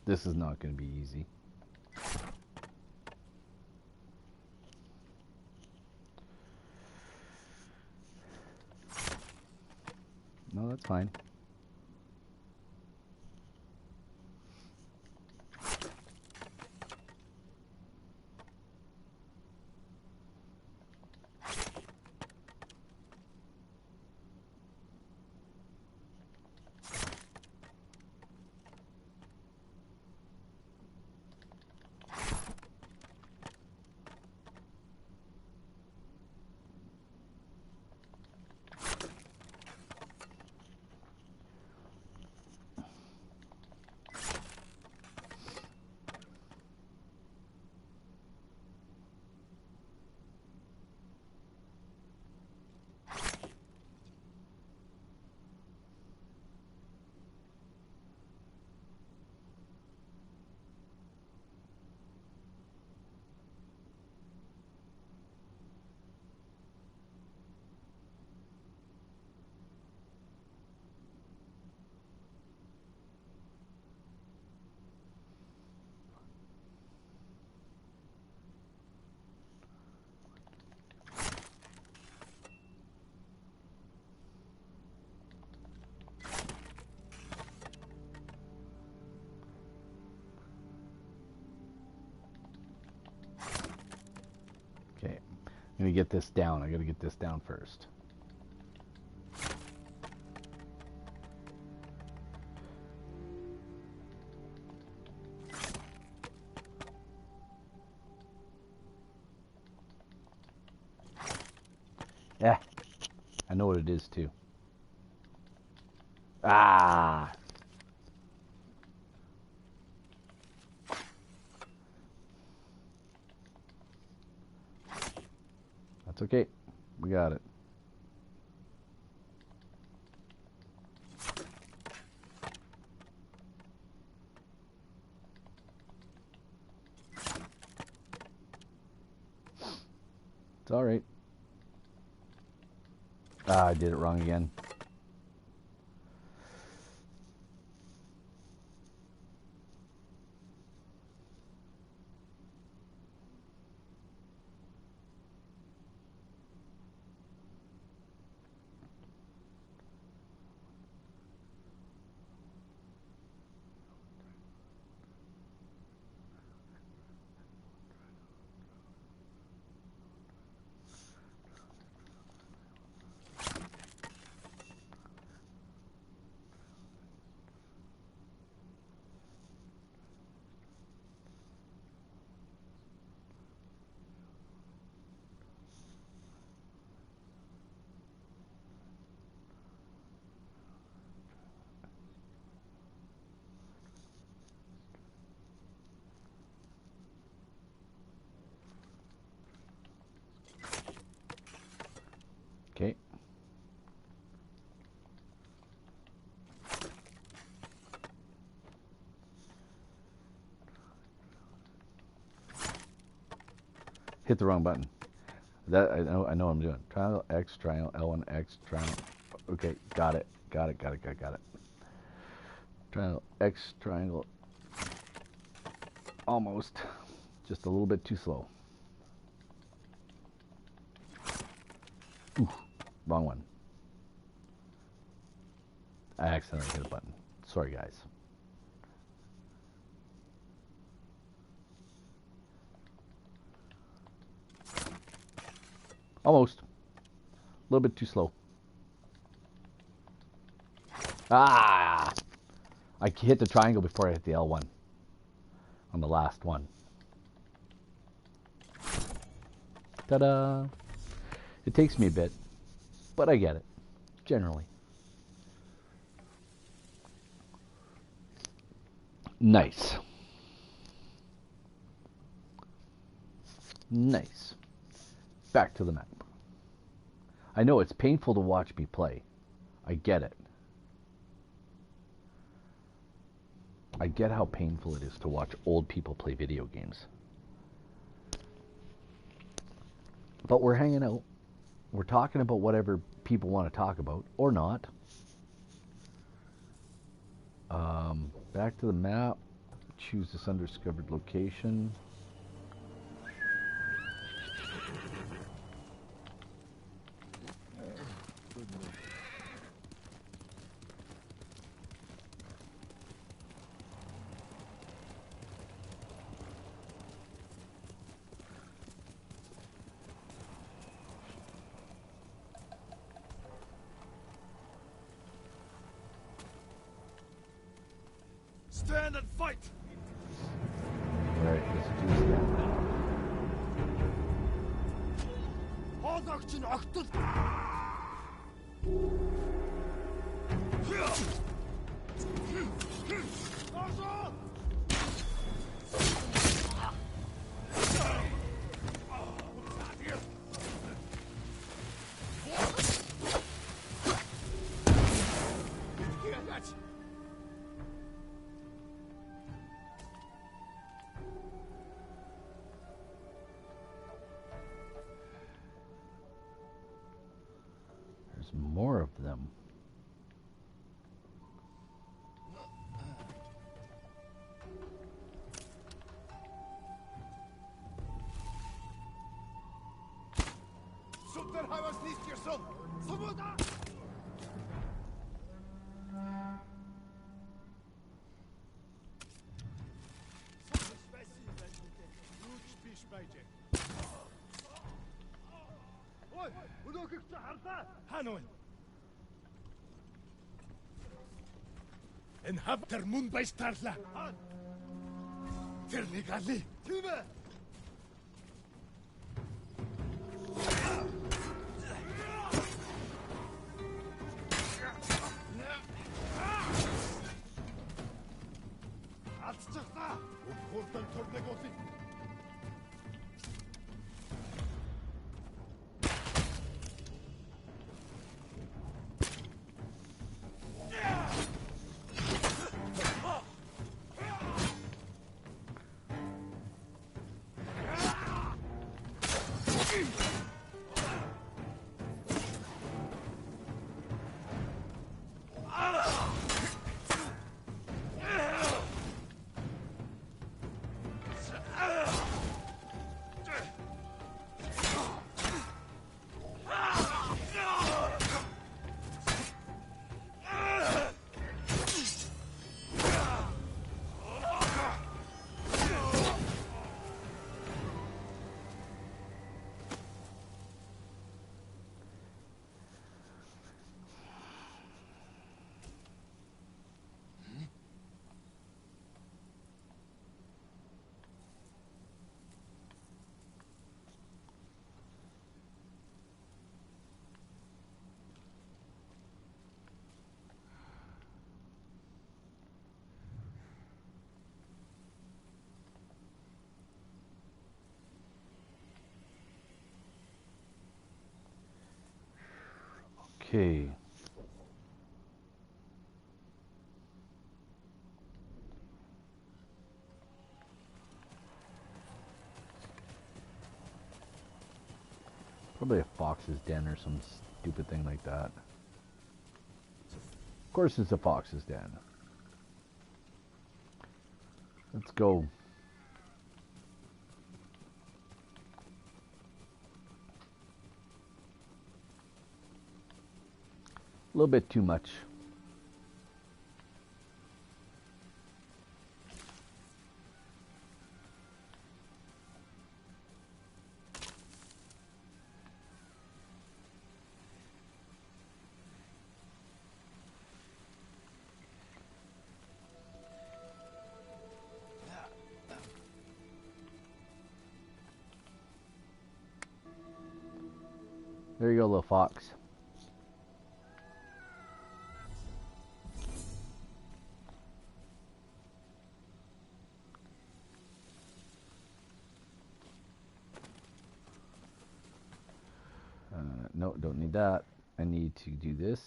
This is not going to be easy. No, that's fine. gonna get this down. I gotta get this down first. Yeah, I know what it is too. Ah! That's okay. We got it. It's all right. Ah, I did it wrong again. Okay. Hit the wrong button. That I know what I'm doing. Triangle X, triangle L1 X, triangle. Okay, got it. Got it. Triangle X, triangle. Almost. Just a little bit too slow. Oof, wrong one. I accidentally hit a button. Sorry, guys. Almost. A little bit too slow. Ah! I hit the triangle before I hit the L1 on the last one. Ta-da! It takes me a bit, but I get it, generally. Nice. Nice. Back to the map. I know it's painful to watch me play. I get it. I get how painful it is to watch old people play video games. But we're hanging out. We're talking about whatever people want to talk about, or not. Back to the map. Choose this undiscovered location. Stand and fight! Alright, let's do this again. There's more of them. Hanwen. En hab der moon by starla. Ternigali. Tüme. Atçıqda. O kordan tornegosi. Okay. Probably a fox's den or some stupid thing like that. Of course it's a fox's den. Let's go. A little bit too much. There you go, little fox. No, don't need that. I need to do this.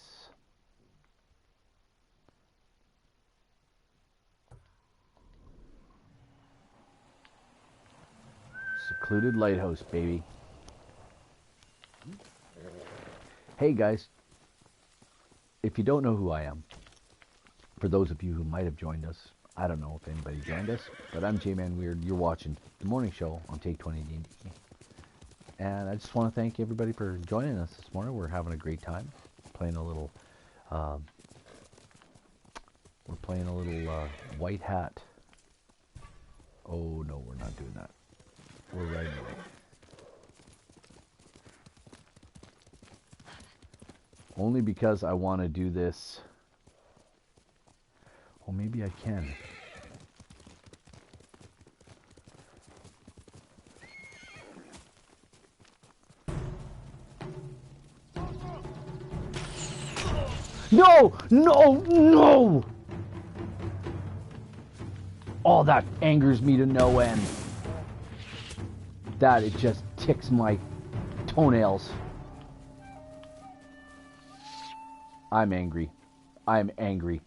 Secluded lighthouse, baby. Hey guys, if you don't know who I am, for those of you who might have joined us, I don't know if anybody joined us, but I'm J-Man Weird. You're watching the morning show on Take20 DND. And I just want to thank everybody for joining us this morning. We're having a great time playing a little. We're playing a little white hat. Oh no, we're not doing that. We're riding away. Only because I want to do this. Well, maybe I can. No! No! No! Oh, that angers me to no end. That, it just ticks my toenails. I'm angry. I'm angry.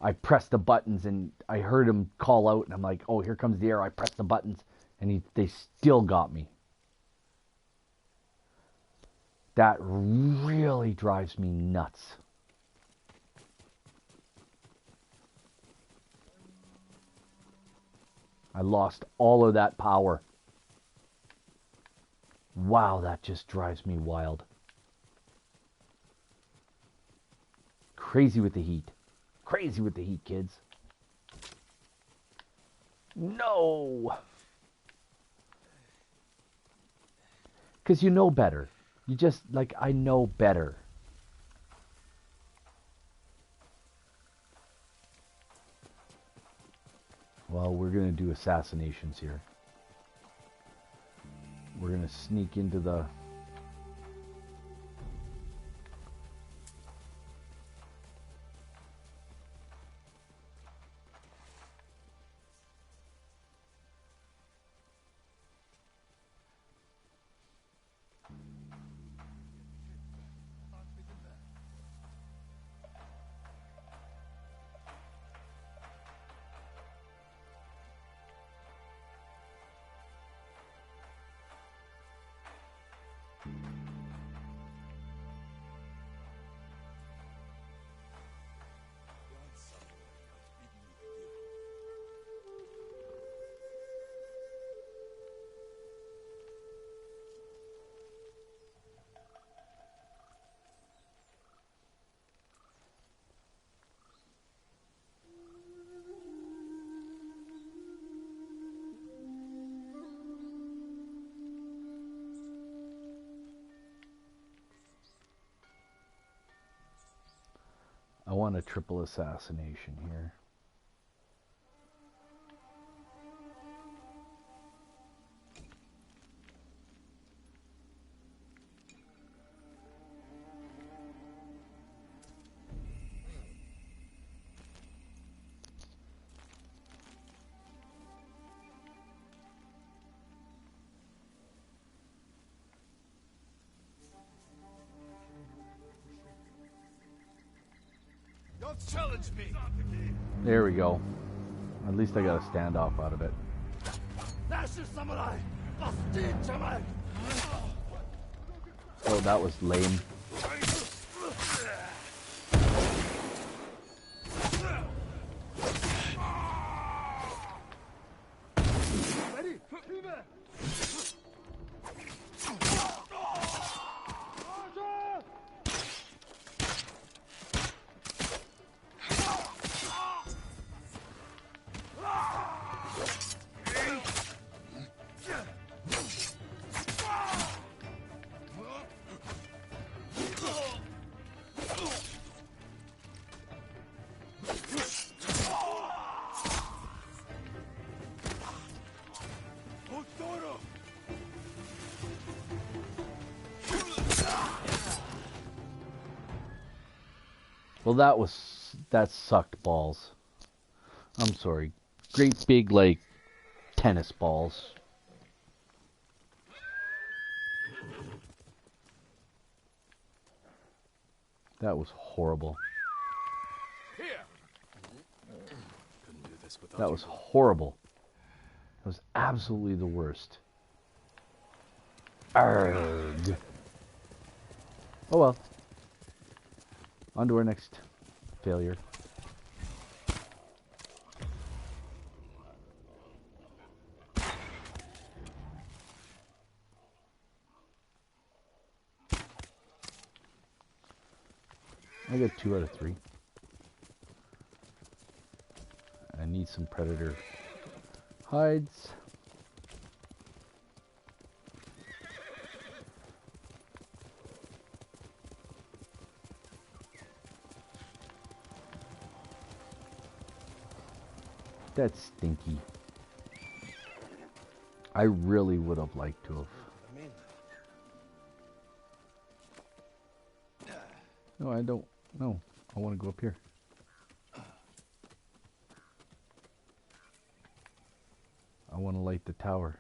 I pressed the buttons and I heard him call out and I'm like, oh, here comes the arrow. I pressed the buttons and they still got me. That really drives me nuts. I lost all of that power. Wow, that just drives me wild. Crazy with the heat. Crazy with the heat, kids. No! Because you know better. You just, like, I know better. Well, we're gonna do assassinations here. We're gonna sneak into the... I want a triple assassination here. Don't challenge me. There we go. At least I got a standoff out of it. Oh, that was lame. Well, that sucked balls. I'm sorry. Great big, like, tennis balls. That was horrible. That was horrible. That was absolutely the worst. Arrgh. Oh well. On to our next failure. I got 2 out of 3. I need some predator hides. That's stinky. I really would have liked to have. No, I don't. No, I want to go up here. I want to light the tower.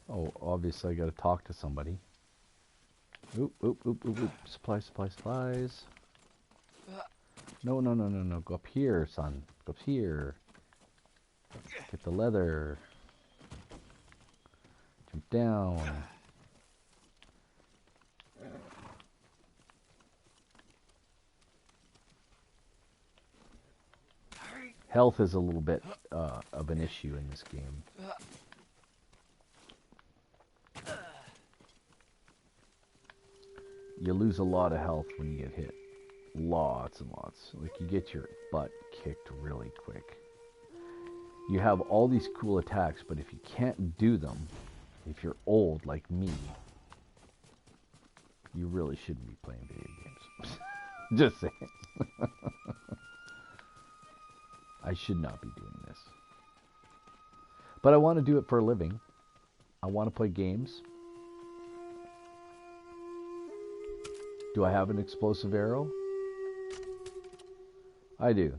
Oh, obviously I got to talk to somebody. Oop, oop, oop, oop, oop. Supplies, supplies, supplies. No, no, no, no, no. Go up here, son. Go up here. Get the leather. Jump down. Health is a little bit of an issue in this game. You lose a lot of health when you get hit. Lots and lots. Like, you get your butt kicked really quick. You have all these cool attacks, but if you can't do them, if you're old like me, you really shouldn't be playing video games. Just saying. I should not be doing this. But I want to do it for a living. I want to play games. Do I have an explosive arrow? I do.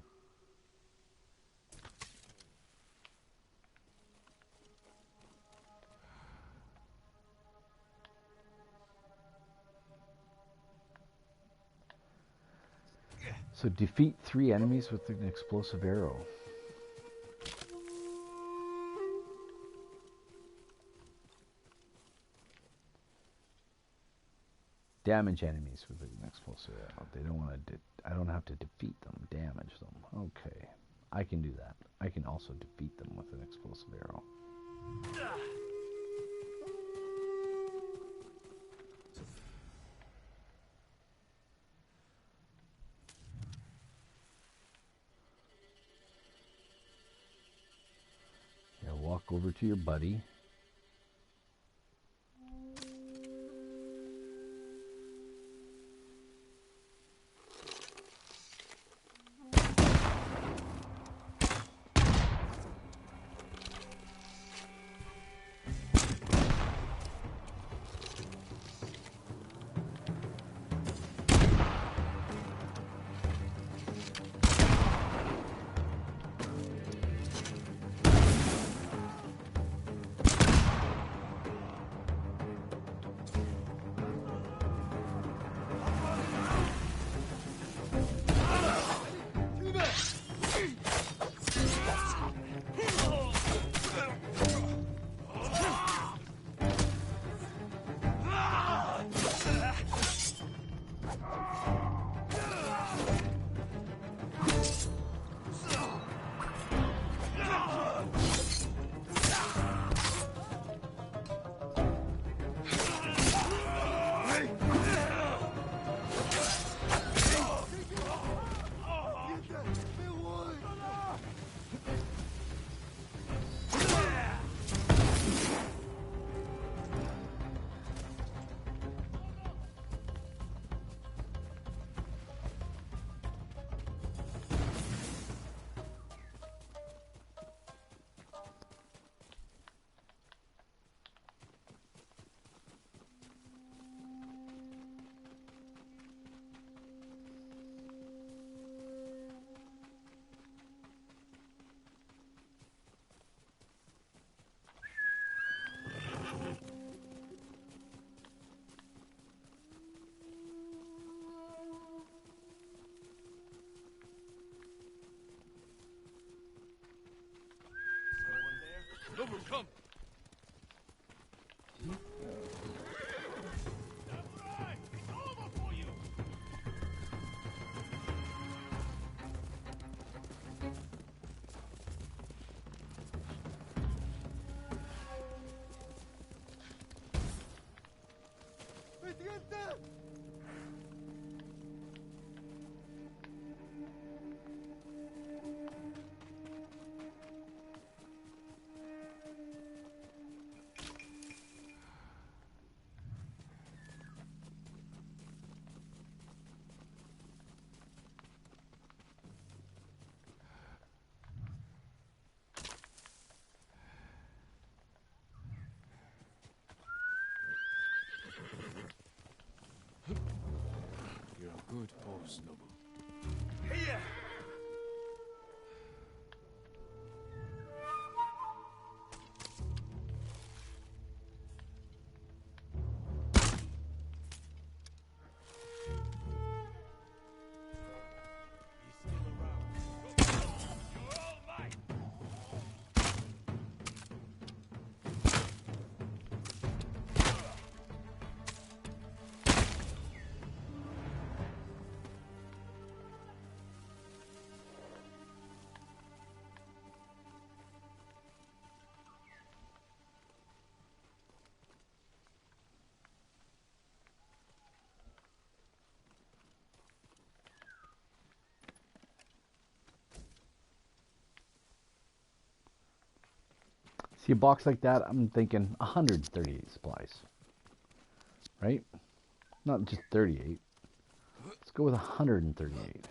So defeat 3 enemies with an explosive arrow. Damage enemies with an explosive arrow. They don't want to. I don't have to defeat them. Damage them. Okay, I can do that. I can also defeat them with an explosive arrow. Yeah, walk over to your buddy. Nobu, come! Samurai, it's over for you! You're a good horse, Nobu. Here! He's still around. You're all mine! See a box like that, I'm thinking 138 supplies. Right? Not just 38. Let's go with 138.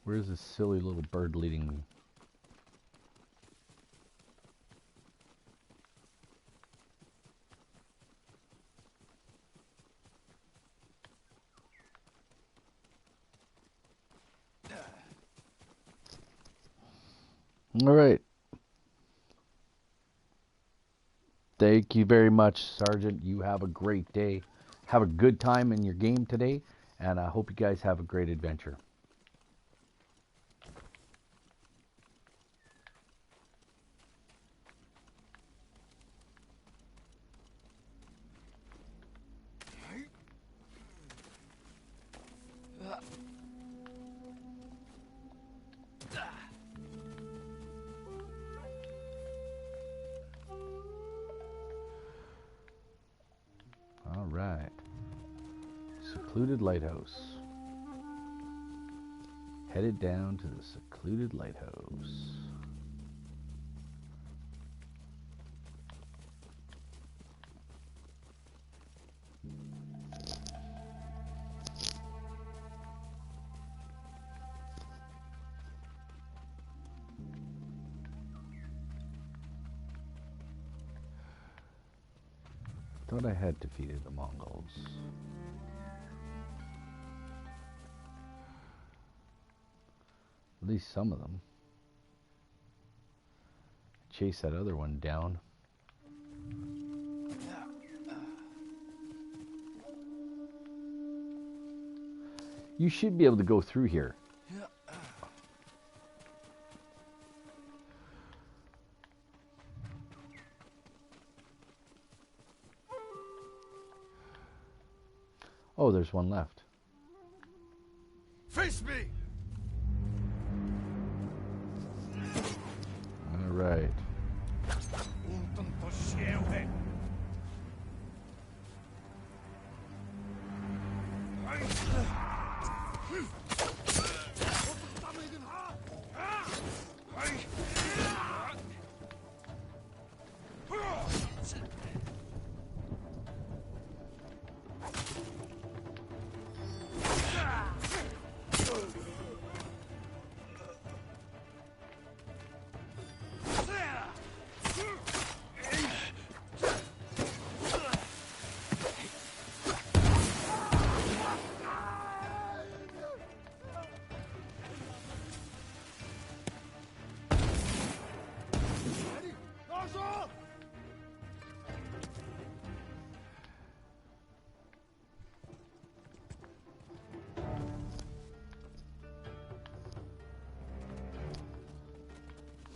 Where's this silly little bird leading me? All right. Thank you very much, Sergeant. You have a great day. Have a good time in your game today, and I hope you guys have a great adventure. All right. Secluded lighthouse. Headed down to the secluded lighthouse. Thought I had defeated the Mongols. At least some of them. Chase that other one down. You should be able to go through here. Oh, there's one left. Face me! All right.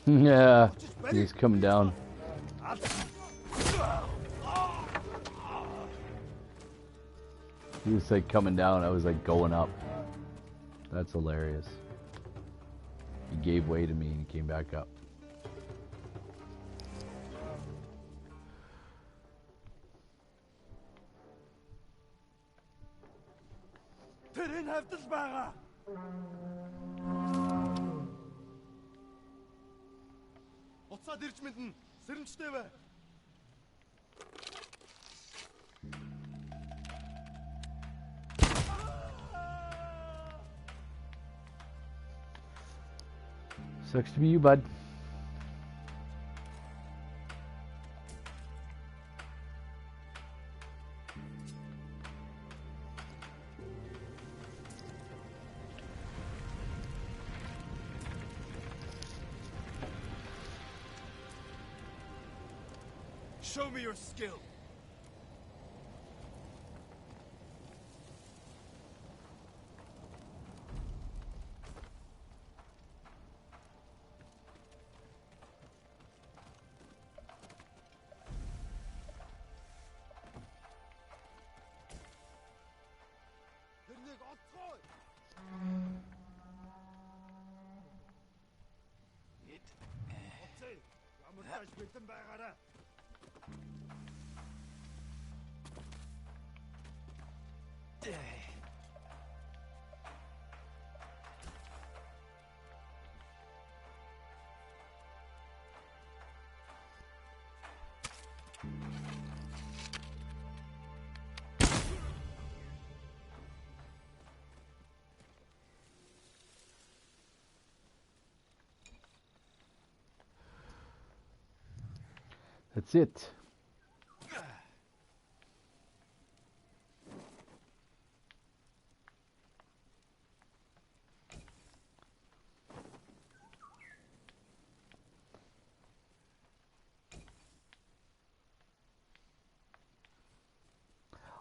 Yeah, he's coming down. He was like coming down, I was like going up. That's hilarious. He gave way to me and he came back up. Sucks to be you, bud. Show me your skill. That's it.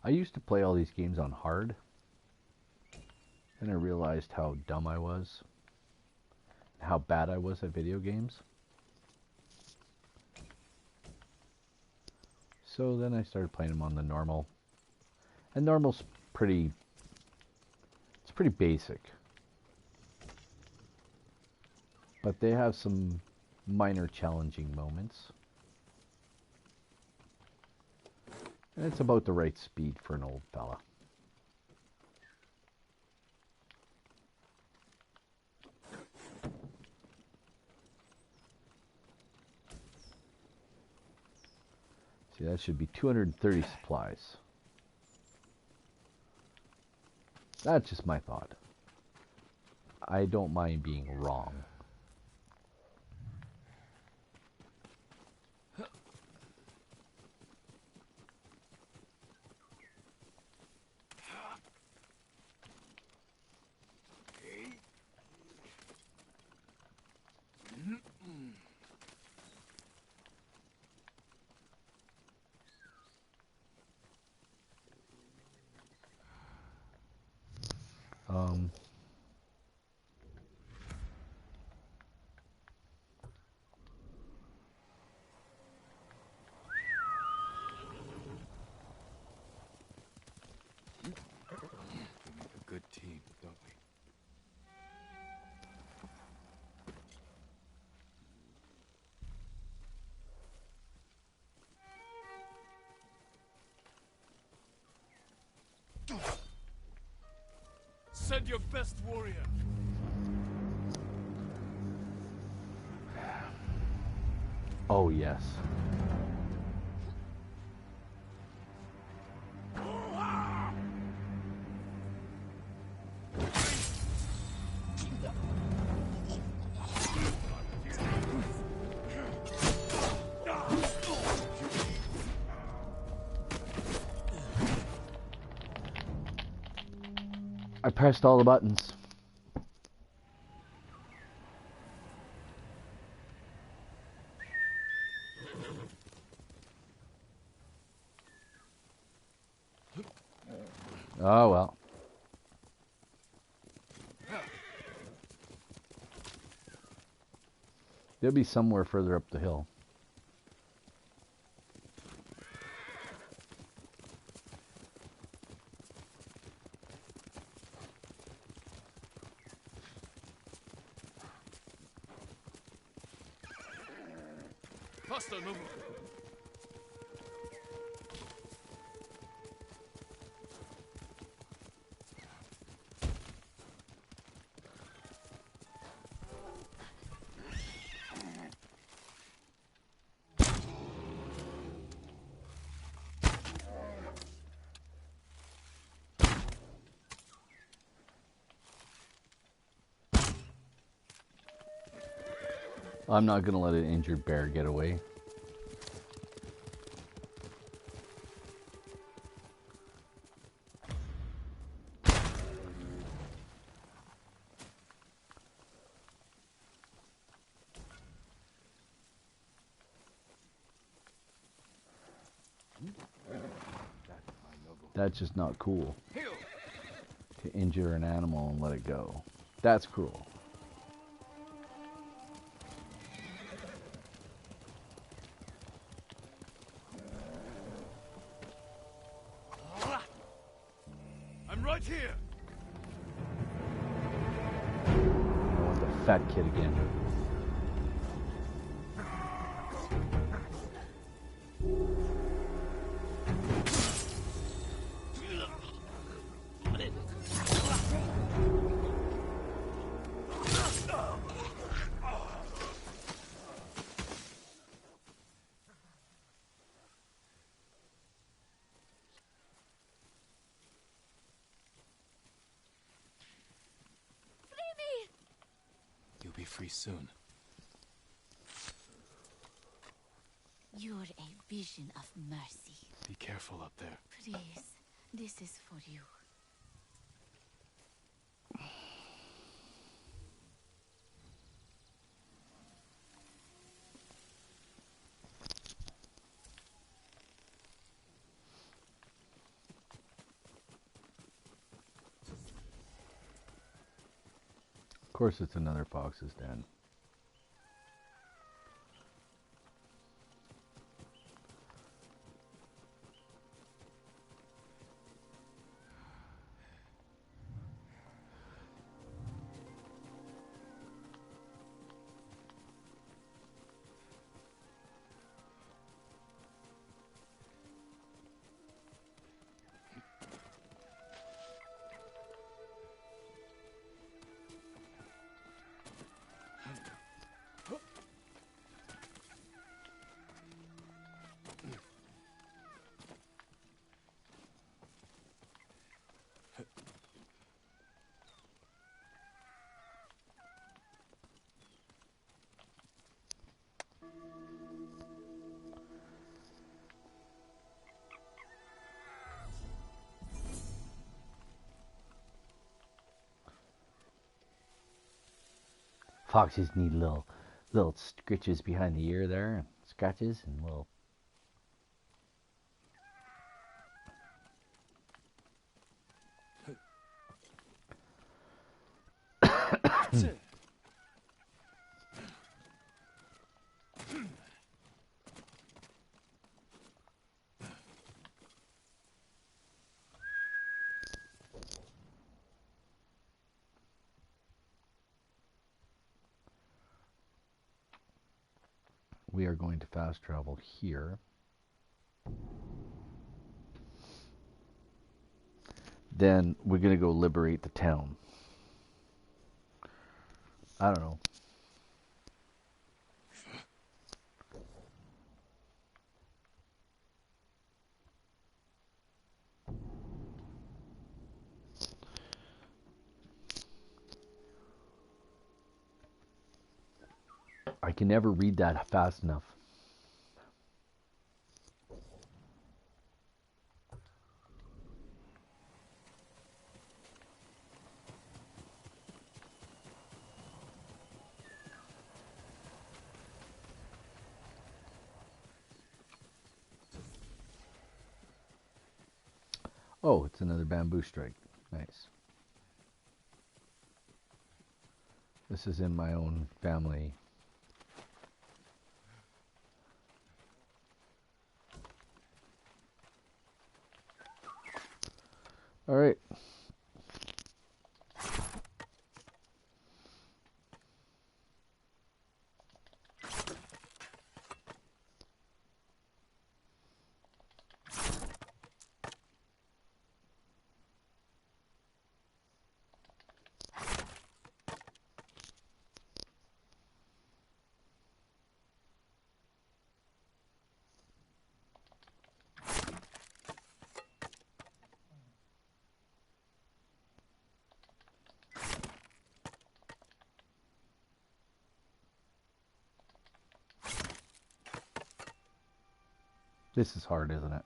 I used to play all these games on hard, and I realized how dumb I was, how bad I was at video games. So then I started playing them on the normal, and normal's pretty basic, but they have some minor challenging moments. And it's about the right speed for an old fella. See, that should be 230 supplies. That's just my thought. I don't mind being wrong. We make a good team, don't we? Send your best warrior. Oh, yes. I pressed all the buttons. Oh well. They'll be somewhere further up the hill. Faster, Nobu. I'm not going to let an injured bear get away. That's just not cool. To injure an animal and let it go. That's cruel. I'm right here. I want the fat kid again. free soon. You're a vision of mercy. Be careful up there. Please, this is for you. Of course, it's another fox's den. Foxes need little scritches behind the ear there, scratches and little. We are going to fast travel here. Then we're going to go liberate the town. I don't know. I can never read that fast enough. Oh, it's another bamboo strike. Nice. This is in my own family. All right. This is hard, isn't it?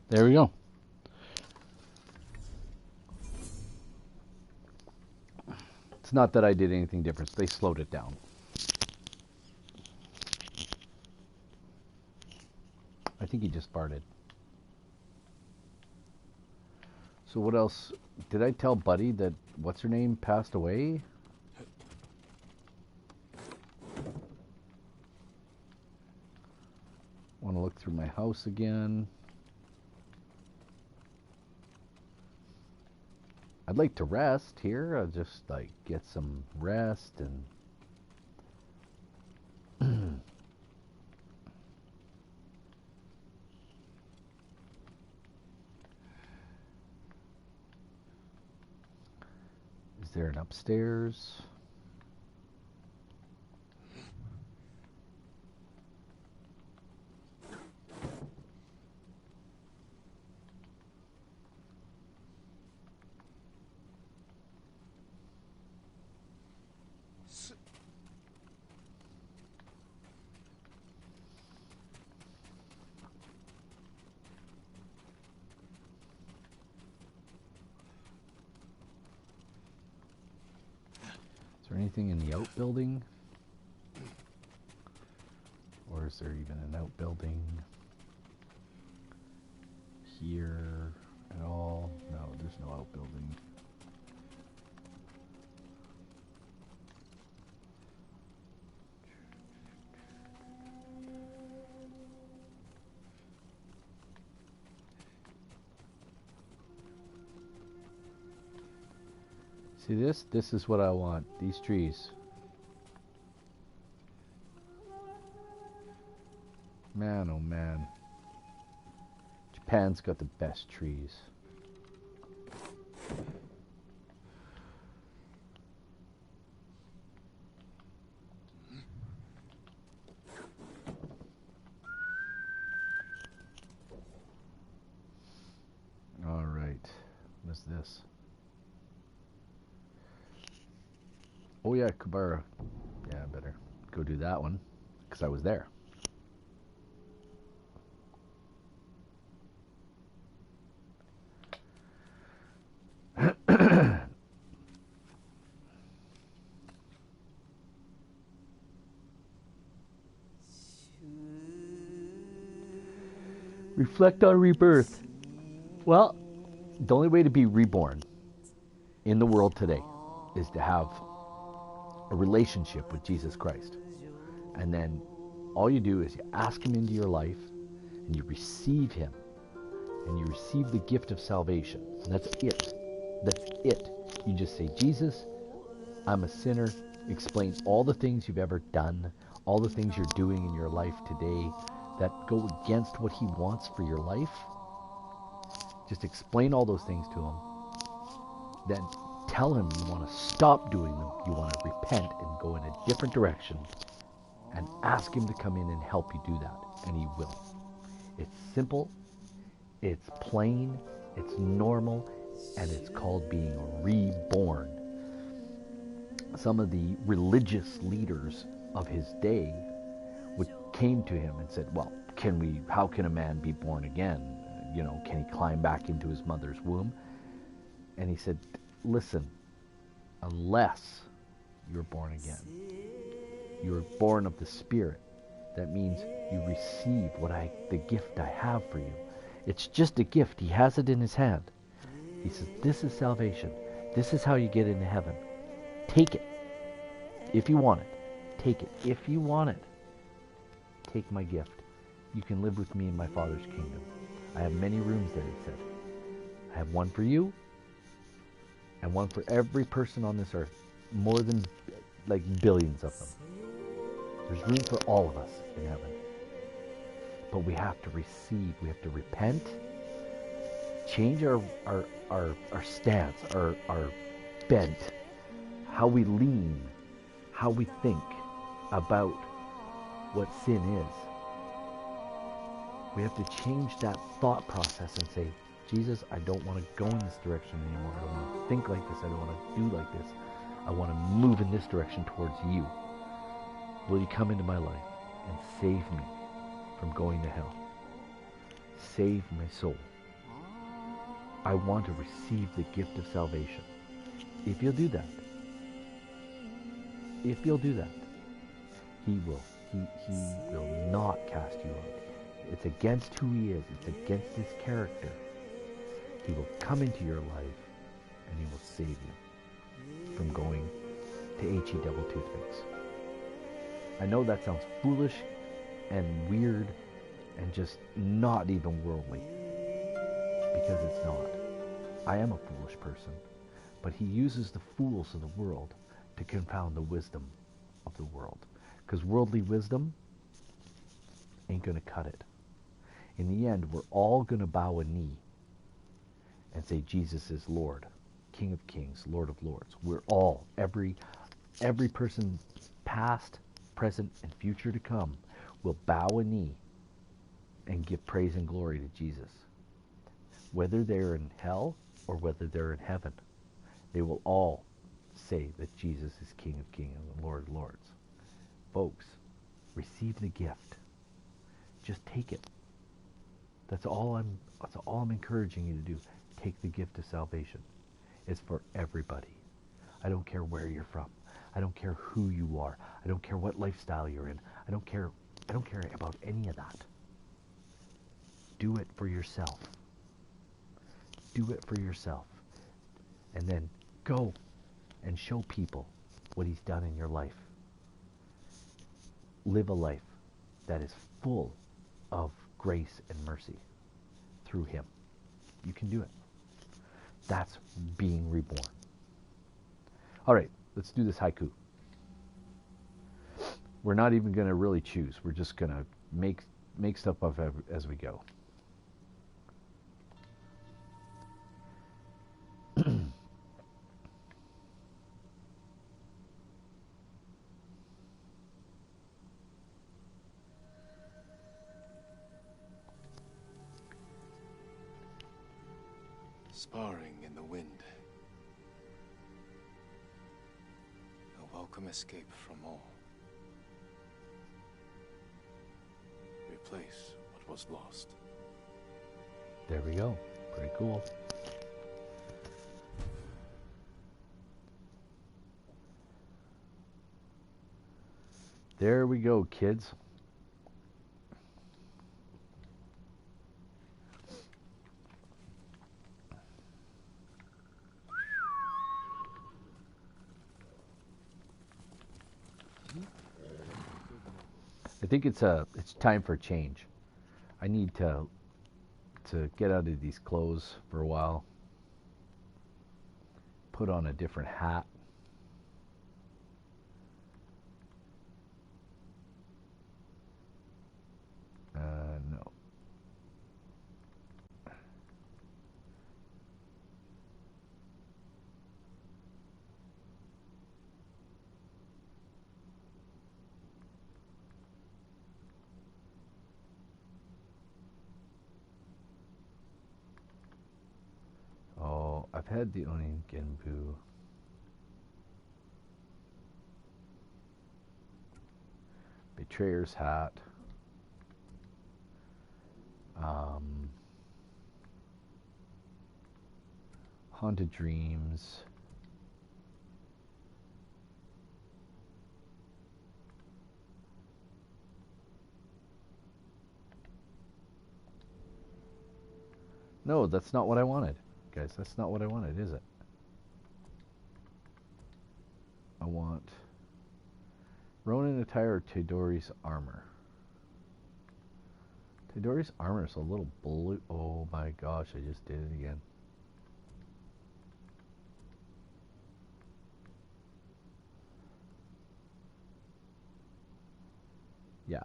There we go. It's not that I did anything different. They slowed it down. I think he just farted. So what else? Did I tell Buddy that what's her name passed away? Want to look through my house again. I'd like to rest here. I'll just like get some rest and Is there an upstairs? Is there anything in the outbuilding? Or is there even an outbuilding here at all? No, there's no outbuilding. See this? This is what I want. These trees. Man, oh man. Japan's got the best trees. All right. What's this? Oh yeah, Kubara. Yeah, I better go do that one, because I was there. Reflect on rebirth. Well, the only way to be reborn in the world today is to have a relationship with Jesus Christ. And then all you do is you ask him into your life and you receive him. And you receive the gift of salvation. And that's it. That's it. You just say, Jesus, I'm a sinner. Explain all the things you've ever done, all the things you're doing in your life today that go against what he wants for your life. Just explain all those things to him. Then tell him you want to stop doing them. You want to repent and go in a different direction. And ask him to come in and help you do that. And he will. It's simple. It's plain. It's normal. And it's called being reborn. Some of the religious leaders of his day came to him and said, well, how can a man be born again? Can he climb back into his mother's womb? And he said, listen, unless you're born again, you're born of the Spirit. That means you receive the gift I have for you. It's just a gift. He has it in his hand. He says, this is salvation. This is how you get into heaven. Take it. If you want it. Take it. If you want it. Take my gift. You can live with me in my Father's kingdom. I have many rooms there, he said. I have one for you, and one for every person on this earth. More than, billions of them. There's room for all of us in heaven. But we have to receive. We have to repent. Change our stance, our bent, how we lean, how we think about what sin is. We have to change that thought process and say, Jesus, I don't want to go in this direction anymore. I don't want to think like this. I don't want to do like this. I want to move in this direction towards you. Will you come into my life and save me from going to hell? Save my soul. I want to receive the gift of salvation. If you'll do that, if you'll do that, he will. He will not cast you out. It's against who he is. It's against his character. He will come into your life and he will save you from going to HE double toothpicks. I know that sounds foolish and weird and just not even worldly, because it's not. I am a foolish person, but he uses the fools of the world to confound the wisdom of the world, because worldly wisdom ain't going to cut it. In the end, we're all going to bow a knee and say Jesus is Lord, King of Kings, Lord of Lords. We're all, every person past, present, and future to come will bow a knee and give praise and glory to Jesus. Whether they're in hell or whether they're in heaven, they will all say that Jesus is King of Kings and Lord of Lords. Folks, receive the gift. Just take it. That's all I'm encouraging you to do. Take the gift of salvation. It's for everybody. I don't care where you're from. I don't care who you are. I don't care what lifestyle you're in. I don't care about any of that. Do it for yourself. Do it for yourself. And then go and show people what he's done in your life. Live a life that is full of grace and mercy through him. You can do it. That's being reborn. All right, let's do this haiku. We're not even going to really choose. We're just going to make stuff up as we go. Sparring in the wind. A welcome escape from all. Replace what was lost. There we go. Pretty cool. There we go, kids. I think it's time for change. I need to get out of these clothes for a while. Put on a different hat. No. Oh, I've had the Onin Genbu. Betrayer's hat. Haunted Dreams. No, that's not what I wanted. Guys, that's not what I wanted, is it? I want Ronin attire or Tadori's armor. Tadori's armor is a little blue. Oh my gosh, I just did it again. Yeah.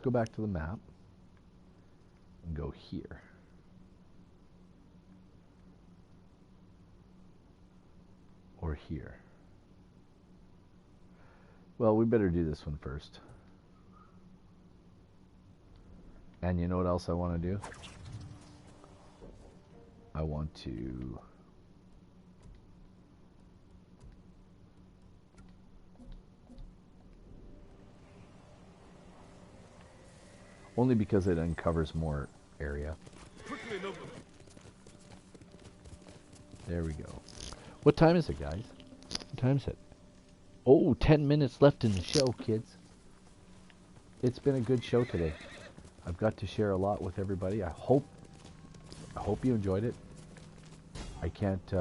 go back to the map and go here. Or here. Well, we better do this one first. And you know what else I want to do? I want to... Only because it uncovers more area. There we go. What time is it, guys? What time is it? Oh, 10 minutes left in the show, kids. It's been a good show today. I've got to share a lot with everybody. I hope you enjoyed it. I can't...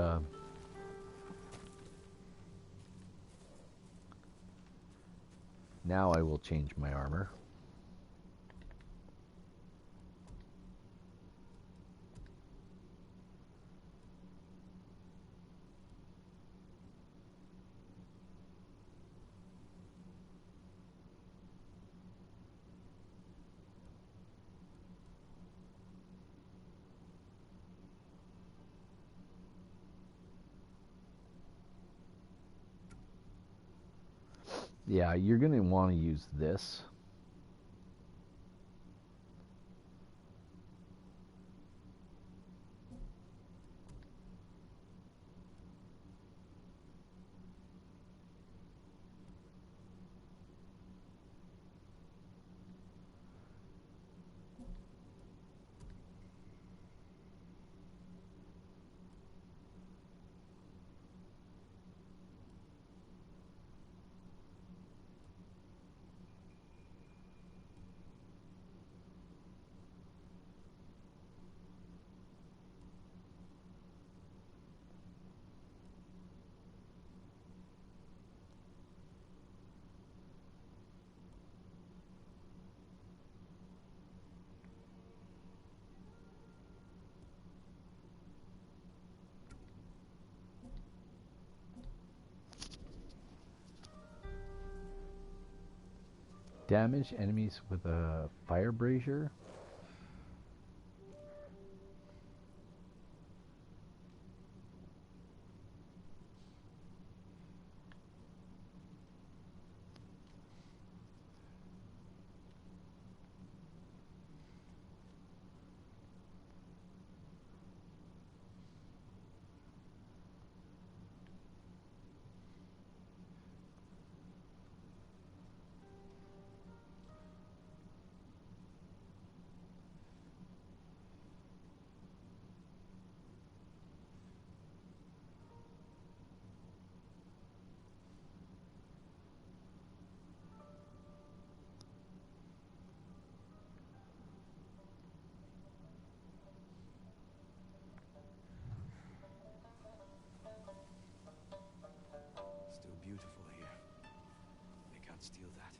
Now I will change my armor. Yeah, you're going to want to use this. Damage enemies with a fire brazier. Still beautiful here. They can't steal that.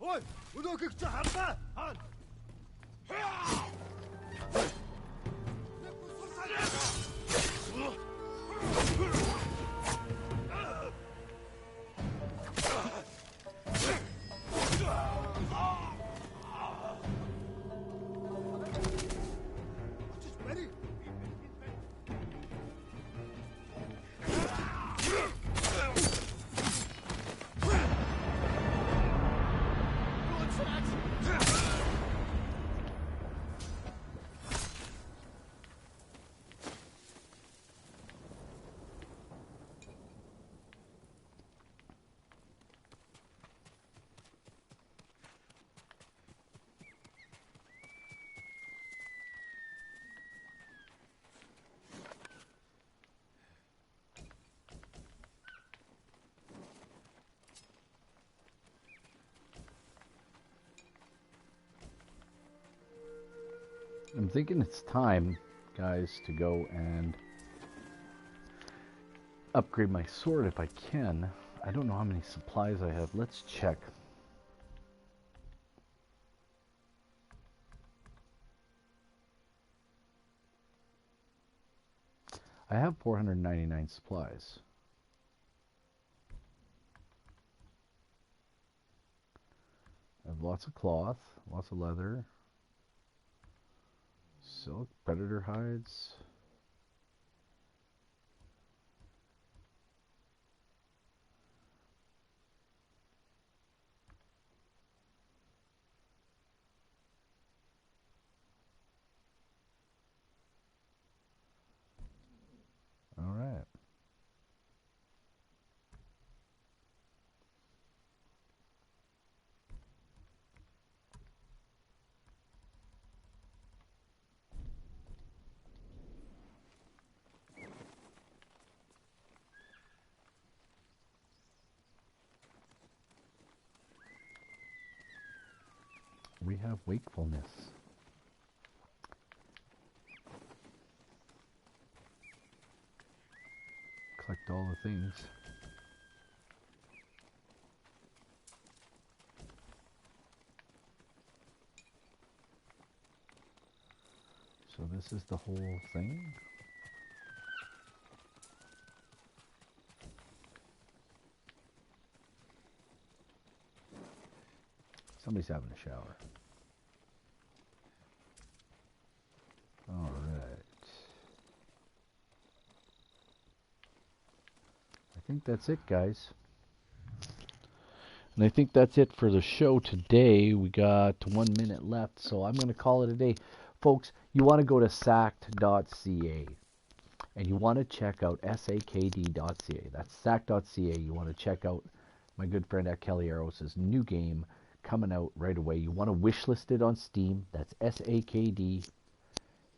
Ой, өнөөхийг чи харлаа. Хаана? I'm thinking it's time, guys, to go and upgrade my sword if I can. I don't know how many supplies I have. Let's check. I have 499 supplies. I have lots of cloth, lots of leather, silk, predator hides. All right. We have wakefulness. Collect all the things. So this is the whole thing. Somebody's having a shower. All right. I think that's it, guys. And I think that's it for the show today. We got 1 minute left, so I'm going to call it a day. Folks, you want to go to sact.ca and you want to check out sakd.ca. That's sact.ca. You want to check out my good friend at Kelly Arrows' new game coming out right away. You want to wishlist it on Steam. That's SAKD.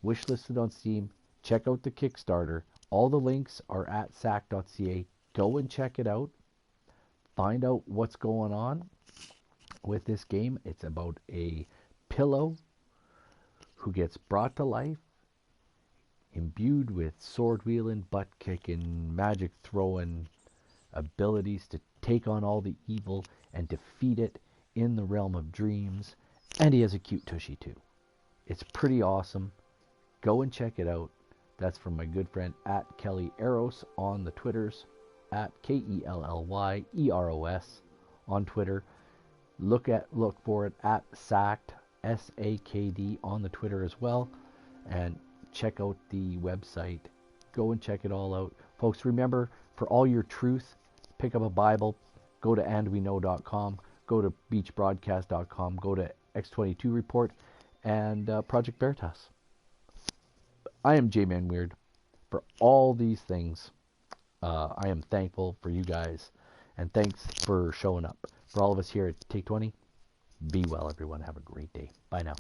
Wishlisted on Steam. Check out the Kickstarter. All the links are at sac.ca. Go and check it out. Find out what's going on with this game. It's about a pillow who gets brought to life, imbued with sword wielding, butt kicking, magic throwing, abilities to take on all the evil and defeat it in the realm of dreams. And he has a cute tushy too. It's pretty awesome. Go and check it out. That's from my good friend at Kelly Eros on the Twitters, at KELLYEROS on Twitter. Look for it at SAKD, SAKD on the Twitter as well. And check out the website. Go and check it all out. Folks, remember, for all your truth, pick up a Bible, go to andweknow.com, go to beachbroadcast.com, go to X22 Report, and Project Veritas. I am J-Man Weird. For all these things, I am thankful for you guys, and thanks for showing up. For all of us here at Take 20, be well, everyone. Have a great day. Bye now.